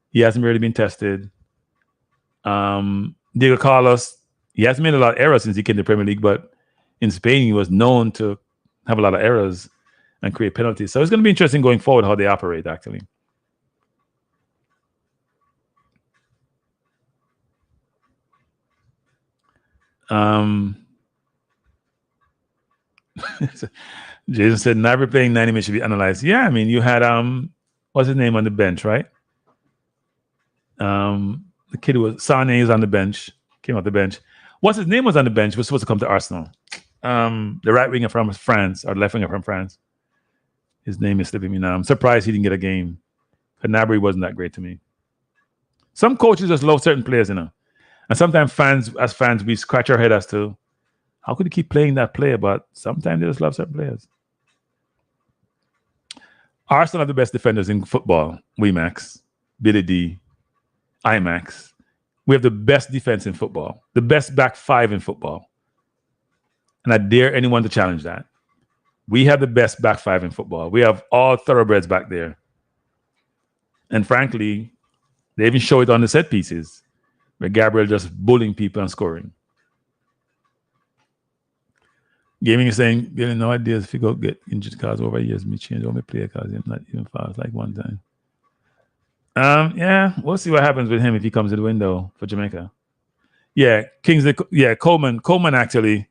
He hasn't really been tested. Diego Carlos, he hasn't made a lot of errors since he came to the Premier League, but in Spain he was known to have a lot of errors and create penalties. So it's going to be interesting going forward how they operate, actually. Jason said never playing 90 minutes should be analyzed. Yeah, I mean you had what's his name on the bench, right? The kid who was Sane is on the bench, came off the bench. What's his name was on the bench, was supposed to come to Arsenal. The right winger from France or left winger from France. His name is slipping me now. I'm surprised he didn't get a game. Gnabry wasn't that great to me. Some coaches just love certain players, you know. And sometimes as fans, we scratch our head as to how could he keep playing that player? But sometimes they just love certain players. Arsenal are the best defenders in football. Max, Billy D, IMAX. We have the best defense in football, the best back 5 in football. And I dare anyone to challenge that. We have the best back 5 in football. We have all thoroughbreds back there. And frankly, they even show it on the set pieces, where Gabriel just bullying people and scoring. Gaming is saying, getting no ideas if you go get injured cards over years, me change all my player cards, not even fast like one time. Yeah, we'll see what happens with him if he comes to the window for Jamaica. Yeah, Kingsley, yeah, Coleman actually.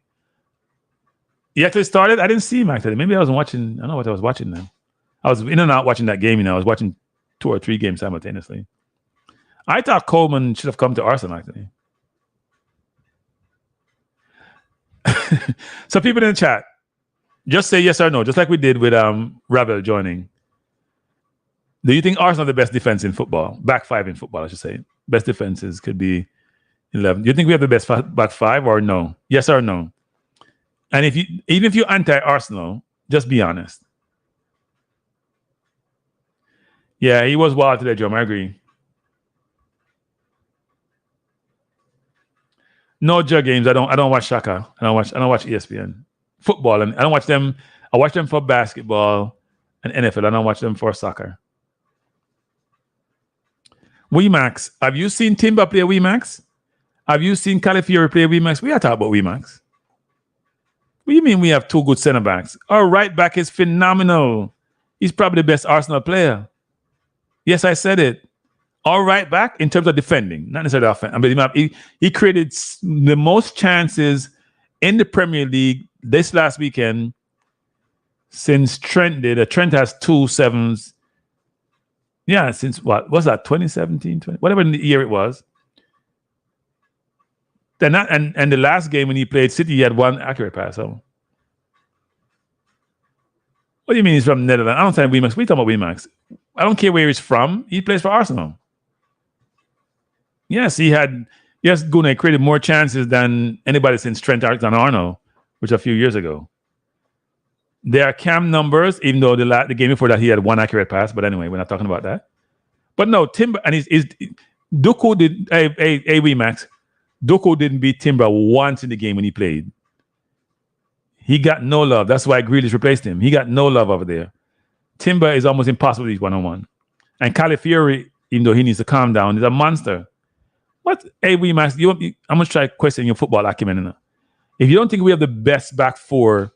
He actually started. I didn't see him actually. Maybe I wasn't watching. I don't know what I was watching then. I was in and out watching that game, I was watching 2 or 3 games simultaneously. I thought Coleman should have come to Arsenal actually. So people in the chat, just say yes or no, just like we did with Ravel joining. Do you think Arsenal are the best defense in football? Back 5 in football, I should say. Best defenses could be 11. Do you think we have the best back 5 or no? Yes or no? And even if you're anti-Arsenal, just be honest. Yeah, he was wild today, Joe. I agree. No jug games. I don't watch Shaka. I don't watch ESPN. Football, and I don't watch them. I watch them for basketball and NFL. I don't watch them for soccer. Max, have you seen Timber play Max? Have you seen Calafiori play Max? We are talking about Max. What do you mean we have 2 good center backs? Our right back is phenomenal. He's probably the best Arsenal player. Yes, I said it. Our right back in terms of defending, not necessarily offense. I mean, he created the most chances in the Premier League this last weekend since Trent did. Trent has 2 7s. Yeah, since what was that? 2017, whatever year it was. And the last game when he played City, he had 1 accurate pass. So, what do you mean he's from Netherlands? I don't think Max. We talking about Max. I don't care where he's from. He plays for Arsenal. Yes, Gune created more chances than anybody since Trent Alexander-Arnold, which a few years ago. There are cam numbers, even though the game before that he had 1 accurate pass. But anyway, we're not talking about that. But no, Timber and Doku did Max. Doku didn't beat Timber once in the game when he played. He got no love. That's why Grealish replaced him. He got no love over there. Timber is almost impossible to beat 1-on-1. And Calafiori, even though he needs to calm down, is a monster. What? Max, I'm going to try questioning your football acumen enough. If you don't think we have the best back 4,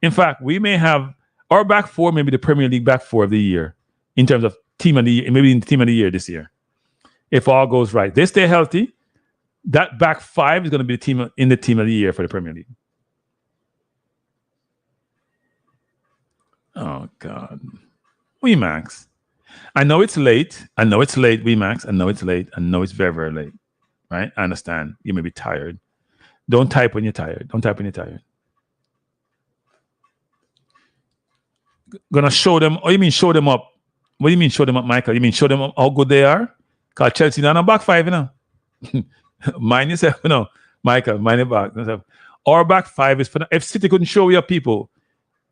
in fact, we may have our back 4, maybe the Premier League back 4 of the year in terms of team of the year, maybe in the team of the year this year. If all goes right, they stay healthy. That back 5 is going to be the team of the year for the Premier League. Oh God, Max. I know it's late. Max. I know it's late. I know it's very, very late. Right? I understand. You may be tired. Don't type when you're tired. Gonna show them. Oh, you mean show them up? What do you mean show them up, Michael? You mean show them up how good they are? Because Chelsea not on back 5, you know. Mind yourself, Michael. Mind your back. Our back five is for if City couldn't show you up, people.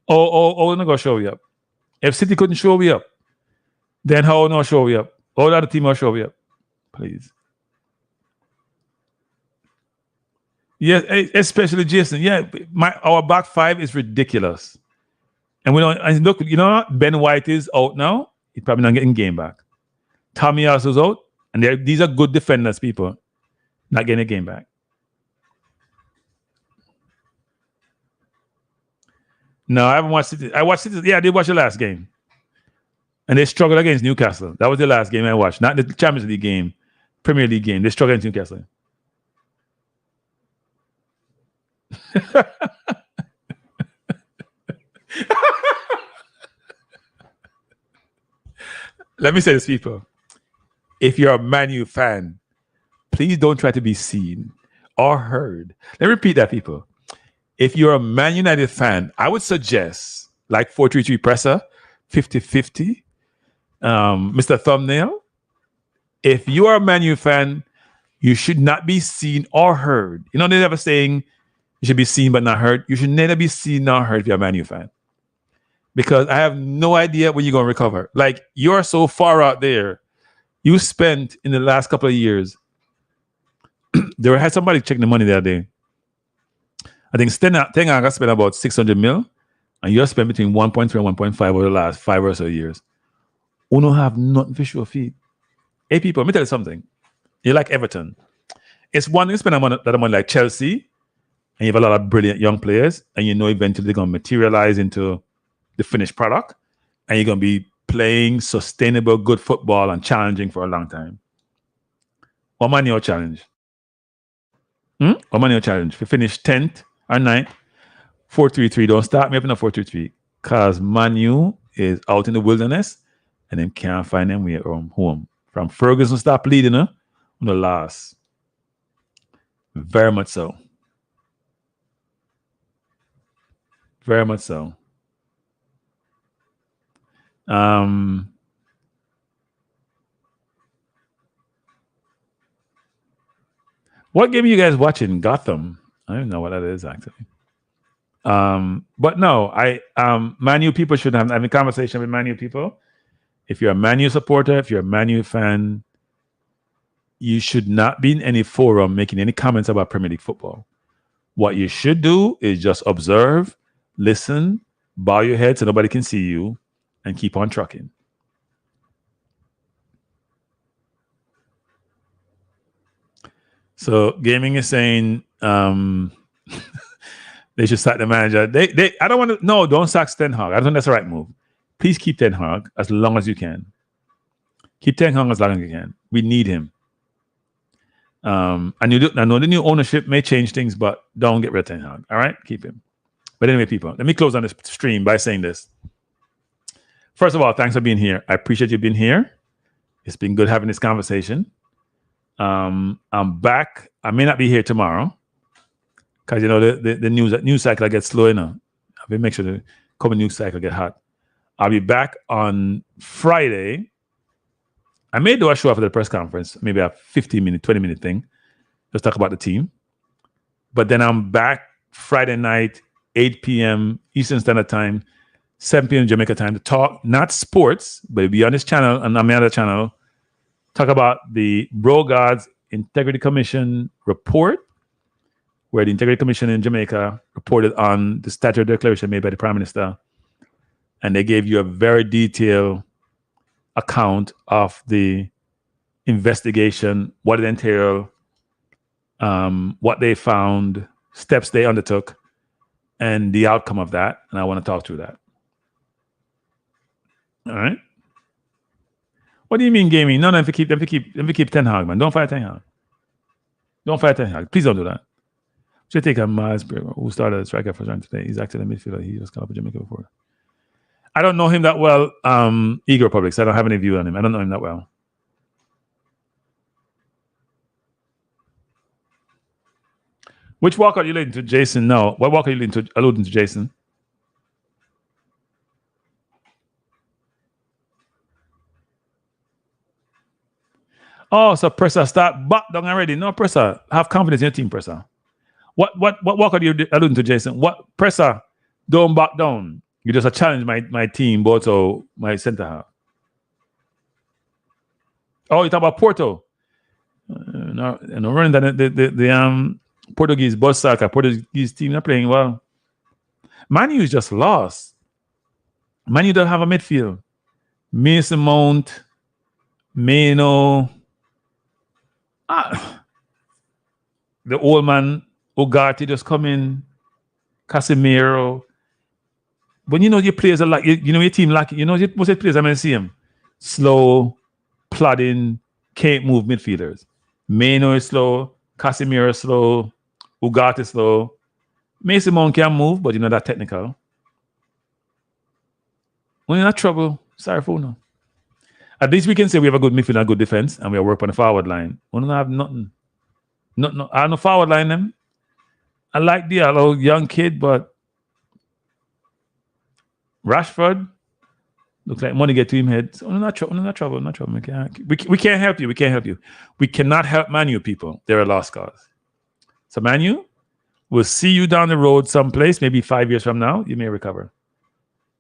We're not gonna show you up. If City couldn't show you up, then how not show you up? All other team will show you up, please. Yeah, especially Jason. Yeah, our back five is ridiculous. And we don't. And look, you know what? Ben White is out now. He's probably not getting game back. Tommy Yasu's out, and these are good defenders, people. Not getting a game back. No, I haven't watched it. I watched it. Yeah, I did watch the last game. And they struggled against Newcastle. That was the last game I watched. Not the Champions League game, Premier League game. They struggled against Newcastle. Let me say this, people. If you're a Man U fan, please don't try to be seen or heard. Let me repeat that, people. If you're a Man United fan, I would suggest, like 433 Presser, 50-50, Mr. Thumbnail. If you are a Man U fan, you should not be seen or heard. You know, they never saying you should be seen but not heard. You should never be seen nor heard if you're a Man U fan. Because I have no idea when you're going to recover. Like, you're so far out there. You spent in the last couple of years, there had somebody checking the money the other day. I think Ten Hag spent about 600 mil, and you spent between 1.3 and 1.5 over the last 5 or so years. Uno have nothing for sure feet. Hey, people, let me tell you something. You're like Everton. It's one thing to spend that money like Chelsea, and you have a lot of brilliant young players, and you know eventually they're going to materialize into the finished product, and you're going to be playing sustainable, good football and challenging for a long time. What man your challenge? What man your challenge? If you finish 10th or 9th, 4-3-3, don't start me up in a 4-3-3, because Man U is out in the wilderness and them can't find them way home. From Ferguson stop leading on the last. Very much so. Very much so. What game are you guys watching? Gotham. I don't know what that is actually. But no, Man U people should have a conversation with Man U people. If you're a Man U supporter, if you're a Man U fan, you should not be in any forum making any comments about Premier League football. What you should do is just observe, listen, bow your head so nobody can see you, and keep on trucking. So gaming is saying they should sack the manager. I don't want to. No, don't sack Ten Hag. I don't think that's the right move. Please keep Ten Hag as long as you can. Keep Ten Hag as long as you can. We need him. And I know the new ownership may change things, but don't get rid of Ten Hag. All right, keep him. But anyway, people, let me close on this stream by saying this. First of all, thanks for being here. I appreciate you being here. It's been good having this conversation. I'm back. I may not be here tomorrow because you know the news cycle gets slow enough. I will make sure the coming news cycle get hot. I'll be back on Friday. I may do a show after the press conference, maybe a 15-minute, 20-minute thing. Just talk about the team. But then I'm back Friday night, 8 p.m. Eastern Standard Time, 7 p.m. Jamaica time to talk, not sports, but be on this channel and on my other channel, talk about the Bro Gods Integrity Commission report, where the Integrity Commission in Jamaica reported on the statutory declaration made by the Prime Minister. And they gave you a very detailed account of the investigation, what it entailed, what they found, steps they undertook, and the outcome of that. And I want to talk through that. All right. What do you mean gaming? No, if you keep Ten Hag, man. Don't fire Ten Hag. Don't fire Ten Hag. Please don't do that. Should take a Miles, who started as striker for John today. He's actually a midfielder. He was called up in Jamaica before. I don't know him that well, Eagle Republic, so I don't have any view on him. I don't know him that well. Which walk are you alluding to, Jason? No. What walk are you alluding to, Jason? Oh, so Presser start back down already. No, Presser. Have confidence in your team, Presser. What are you alluding to, Jason? What presser? Don't back down. You just challenge my team, but also my centre half. Oh, you talk about Porto? No, running that the Portuguese bus soccer, Portuguese team are playing well. Man U is just lost. Man U don't have a midfield. Mason Mount, Meno, the old man Ugarte just come in, Casemiro. But you know your players are like your team like most of the players I'm gonna see them slow, plodding, can't move midfielders. Meno is slow, Casemiro is slow, Ugarte is slow. Mason Mount can move, but that technical. When you're in trouble, sorry for no. At least we can say we have a good midfield and a good defense, and we are working on the forward line. We don't have nothing. No, I have no forward line them. I like the little young kid, but Rashford looks like money get to him head. So we're not trouble. We can't help you. We can't help you. We cannot help Man U people. They're a lost cause. So Man U, we'll see you down the road someplace, maybe 5 years from now. You may recover.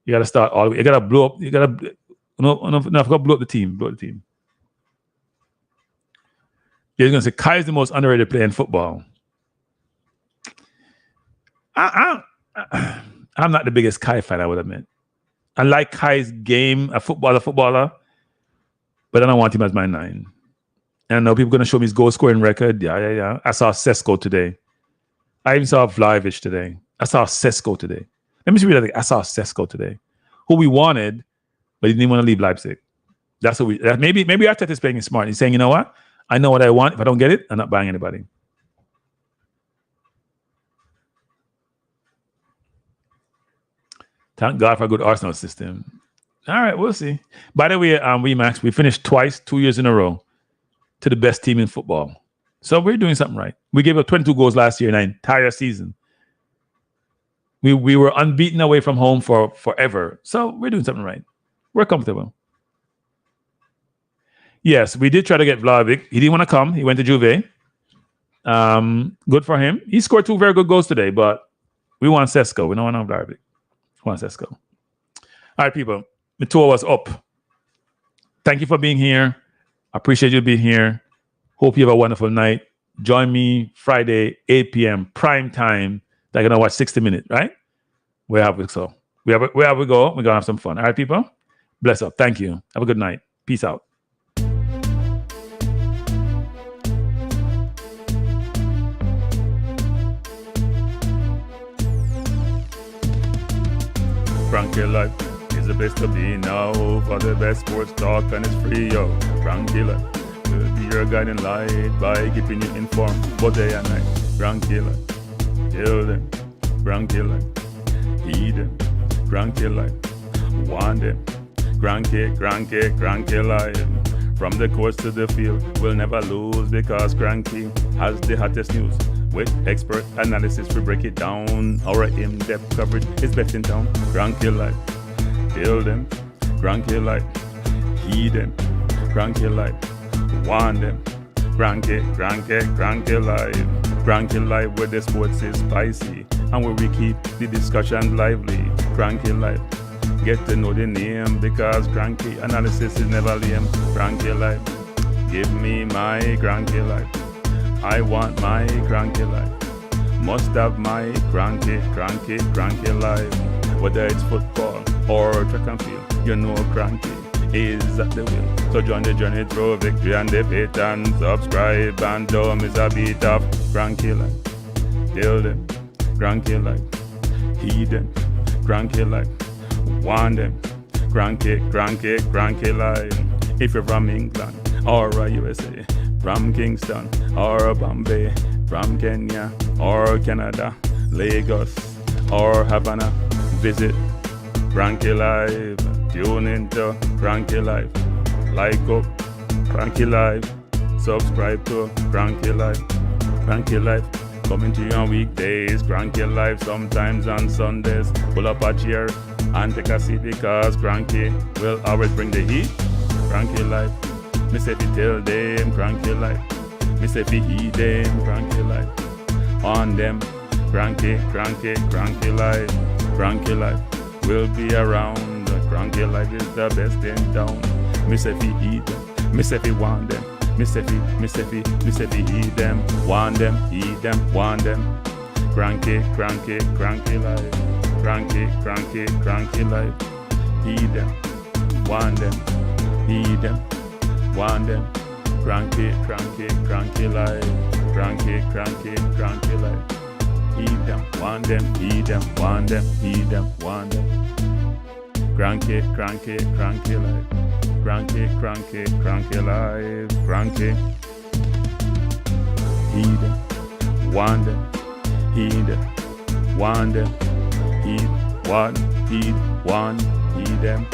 You got to start all the way. You got to blow up. You got to blow up the team. Blow up the team. You're going to say Kai is the most underrated player in football. I'm not the biggest Kai fan, I would admit. I like Kai's game, a footballer, but I don't want him as my 9. And I know people are going to show me his goal scoring record. Yeah. I saw Sesko today. I even saw Vlahovic today. I saw Sesko today. Let me see what I saw Sesko today, who we wanted, but he didn't want to leave Leipzig. That's what maybe Arteta is playing smart. He's saying, you know what? I know what I want. If I don't get it, I'm not buying anybody. Thank God for a good Arsenal system. All right, we'll see. By the way, Max, we finished twice, 2 years in a row, to the best team in football. So we're doing something right. We gave up 22 goals last year in an entire season. We were unbeaten away from home for forever. So we're doing something right. We're comfortable. Yes, we did try to get Vlahovic. He didn't want to come. He went to Juve. Good for him. He scored 2 very good goals today, but we want Sesko. We don't want Vlahovic. We want Sesko. All right, people. The tour was up. Thank you for being here. I appreciate you being here. Hope you have a wonderful night. Join me Friday, 8 p.m. prime time. They're going to watch 60 Minutes, right? Where have we go? We're going to have some fun. All right, people? Bless up. Thank you. Have a good night. Peace out. Kranky Life is the best to be now. For the best sports talk and it's free, yo. Kranky Life will be your guiding light by keeping you informed both day and night. Kranky Life. Kill them, Kranky Life. Heed them, Kranky Life. Want them, Kranky Life. From the courts to the field, we'll never lose because Kranky has the hottest news. With expert analysis, we break it down. Our in-depth coverage is best in town. Kranky Life. Kill them, Kranky Life. Heed them, Kranky Life. Want them, Kranky Life. Kranky Life, where the sports is spicy and where we keep the discussion lively. Kranky Life, get to know the name because Kranky analysis is never lame. Kranky Life, give me my Kranky Life. I want my Kranky Life. Must have my Kranky Life. Whether it's football or track and field, you know Kranky is at the wheel. So join the journey through victory and defeat and subscribe and don't miss a beat of Kranky Life. Tell them, Kranky Life. Heed them, Kranky Life. Want them, Kranky Life. If you're from England or USA, from Kingston or Bombay, from Kenya or Canada, Lagos or Havana, visit Kranky Life. Tune into Kranky Life. Like up Kranky Life. Subscribe to Kranky Life. Kranky Life coming to you on weekdays. Kranky Life sometimes on Sundays. Pull up a chair and take a seat because Kranky will always bring the heat. Kranky Life. Me say fi tell them Kranky Life. Me say fi heed them Kranky Life. on them. Kranky, Kranky, Kranky life, Kranky life will be around. Kranky life is the best in town. Miss if he eat them, miss if he want them, miss if he eat them, want them, eat them, want them. Kranky, Kranky, Kranky life, Kranky, Kranky, Kranky life. Eat them, want them, eat them, want them. Kranky, Kranky, Kranky life, Kranky, Kranky, Kranky life. Eat them, want them, eat them, want them, eat them, want them. Kranky, Kranky, Kranky life, Kranky, Kranky, Kranky life, Kranky. Eat them, want them, eat them, want them, eat, want, eat, want, eat them.